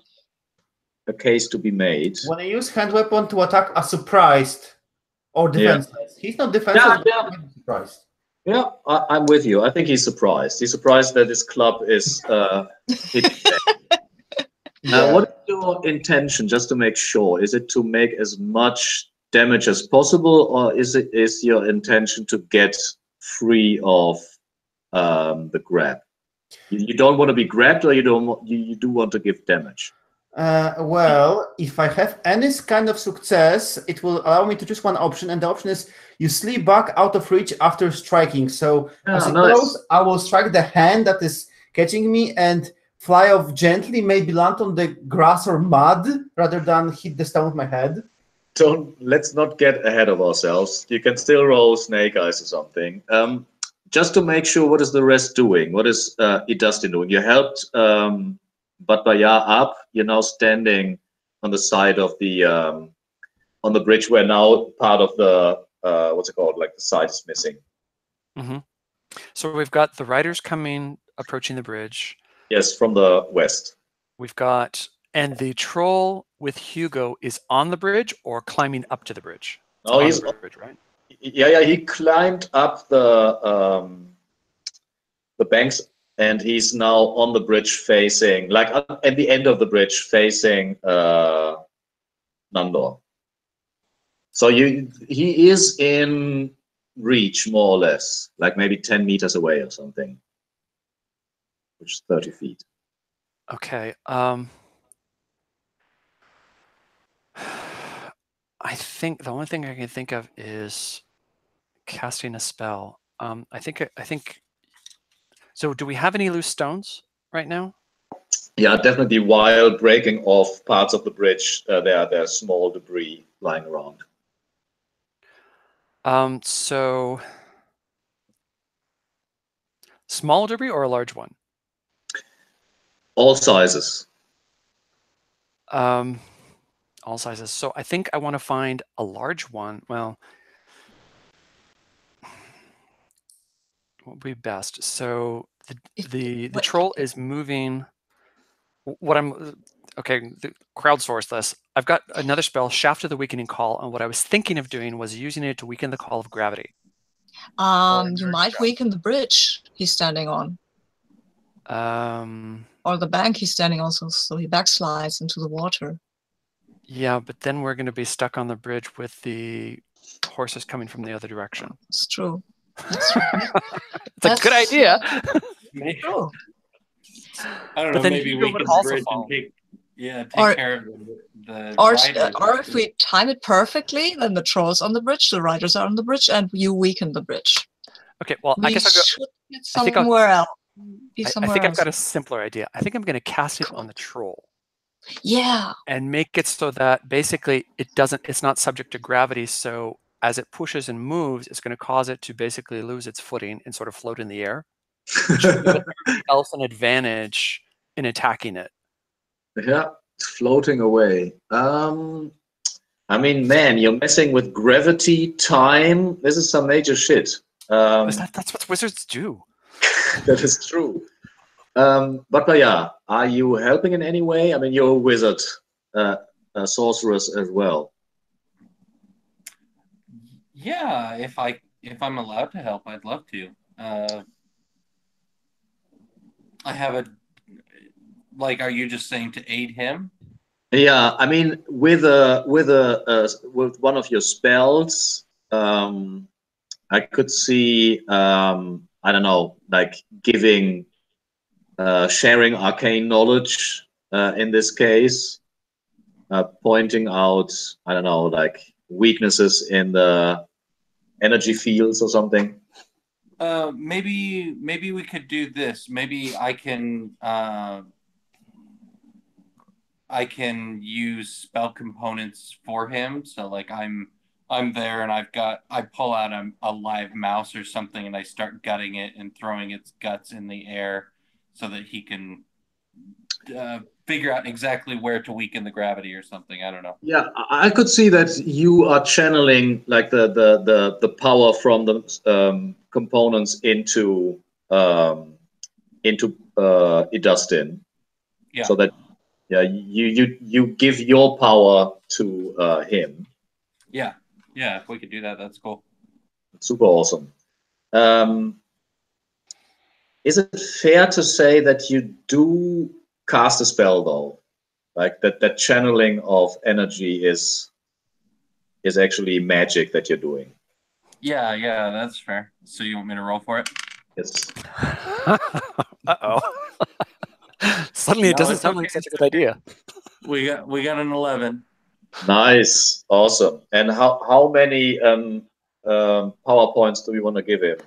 case to be made. When I use hand weapon to attack a surprised or defenseless, he's not defenseless, but he's surprised. Yeah, I'm with you. I think he's surprised. He's surprised that his club is hit. What is your intention, just to make sure? Is it to make as much damage as possible, or is your intention to get free of the grab? You don't want to be grabbed, or you do want to give damage? Well, if I have any kind of success, it will allow me to choose one option, and the option is you slip back out of reach after striking. So I suppose I will strike the hand that is catching me and fly off gently, maybe land on the grass or mud rather than hit the stone with my head. Let's not get ahead of ourselves. You can still roll snake eyes or something. Just to make sure, what is the rest doing? What is Idustin doing? You helped Batbayar up. You're now standing on the side of the on the bridge where now part of the what's it called? Like the side is missing. Mm-hmm. So we've got the riders approaching the bridge. Yes, from the west. We've got, and the troll with Hugo is on the bridge or climbing up to the bridge? Oh, he's on the bridge, right? Yeah. He climbed up the banks, and he's now on the bridge facing, like at the end of the bridge, facing Nandor. So he is in reach, more or less, like maybe 10 meters away or something. Which is 30 feet. Okay. I think the only thing I can think of is casting a spell. I think. So, do we have any loose stones right now? Yeah, definitely. While breaking off parts of the bridge, there's small debris lying around. So, small debris or a large one? All sizes. All sizes. So I think I want to find a large one. Well, what would be best? So the troll is moving. Crowdsource this. I've got another spell, Shaft of the Weakening Call, and what I was thinking of doing was using it to weaken the call of gravity. You might weaken the bridge he's standing on. Or the bank he's standing on, so he backslides into the water. Yeah, but then we're going to be stuck on the bridge with the horses coming from the other direction. It's true. That's right. It's a good idea. True. I don't know. Maybe we can bridge and take care of the riders. Or if we time it perfectly, then the troll's on the bridge, the riders are on the bridge, and you weaken the bridge. Okay, well, I guess I'll should get somewhere else. I think I've got a simpler idea. I think I'm going to cast it on the troll. Yeah. And make it so that basically it's not subject to gravity. So as it pushes and moves, it's going to cause it to basically lose its footing and sort of float in the air, which will give everybody else an advantage in attacking it. Yeah, it's floating away. I mean, man, you're messing with gravity, time. This is some major shit. That's what wizards do. That is true. But yeah, are you helping in any way? I mean, you're a wizard, a sorceress as well. Yeah, if I'm allowed to help, I'd love to. I have are you just saying to aid him? Yeah, I mean, with one of your spells, I could see, I don't know, like giving, sharing arcane knowledge in this case, pointing out, I don't know, like weaknesses in the energy fields or something. Maybe we could do this. Maybe I can use spell components for him. So like I'm there and I pull out a live mouse or something and I start gutting it and throwing its guts in the air so that he can figure out exactly where to weaken the gravity or something. I don't know. Yeah, I could see that you are channeling like the power from the components into Idustin. Yeah. So that you give your power to him. Yeah. If we could do that, that's cool. Super awesome. Is it fair to say that you do cast a spell though? Like that channeling of energy is actually magic that you're doing. Yeah, that's fair. So you want me to roll for it? Yes. Uh-oh. Suddenly it No, doesn't it's sound okay. like such a good idea. We got an 11. Nice. Awesome. And how many PowerPoints do we want to give him?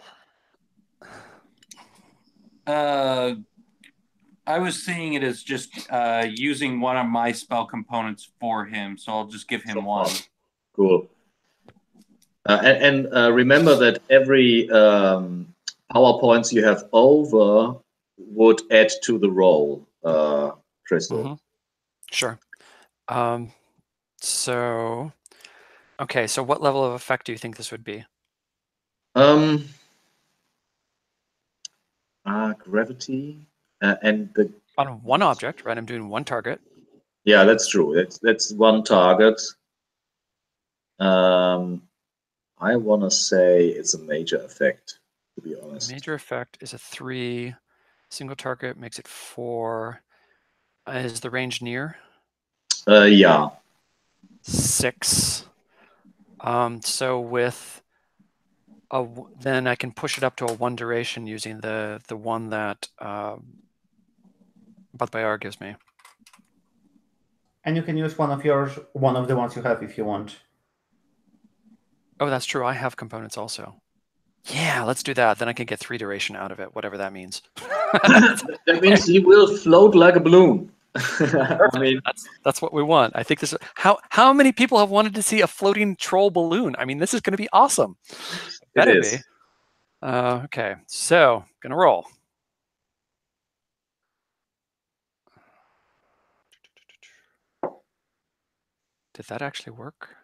I was seeing it as just using one of my spell components for him, so I'll just give him one. Cool. And remember that every PowerPoints you have over would add to the roll, Crystal. Mm-hmm. Sure. So, okay. So, what level of effect do you think this would be? Gravity and the On one object, right? I'm doing one target. Yeah, that's true. That's one target. I want to say it's a major effect, to be honest. Major effect is a 3. Single target makes it 4. Is the range near? Yeah. 6. So with then I can push it up to a 1 duration using the one that Batbayar gives me. And you can use one of the ones you have if you want. Oh, that's true. I have components also. Yeah, let's do that. Then I can get 3 duration out of it, whatever that means. That means he will float like a balloon. I mean, that's what we want. I think this. How many people have wanted to see a floating troll balloon? I mean, this is going to be awesome. Better be. Okay, so gonna roll. Did that actually work?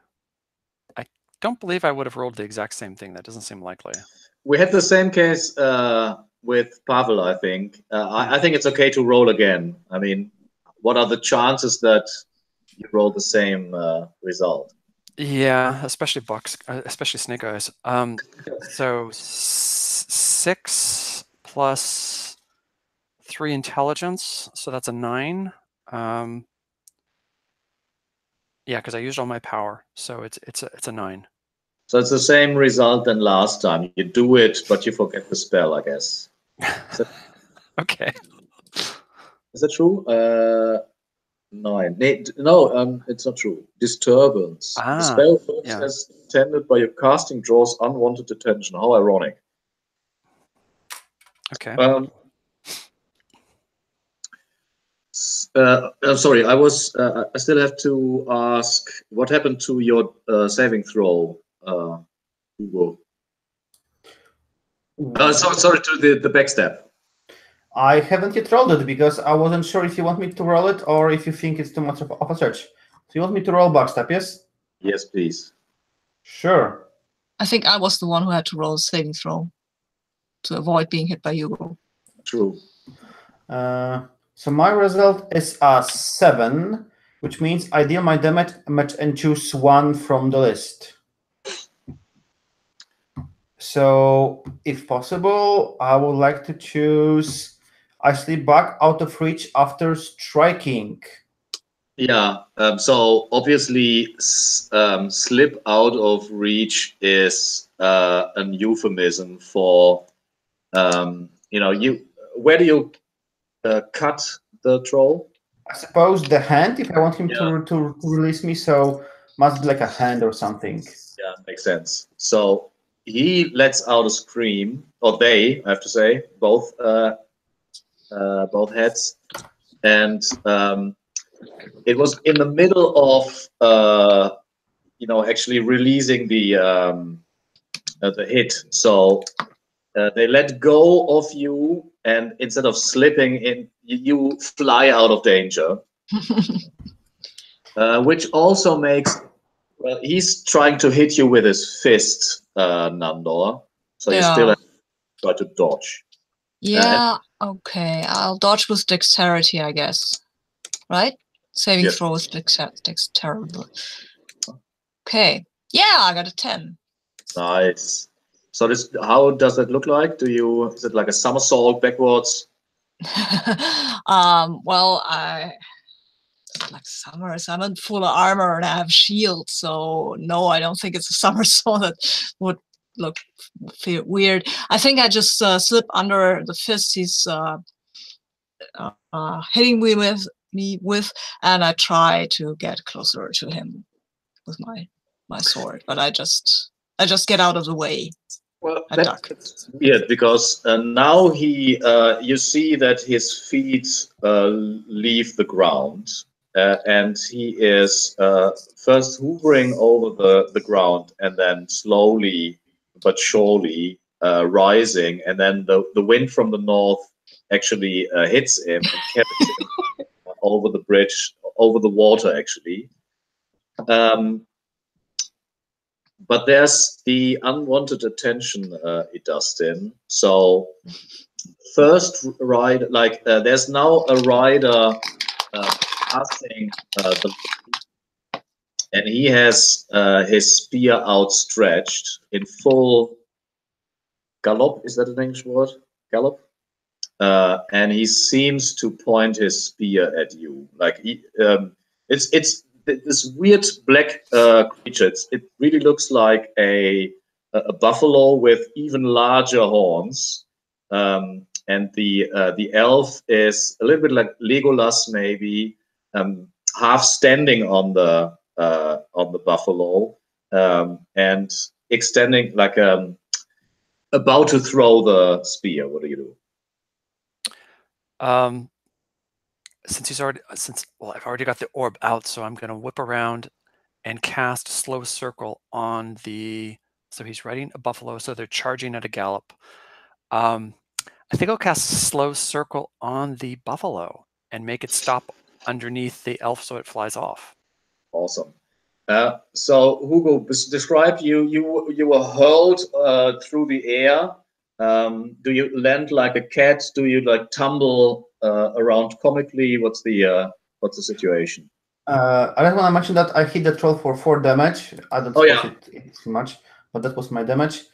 I don't believe I would have rolled the exact same thing. That doesn't seem likely. We had the same case with Pavel, I think. I think it's okay to roll again. I mean, what are the chances that you roll the same result? Yeah, especially snake eyes. So 6 plus 3 intelligence, so that's a 9. Yeah, because I used all my power, so it's a 9. So it's the same result than last time. You do it, but you forget the spell, I guess. Okay. Is that true? 9. No, it's not true. Disturbance. The spell works as intended, but your casting draws unwanted attention. How ironic. Okay. Sorry, I still have to ask, what happened to your saving throw, Hugo? Sorry, to the backstab. I haven't yet rolled it because I wasn't sure if you want me to roll it or if you think it's too much of a search. So you want me to roll backstab, yes? Yes, please. Sure. I think I was the one who had to roll a saving throw to avoid being hit by Hugo. True. So my result is a 7, which means I deal my damage and choose one from the list. So if possible, I would like to choose I slip back out of reach after striking. Yeah, so obviously slip out of reach is an euphemism for, you know, where do you cut the troll? I suppose the hand, if I want him Yeah. to release me, so must be like a hand or something. Yeah, makes sense. So he lets out a scream, or they, I have to say, both heads, and it was in the middle of you know, actually releasing the hit. So they let go of you, and instead of slipping in, you fly out of danger. Which also makes, well, he's trying to hit you with his fist, Nandor. So you still have to try to dodge. Yeah, okay. I'll dodge with dexterity, I guess. Right? Saving Yes. throw with dexterity. Okay. Yeah, I got a 10. Nice. So this, how does it look like? Is it like a somersault backwards? Well, like summers. I'm in full armor and I have shield, so no, I don't think it's a somersault. That would feel weird. I think I just slip under the fist he's hitting me with, and I try to get closer to him with my sword, but I just get out of the way. Well, I duck. that's weird because now you see that his feet leave the ground, and he is first hovering over the ground and then slowly but surely rising, and then the wind from the north actually hits him and carries him over the bridge, over the water actually. But there's the unwanted attention, Dustin. So first ride, like there's now a rider passing and he has his spear outstretched in full gallop. Is that an English word? Gallop. And he seems to point his spear at you. Like it's this weird black creature. It really looks like a buffalo with even larger horns. And the elf is a little bit like Legolas, maybe half standing on the buffalo and extending like about to throw the spear. What do you do? Well, I've already got the orb out, so I'm going to whip around and cast slow circle on the. So he's riding a buffalo, so they're charging at a gallop. I think I'll cast slow circle on the buffalo and make it stop underneath the elf, so it flies off. Awesome. So Hugo, describe you were hurled through the air. Do you land like a cat? Do you like tumble around comically? What's the situation? I just want to mention that I hit the troll for 4 damage. I don't suppose it's much, but that was my damage.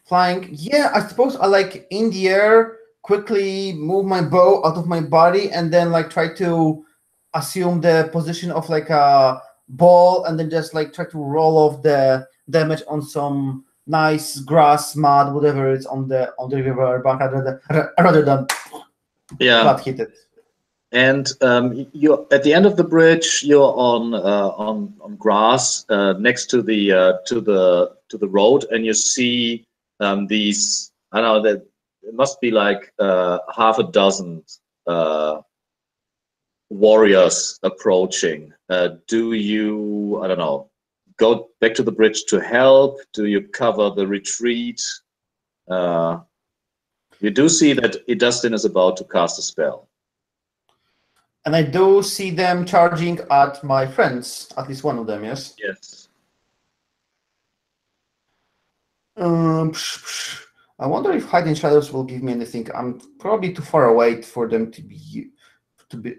Flying, yeah, I suppose I like in the air quickly move my bow out of my body and then like try to assume the position of like a ball and then just like try to roll off the damage on some nice grass, mud, whatever it's on the river bank rather than flat hit it. And you're at the end of the bridge. You're on grass next to the road, and you see these. I don't know that it must be like half a dozen warriors approaching. Do you, I don't know, go back to the bridge to help? Do you cover the retreat? You do see that Dustin is about to cast a spell. And I do see them charging at my friends, at least one of them, yes? Yes. I wonder if hiding shadows will give me anything. I'm probably too far away for them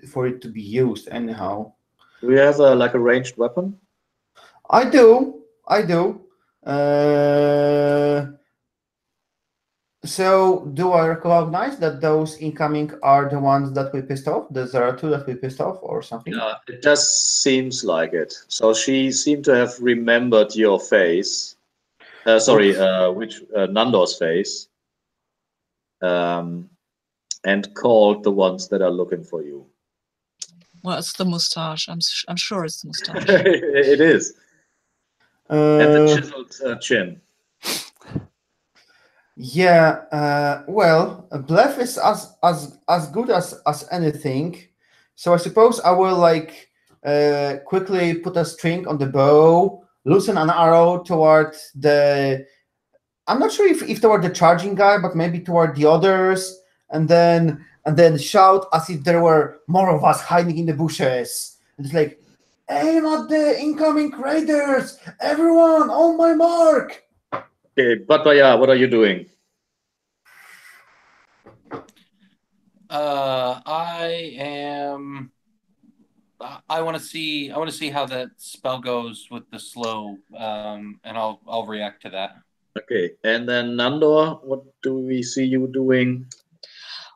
for it to be used anyhow. Do you have like a ranged weapon? I do. So do I recognize that those incoming are the ones that we pissed off? The Zarutu that we pissed off or something? Yeah, it does seems like it. So she seemed to have remembered your face. which Nandor's face, and called the ones that are looking for you. Well, it's the mustache. I'm sure it's the mustache. It is. And the chiseled chin. Yeah, well, a bluff is as good as anything. So I suppose I will like quickly put a string on the bow, loosen an arrow toward the. I'm not sure if toward the charging guy, but maybe toward the others, and then shout as if there were more of us hiding in the bushes. And it's like, aim at the incoming raiders! Everyone on my mark! Okay, Batbaya, what are you doing? I want to see how that spell goes with the slow, and I'll react to that. Okay, and then Nandor, what do we see you doing?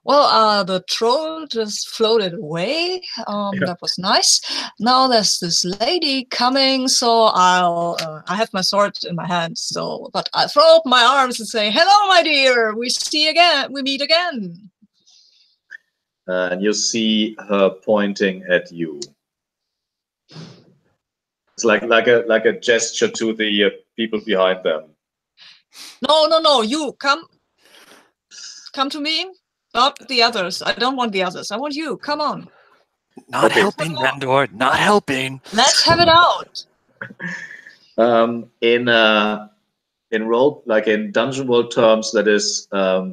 Well, the troll just floated away. That was nice. Now there's this lady coming, so I have my sword in my hand. So, but I throw up my arms and say, "Hello, my dear. We meet again." And you see her pointing at you. It's like a gesture to the people behind them. No. You come to me. Not the others. I don't want the others. I want you. Come on. Not helping, Nandor. Not helping. Let's have it out. In role, like in Dungeon World terms, that is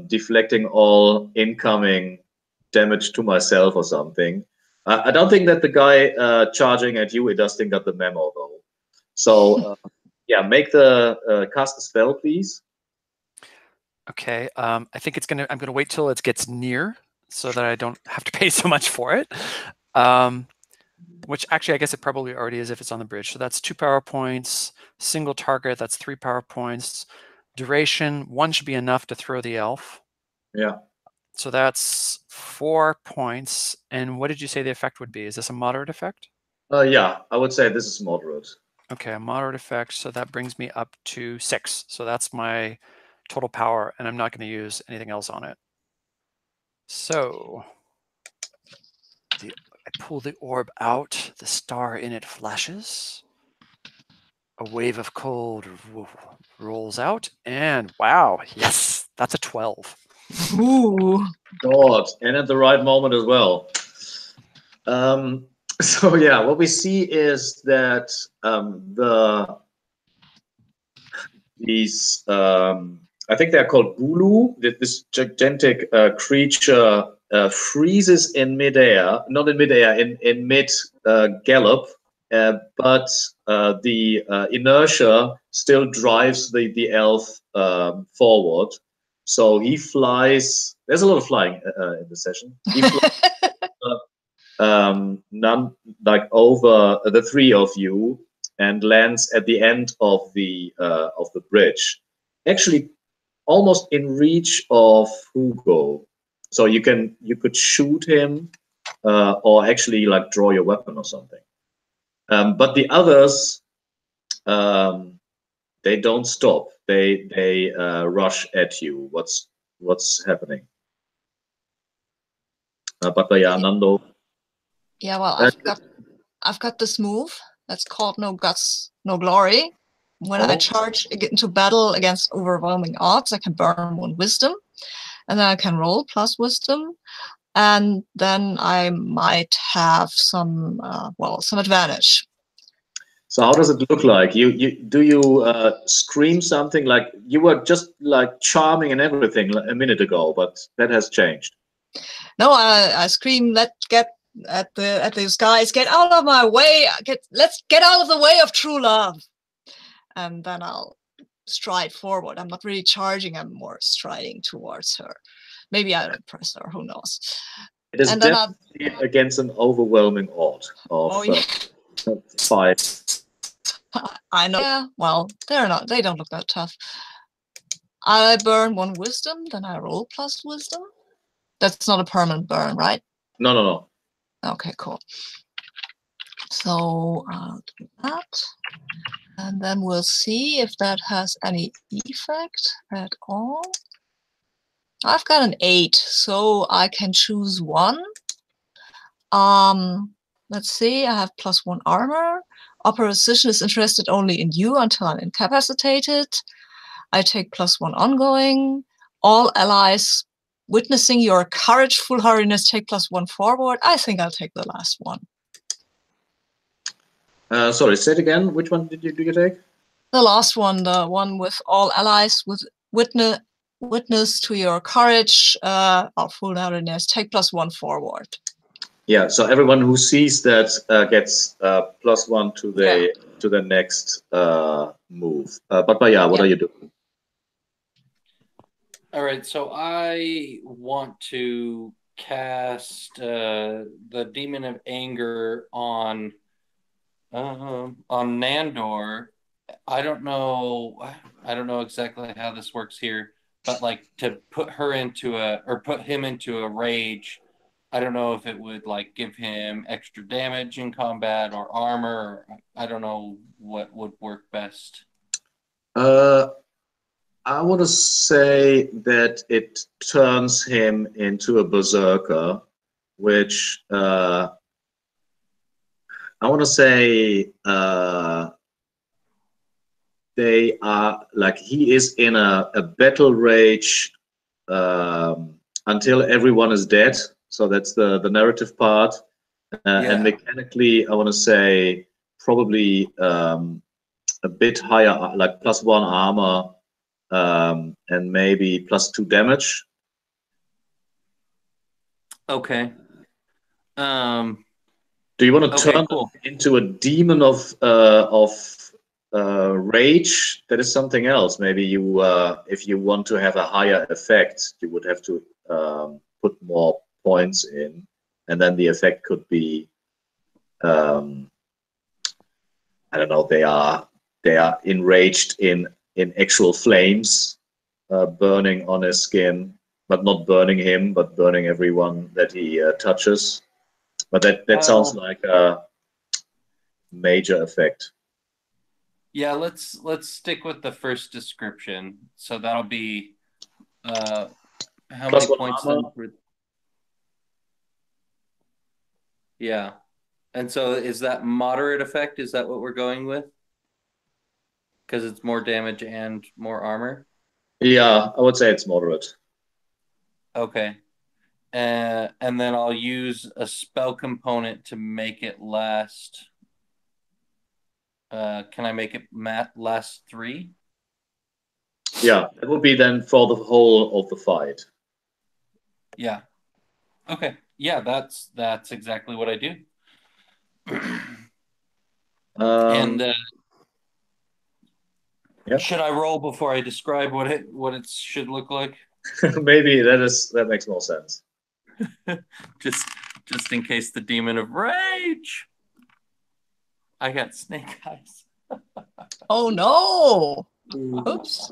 deflecting all incoming damage to myself or something. I don't think that the guy charging at you, Idustin, got the memo though. So yeah, make the cast a spell, please. Okay, I think I'm gonna wait till it gets near so that I don't have to pay so much for it. Which actually, I guess it probably already is if it's on the bridge. So that's 2 power points. Single target, that's 3 power points. Duration, 1 should be enough to throw the elf. Yeah. So that's 4 points. And what did you say the effect would be? Is this a moderate effect? Yeah, I would say this is moderate. Okay, a moderate effect. So that brings me up to 6. So that's my total power, and I'm not going to use anything else on it. So I pull the orb out. The star in it flashes. A wave of cold rolls out, and wow, yes, that's a 12. Ooh. God, and at the right moment as well. So yeah, what we see is that these I think they're called bulu. This gigantic creature freezes in midair, not in midair, in mid gallop, but the inertia still drives the elf forward. So he flies. There's a lot of flying in the session. He flies over the 3 of you and lands at the end of the bridge, actually almost in reach of Hugo. So you could shoot him or actually like draw your weapon or something. But the others, they don't stop. They rush at you. What's happening? But yeah, Nando. Yeah, well, I've got this move that's called No Guts, No Glory. When I charge into battle against overwhelming odds, I can burn 1 wisdom, and then I can roll plus wisdom, and then I might have some advantage. So how does it look like? Do you scream something like you were just like charming and everything a minute ago, but that has changed? No, I scream, "Let's get at these guys! Get out of my way! Let's get out of the way of true love!" And then I'll stride forward. I'm not really charging. I'm more striding towards her. Maybe I'll impress her. Who knows? It is definitely against an overwhelming odd of 5. I know. Yeah, well, they don't look that tough. I burn 1 wisdom, then I roll plus wisdom. That's not a permanent burn, right? No. Okay, cool. So I'll do that. And then we'll see if that has any effect at all. I've got an 8, so I can choose one. Let's see, I have +1 armor. Opposition is interested only in you until I'm incapacitated. I take +1 ongoing. All allies witnessing your courage, foolhardiness, take +1 forward. I think I'll take the last one. Sorry, say it again. Which one do you take? The last one, the one with all allies with witness to your courage or foolhardiness, take +1 forward. Yeah, so everyone who sees that gets +1 to the next move. But yeah, what are you doing? All right, so I want to cast the Demon of Anger on Nandor. I don't know exactly how this works here, but like to put him into a rage. I don't know if it would like give him extra damage in combat or armor. Or I don't know what would work best. I want to say that it turns him into a berserker, which I want to say they are like he is in a battle rage until everyone is dead. So that's the narrative part. And mechanically, I want to say probably a bit higher, like +1 armor and maybe +2 damage. Okay. Do you want to turn him into a demon of rage? That is something else. Maybe you, if you want to have a higher effect, you would have to put more points in, and then the effect could be, I don't know. They are enraged in actual flames, burning on his skin, but not burning him, but burning everyone that he touches. But that sounds like a major effect. Yeah, let's stick with the first description. So that'll be how many points then? Yeah. And so is that moderate effect? Is that what we're going with? Because it's more damage and more armor? Yeah, I would say it's moderate. Okay. And then I'll use a spell component to make it last. Can I make it last 3? Yeah, it would be then for the whole of the fight. Yeah. Okay. Yeah, that's exactly what I do. And should I roll before I describe what it should look like? Maybe that makes more sense. just in case the demon of rage. I got snake eyes. Oh no! Oops.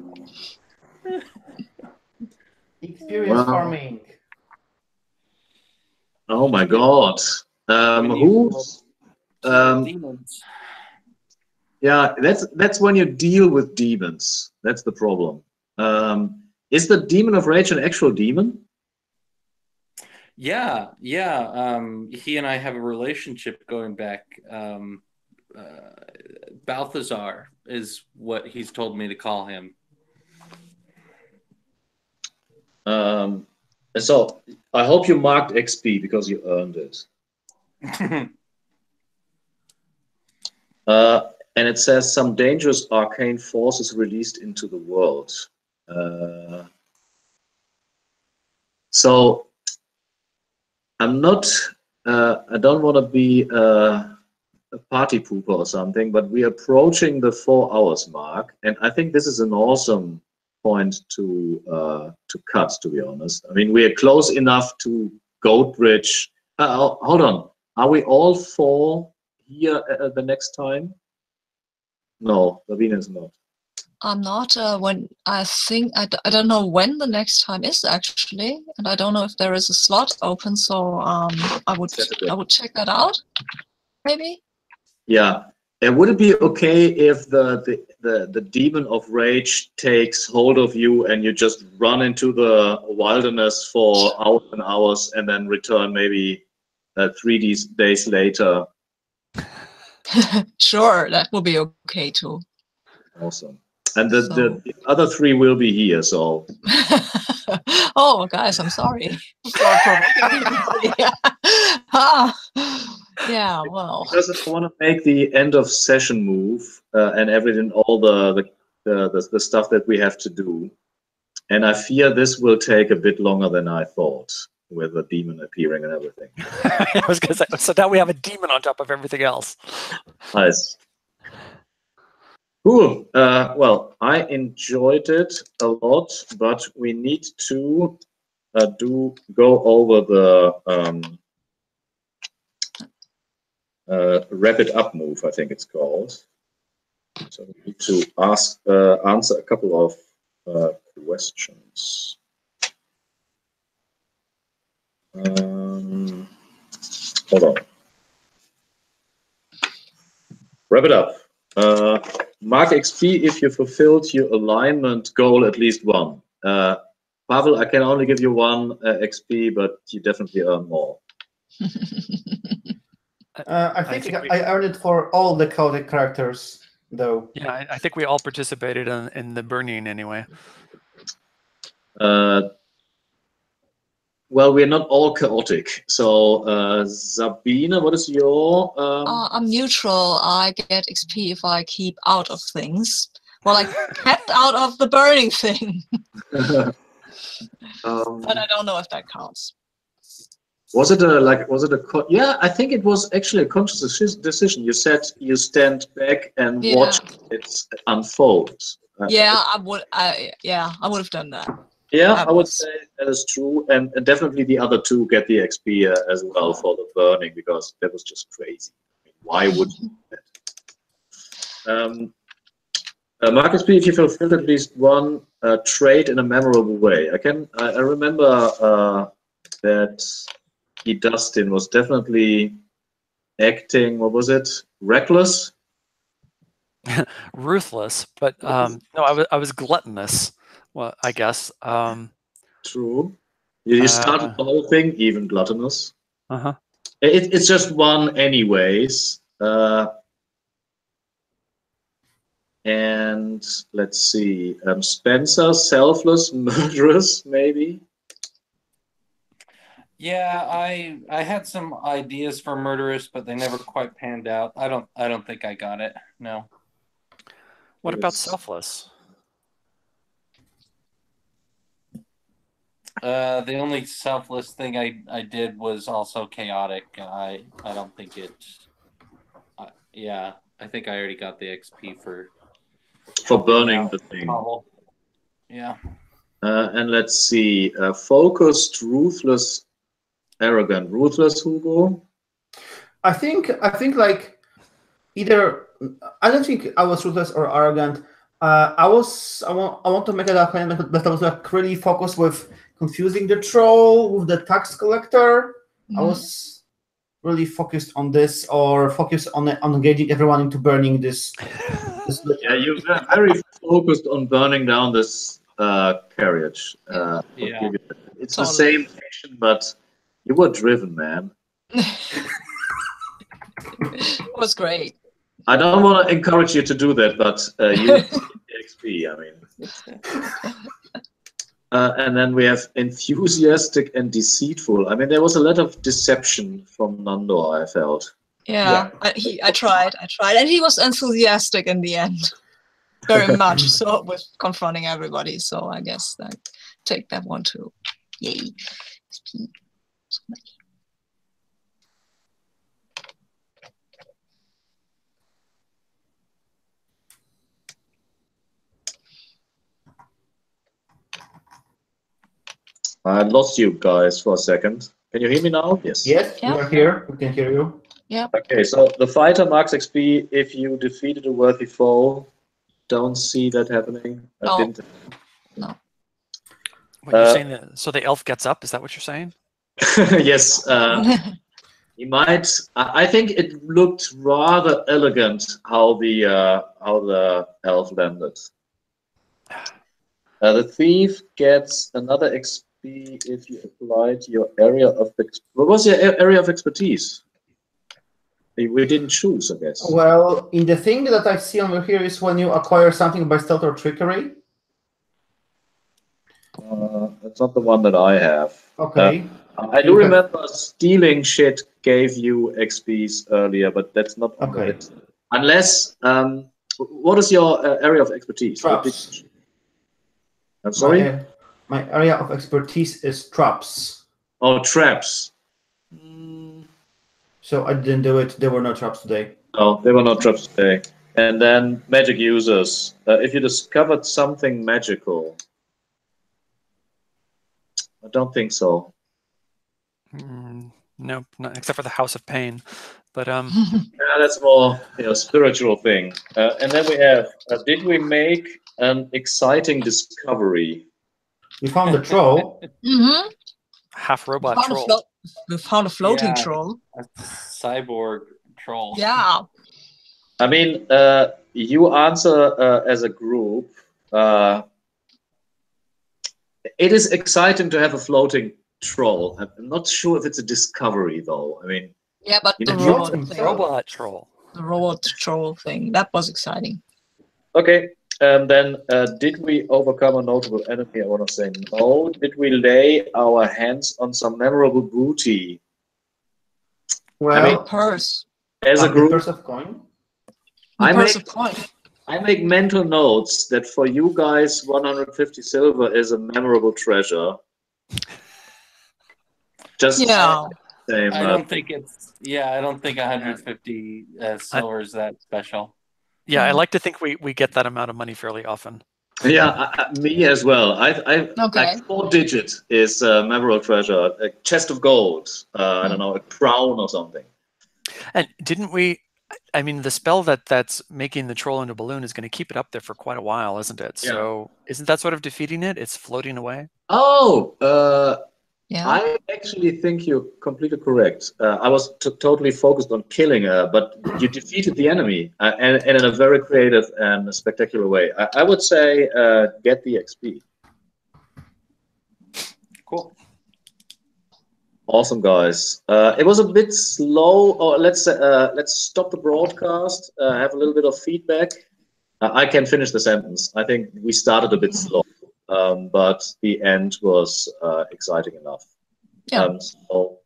Experience farming. Oh my god. Who's demons? Yeah, that's when you deal with demons. That's the problem. Is the demon of rage an actual demon? Yeah. He and I have a relationship going back. Balthazar is what he's told me to call him. So I hope you marked XP because you earned it. And it says some dangerous arcane forces released into the world. So I'm not. I don't want to be a party pooper or something, but we're approaching the 4 hours mark, and I think this is an awesome point to cut. To be honest, I mean we are close enough to Goat Bridge. Hold on, are we all 4 here the next time? No, Lavina is not. I'm not. When I think I don't know when the next time is actually, and I don't know if there is a slot open. So I would check that out. Maybe. Yeah. And would it be okay if the demon of rage takes hold of you and you just run into the wilderness for hours and hours and then return maybe 3 days later? Sure, that will be okay too. Awesome. And the other 3 will be here, so. Oh, guys, I'm sorry for provoking everybody. Yeah, well. Because I want to make the end of session move and everything, all the stuff that we have to do. And I fear this will take a bit longer than I thought, with the demon appearing and everything. I was going to say, so now we have a demon on top of everything else. Nice. Cool. Well, I enjoyed it a lot, but we need to go over the wrap it up move, I think it's called. So we need to answer a couple of questions. Hold on. Wrap it up. Mark XP if you fulfilled your alignment goal at least 1. Pavel, I can only give you 1 XP, but you definitely earn more. I think I earned it for all the chaotic characters, though. Yeah, I think we all participated in the burning anyway. Well, we're not all chaotic. So, Sabine, what is your... I'm neutral. I get XP if I keep out of things. Well, I kept out of the burning thing. But I don't know if that counts. Was it yeah, I think it was actually a conscious decision. You said you stand back and watch it unfold. Yeah, I would have done that. Yeah, I would say that is true, and definitely the other 2 get the XP as well for the burning, because that was just crazy. I mean, why would you do that? Marcus P, if you fulfilled at least 1 trait in a memorable way, I remember that Dustin was definitely acting. What was it? Reckless. Ruthless, but no, I was gluttonous. Well, I guess. True. You started the whole thing, even gluttonous. Uh-huh. It's just 1 anyways. And let's see. Spencer, selfless, murderous, maybe? Yeah, I had some ideas for murderous, but they never quite panned out. I don't think I got it. No. What about selfless? The only selfless thing I did was also chaotic. I don't think it. Yeah, I think I already got the XP for burning the thing. Yeah. And let's see. Focused, ruthless, arrogant. Ruthless, Hugo? I think like either. I don't think I was ruthless or arrogant. I want to make it a claim that I was like really focused with confusing the troll with the tax collector. I was really focused on this, or focused on engaging everyone into burning this. Yeah, you're very focused on burning down this carriage. Yeah. It's the same action, but you were driven, man. It was great. I don't want to encourage you to do that, but you get XP, I mean. And then we have enthusiastic and deceitful. I mean, there was a lot of deception from Nando, I felt. Yeah. I tried, and he was enthusiastic in the end, very much so, with confronting everybody. So I guess I take that 1 too. Yay! I lost you guys for a second. Can you hear me now? Yes. Yes, we are here. We can hear you. Yeah. Okay, so the fighter marks XP if you defeated a worthy foe. Don't see that happening. No. I didn't. No. What you're saying? So the elf gets up? Is that what you're saying? Yes. He might. I think it looked rather elegant how the elf landed. The thief gets another XP if you applied your area of what was your area of expertise? We didn't choose, I guess. Well, in the thing that I see over here is when you acquire something by stealth or trickery. That's not the one that I have. Okay. I do remember stealing shit gave you XPs earlier, but that's not on the Okay. list. Unless, what is your area of expertise? Traps. I'm sorry? My area of expertise is traps. Oh, traps. So I didn't do it. There were no traps today. No, there were no traps today. And then magic users. If you discovered something magical. I don't think so. Nope, not except for the House of Pain. But Yeah, that's more spiritual thing. And then we have, did we make an exciting discovery? We found a troll. Mm-hmm. half robot troll. We found a floating Yeah. troll. A cyborg troll. Yeah. I mean, you answer as a group. It is exciting to have a floating troll. I'm not sure if it's a discovery, though. I mean, Yeah, but You the know, robot himself. thing, Robot troll. the robot troll thing, that was exciting. okay. Then, did we overcome a notable enemy? I want to say no. Did we lay our hands on some memorable booty? Well, Purse. As a the group, purse of coin. The I purse make of coin. I make mental notes that for you guys, 150 silver is a memorable treasure. Just Yeah. same. I don't think it's. Yeah, I don't think 150 silver is that special. Yeah, I like to think we get that amount of money fairly often. Yeah, me as well. I Okay. like 4 digit is memorable treasure. A chest of gold. I don't know, a crown or something. And didn't we? I mean, the spell that's making the troll into a balloon is going to keep it up there for quite a while, isn't it? Yeah. So isn't that sort of defeating it? It's floating away. Oh, Yeah. I actually think you're completely correct. I was totally focused on killing her, but you defeated the enemy and in a very creative and spectacular way. I would say get the XP. Cool. Awesome, guys. It was a bit slow. Or let's stop the broadcast. Have a little bit of feedback. I can finish the sentence. I think we started a bit slow, but the end was exciting enough. Yeah. So